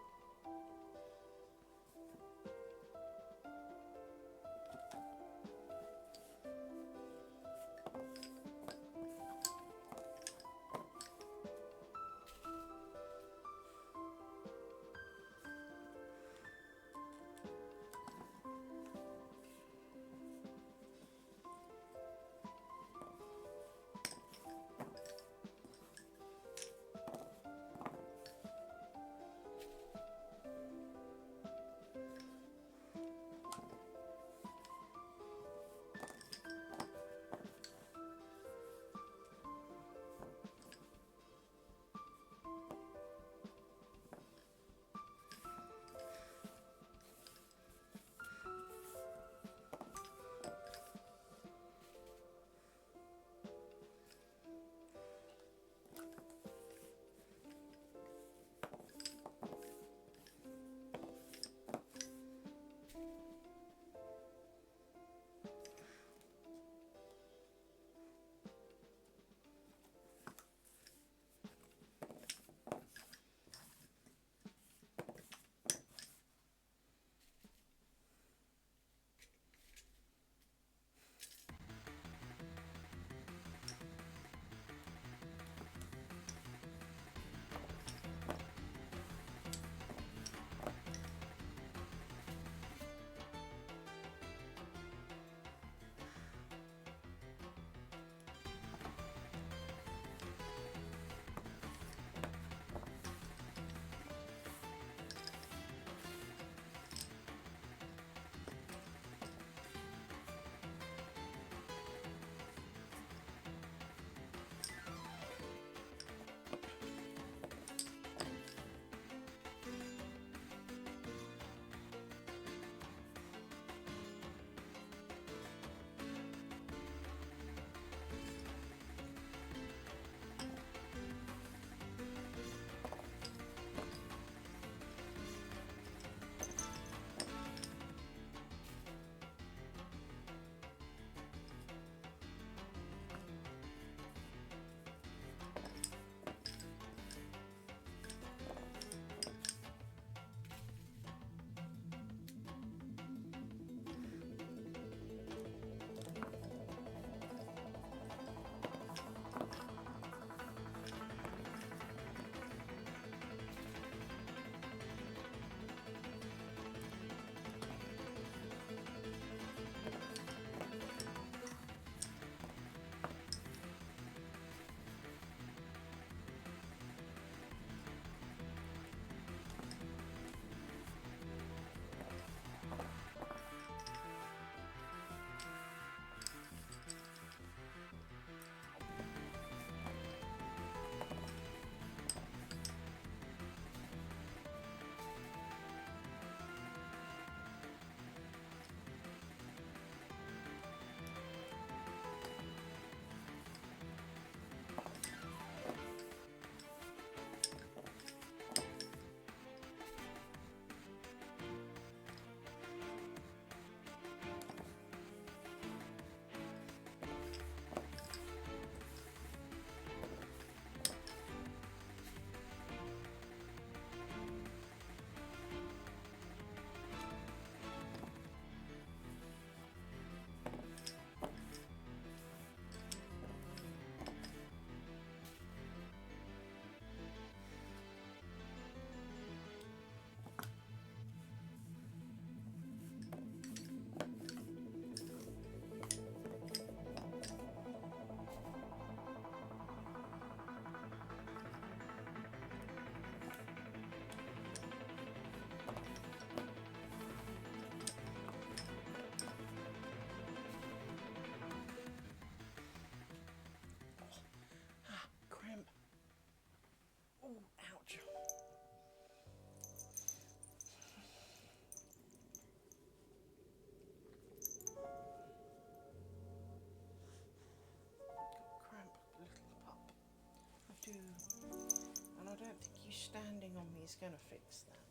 going to fix that.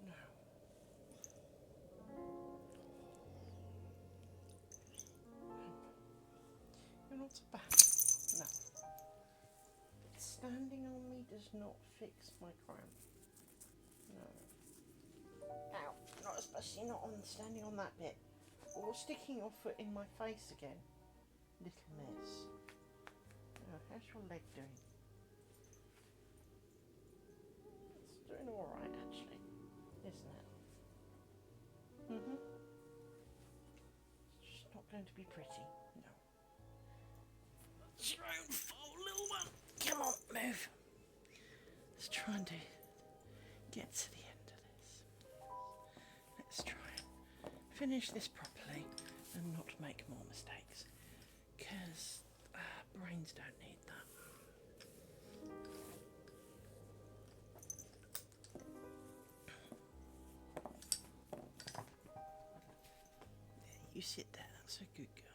No. You're not so bad. No. Standing on me does not fix my cramp. No. Ow. Not especially not on standing on that bit. Or sticking your foot in my face again. Little miss. Oh, how's your leg doing? It's doing alright actually, isn't it? It's just not going to be pretty, no. It's your own fault, little one. Come on, move. Let's try and get to the end of this. Let's try and finish this properly and not make more mistakes. Because brains don't need that. You sit there, that's a good girl.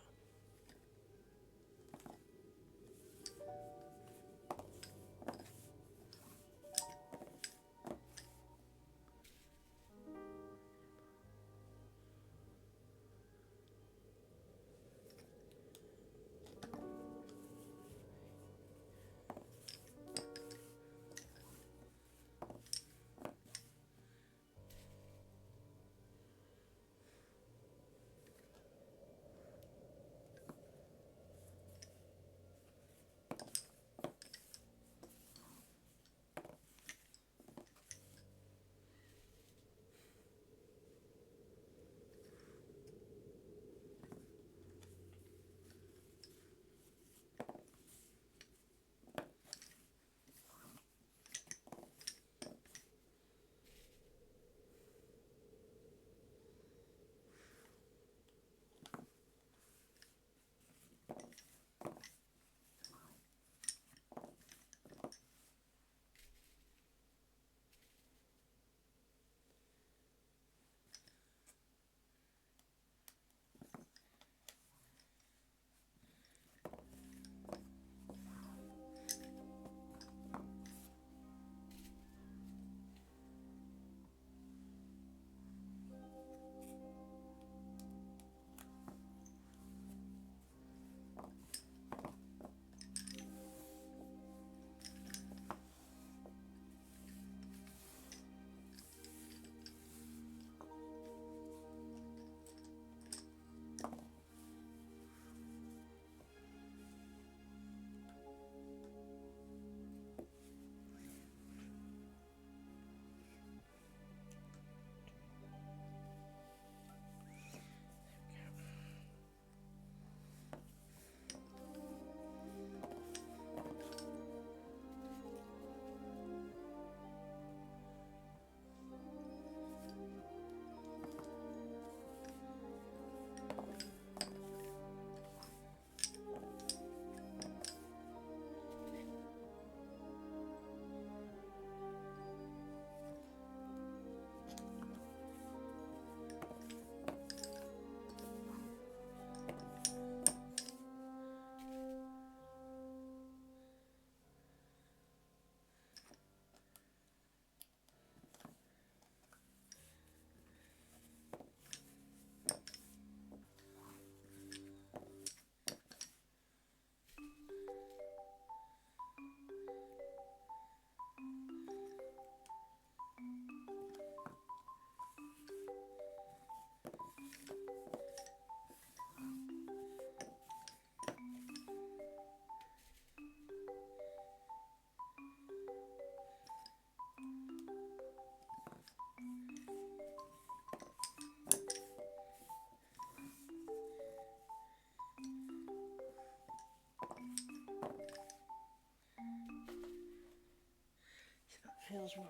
Feels wrong.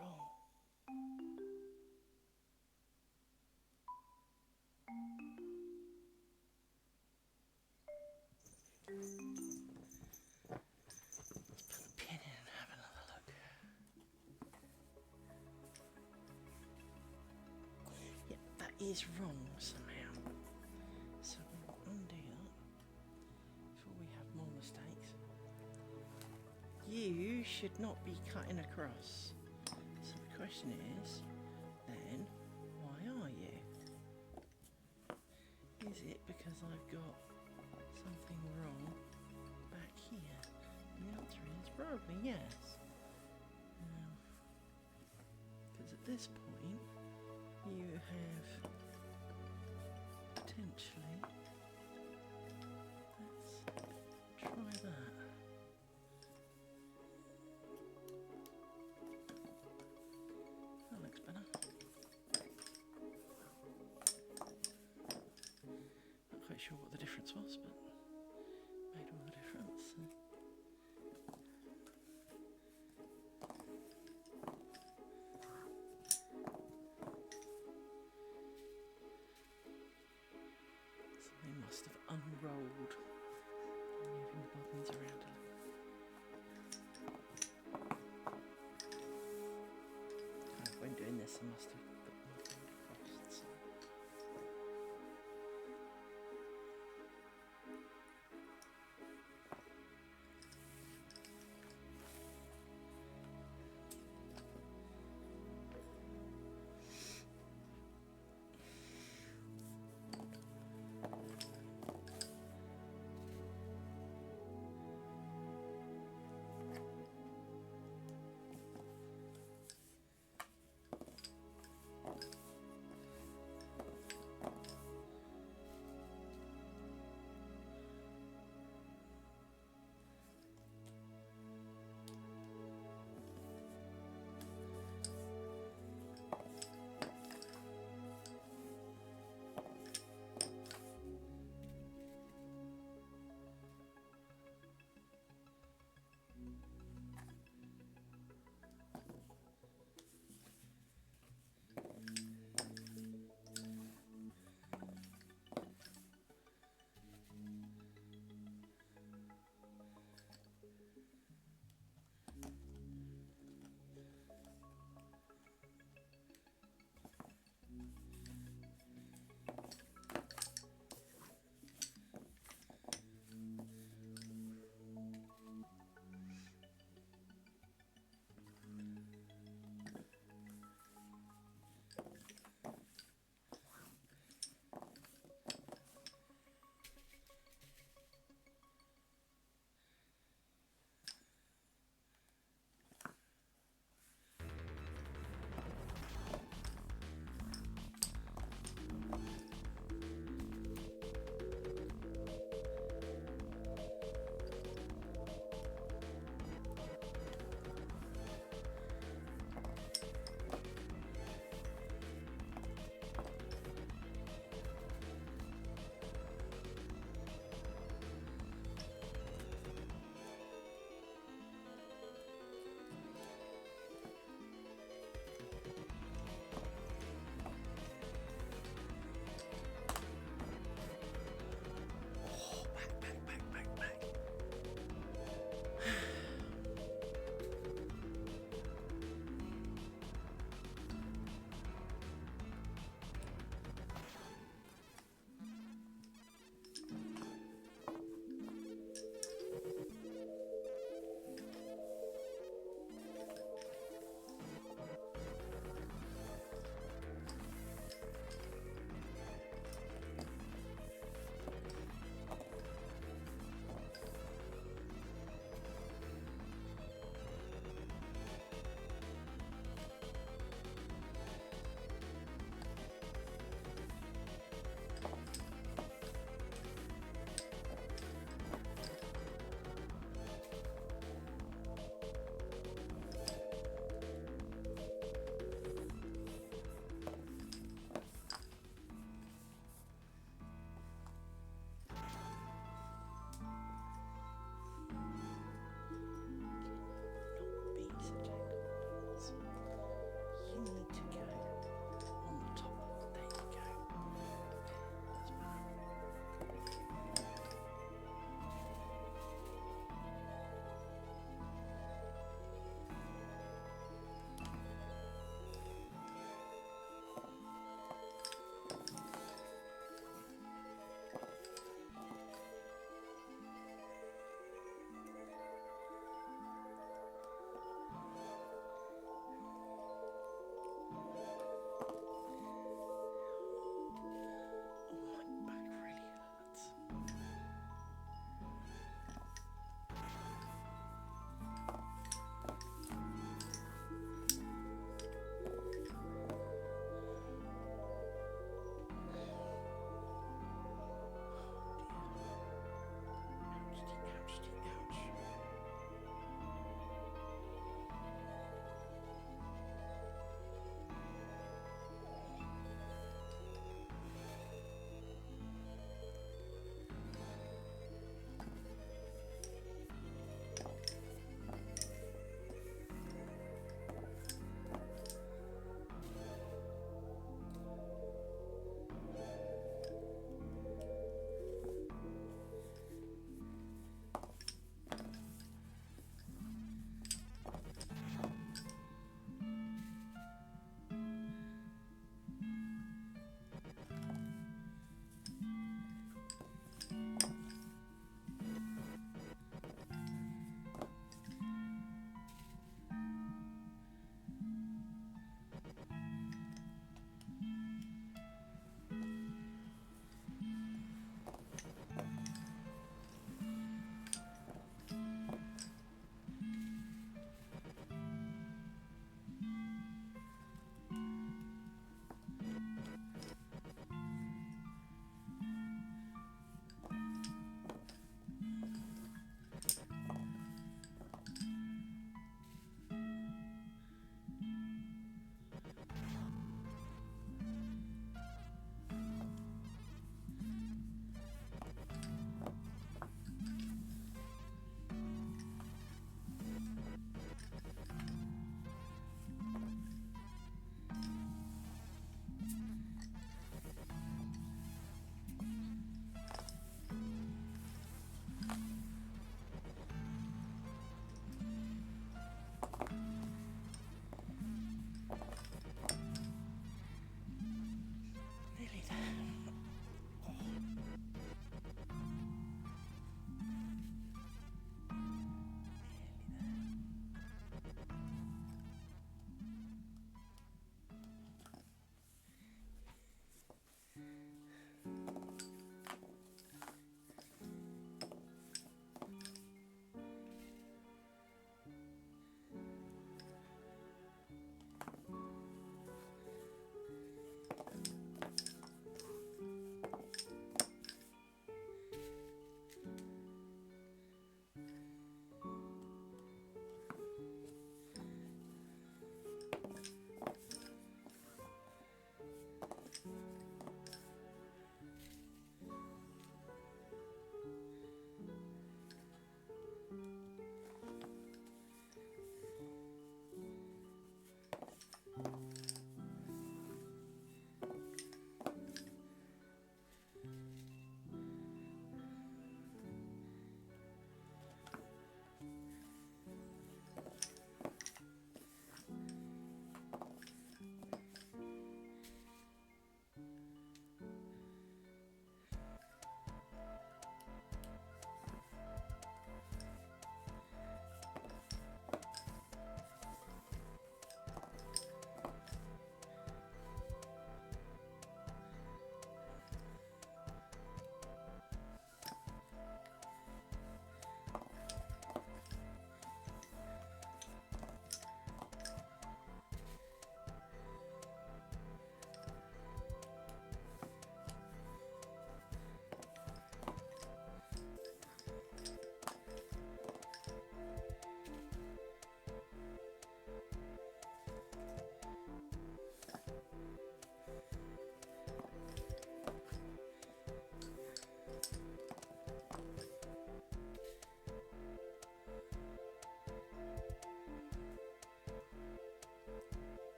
Let's put the pin in and have another look. Yep, that is wrong somehow. So we'll undo that before we have more mistakes. You should not be cutting across. So we've question is, then, why are you? Is it because I've got something wrong back here? And the answer is probably yes. Because at this point, you have potentially, let's try that. That looks better. Not quite sure what the difference was, but made all the difference.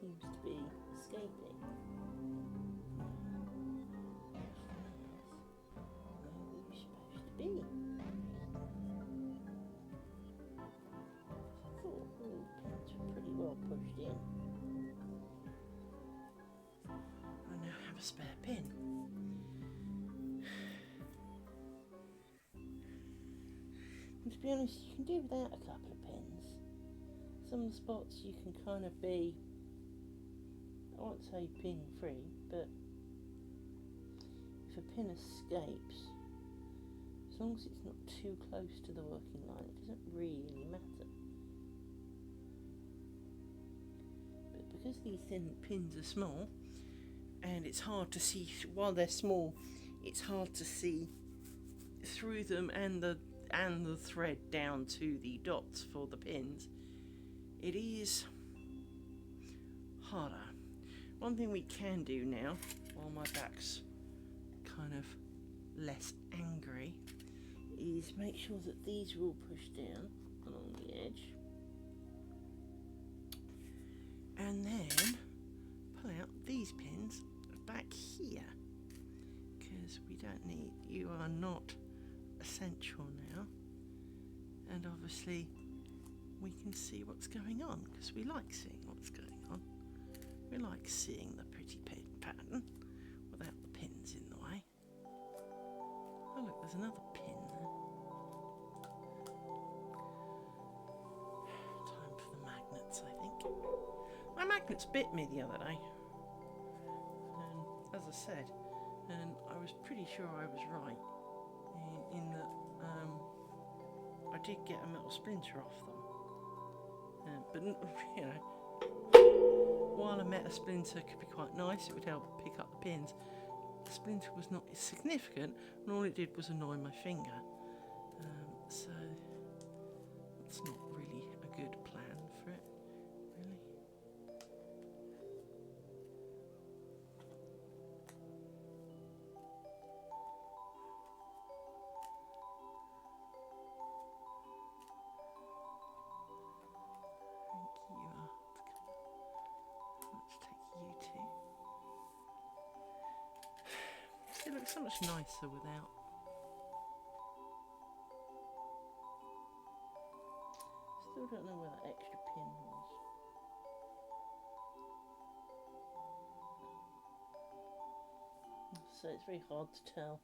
seems to be escaping. Where were you supposed to be? I thought all the pins were pretty well pushed in. I now have a spare pin. And to be honest, you can do without a couple of pins. Some of the spots you can kind of be, I won't say pin free, but if a pin escapes, as long as it's not too close to the working line, it doesn't really matter. But because these thin pins are small, and it's hard to see, while they're small, it's hard to see through them and the thread down to the dots for the pins, it is harder. One thing we can do now, while my back's kind of less angry, is make sure that these are all pushed down along the edge, and then pull out these pins back here, because we don't need, you are not essential now, and obviously we can see what's going on, because we like seeing what's going on. We like seeing the pretty pattern without the pins in the way. Oh look, there's another pin there. my magnets bit me the other day. And as I said, and I was pretty sure I was right in that I did get a metal splinter off them. But you know, while a metal splinter could be quite nice, it would help pick up the pins. The splinter was not significant, and all it did was annoy my finger. So it's not really a good plan for it, really. Let's take you two. It looks so much nicer without. Still don't know where that extra pin was. So it's very hard to tell.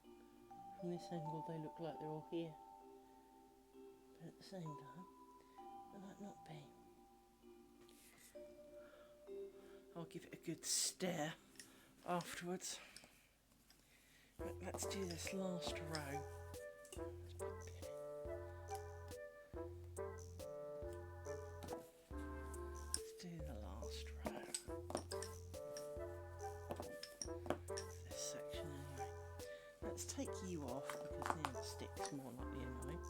From this angle they look like they're all here. But at the same time, they might not be. I'll give it a good stare afterwards. Right, let's do this last row. Let's do the last row. This section anyway. Let's take you off because then the stick's more likely annoying.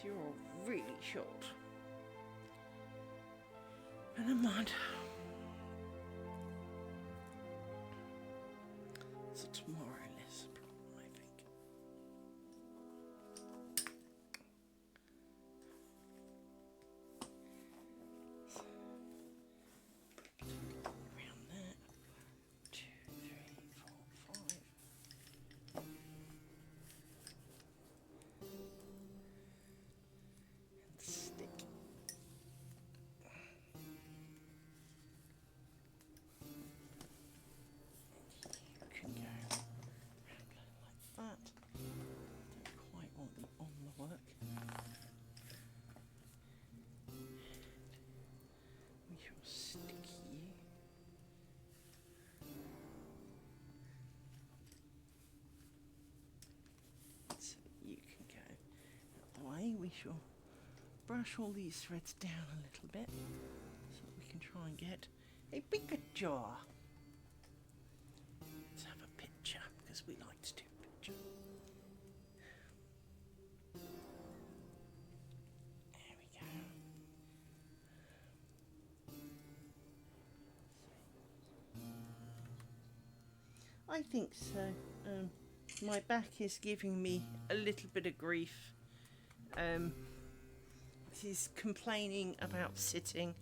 You're all really short. But never mind. It's a tomorrow-less problem, I think. So, around that. 2, 3, 4, 5. shall brush all these threads down a little bit so that we can try and get a bigger jar. Let's have a picture because we like to do a picture. There we go. I think so. My back is giving me a little bit of grief. It is complaining about sitting,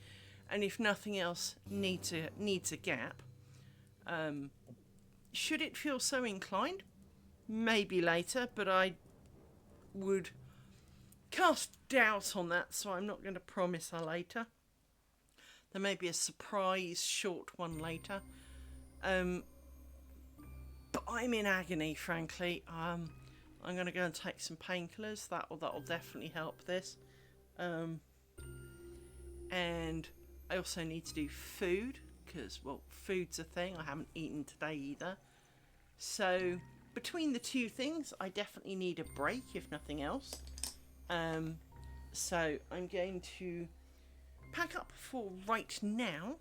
and if nothing else, needs a gap. Should it feel so inclined, maybe later, but I would cast doubt on that, so I'm not going to promise a later. There may be a surprise short one later. But I'm in agony, frankly. I'm going to go and take some painkillers. That'll definitely help this. And I also need to do food, because, well, food's a thing. I haven't eaten today either. So, between the two things, I definitely need a break, if nothing else. So, I'm going to pack up for right now.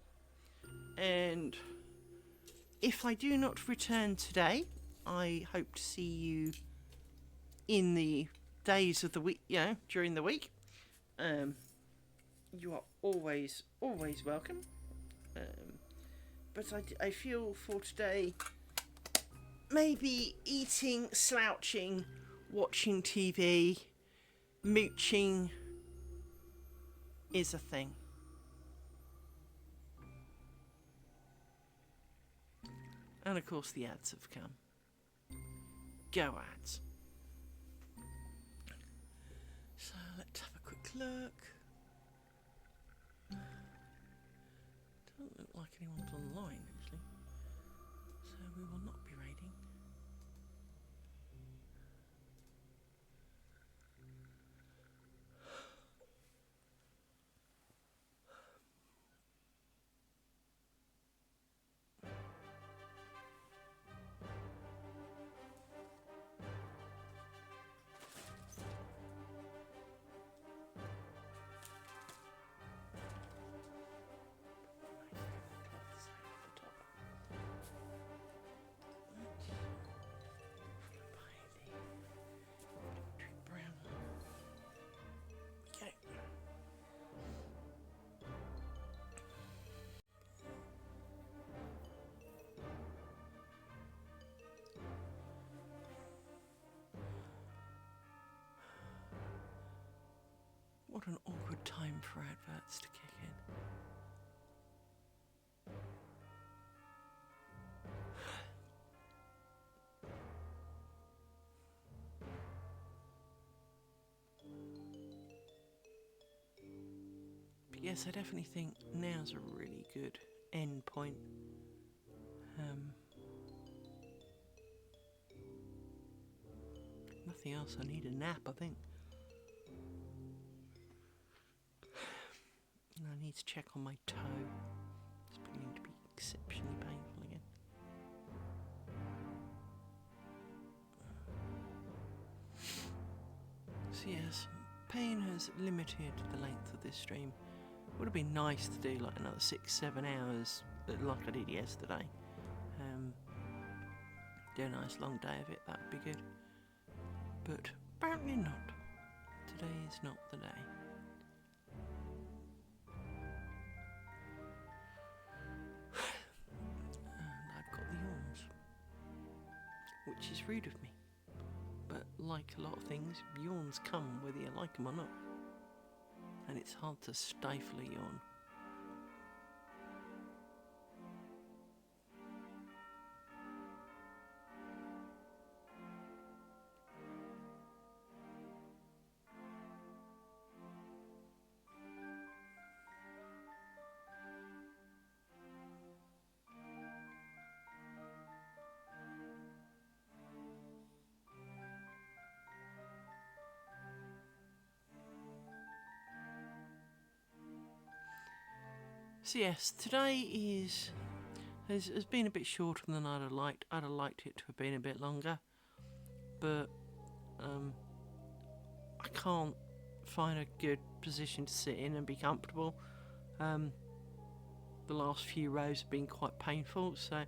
And if I do not return today, I hope to see you in the days of the week, during the week. You are always welcome. But I feel for today, maybe eating, slouching, watching TV, mooching is a thing. And of course the ads have come. Go ads. So let's have a quick look. Doesn't look like anyone's online actually. So we will not be raiding. What an awkward time for adverts to kick in. But yes, I definitely think now's a really good end point. Nothing else, I need a nap, I think. And I need to check on my toe. It's beginning to be exceptionally painful again. So yes, pain has limited the length of this stream. Would have been nice to do like another 6-7 hours, like I did yesterday. Do a nice long day of it, that would be good. But apparently not. Today is not the day. And I've got the yawns, which is rude of me. But like a lot of things, yawns come whether you like them or not. And it's hard to stifle a yawn. So yes, today has been a bit shorter than I'd have liked. I'd have liked it to have been a bit longer, but I can't find a good position to sit in and be comfortable. The last few rows have been quite painful, so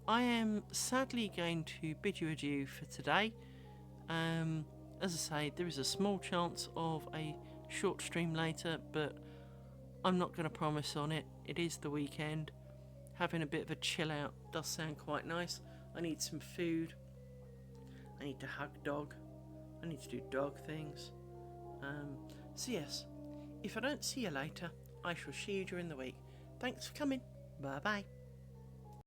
I am sadly going to bid you adieu for today. As I say, there is a small chance of a short stream later, but I'm not going to promise on it. It is the weekend. Having a bit of a chill out does sound quite nice. I need some food. I need to hug dog. I need to do dog things. So yes, if I don't see you later, I shall see you during the week. Thanks for coming. Bye bye.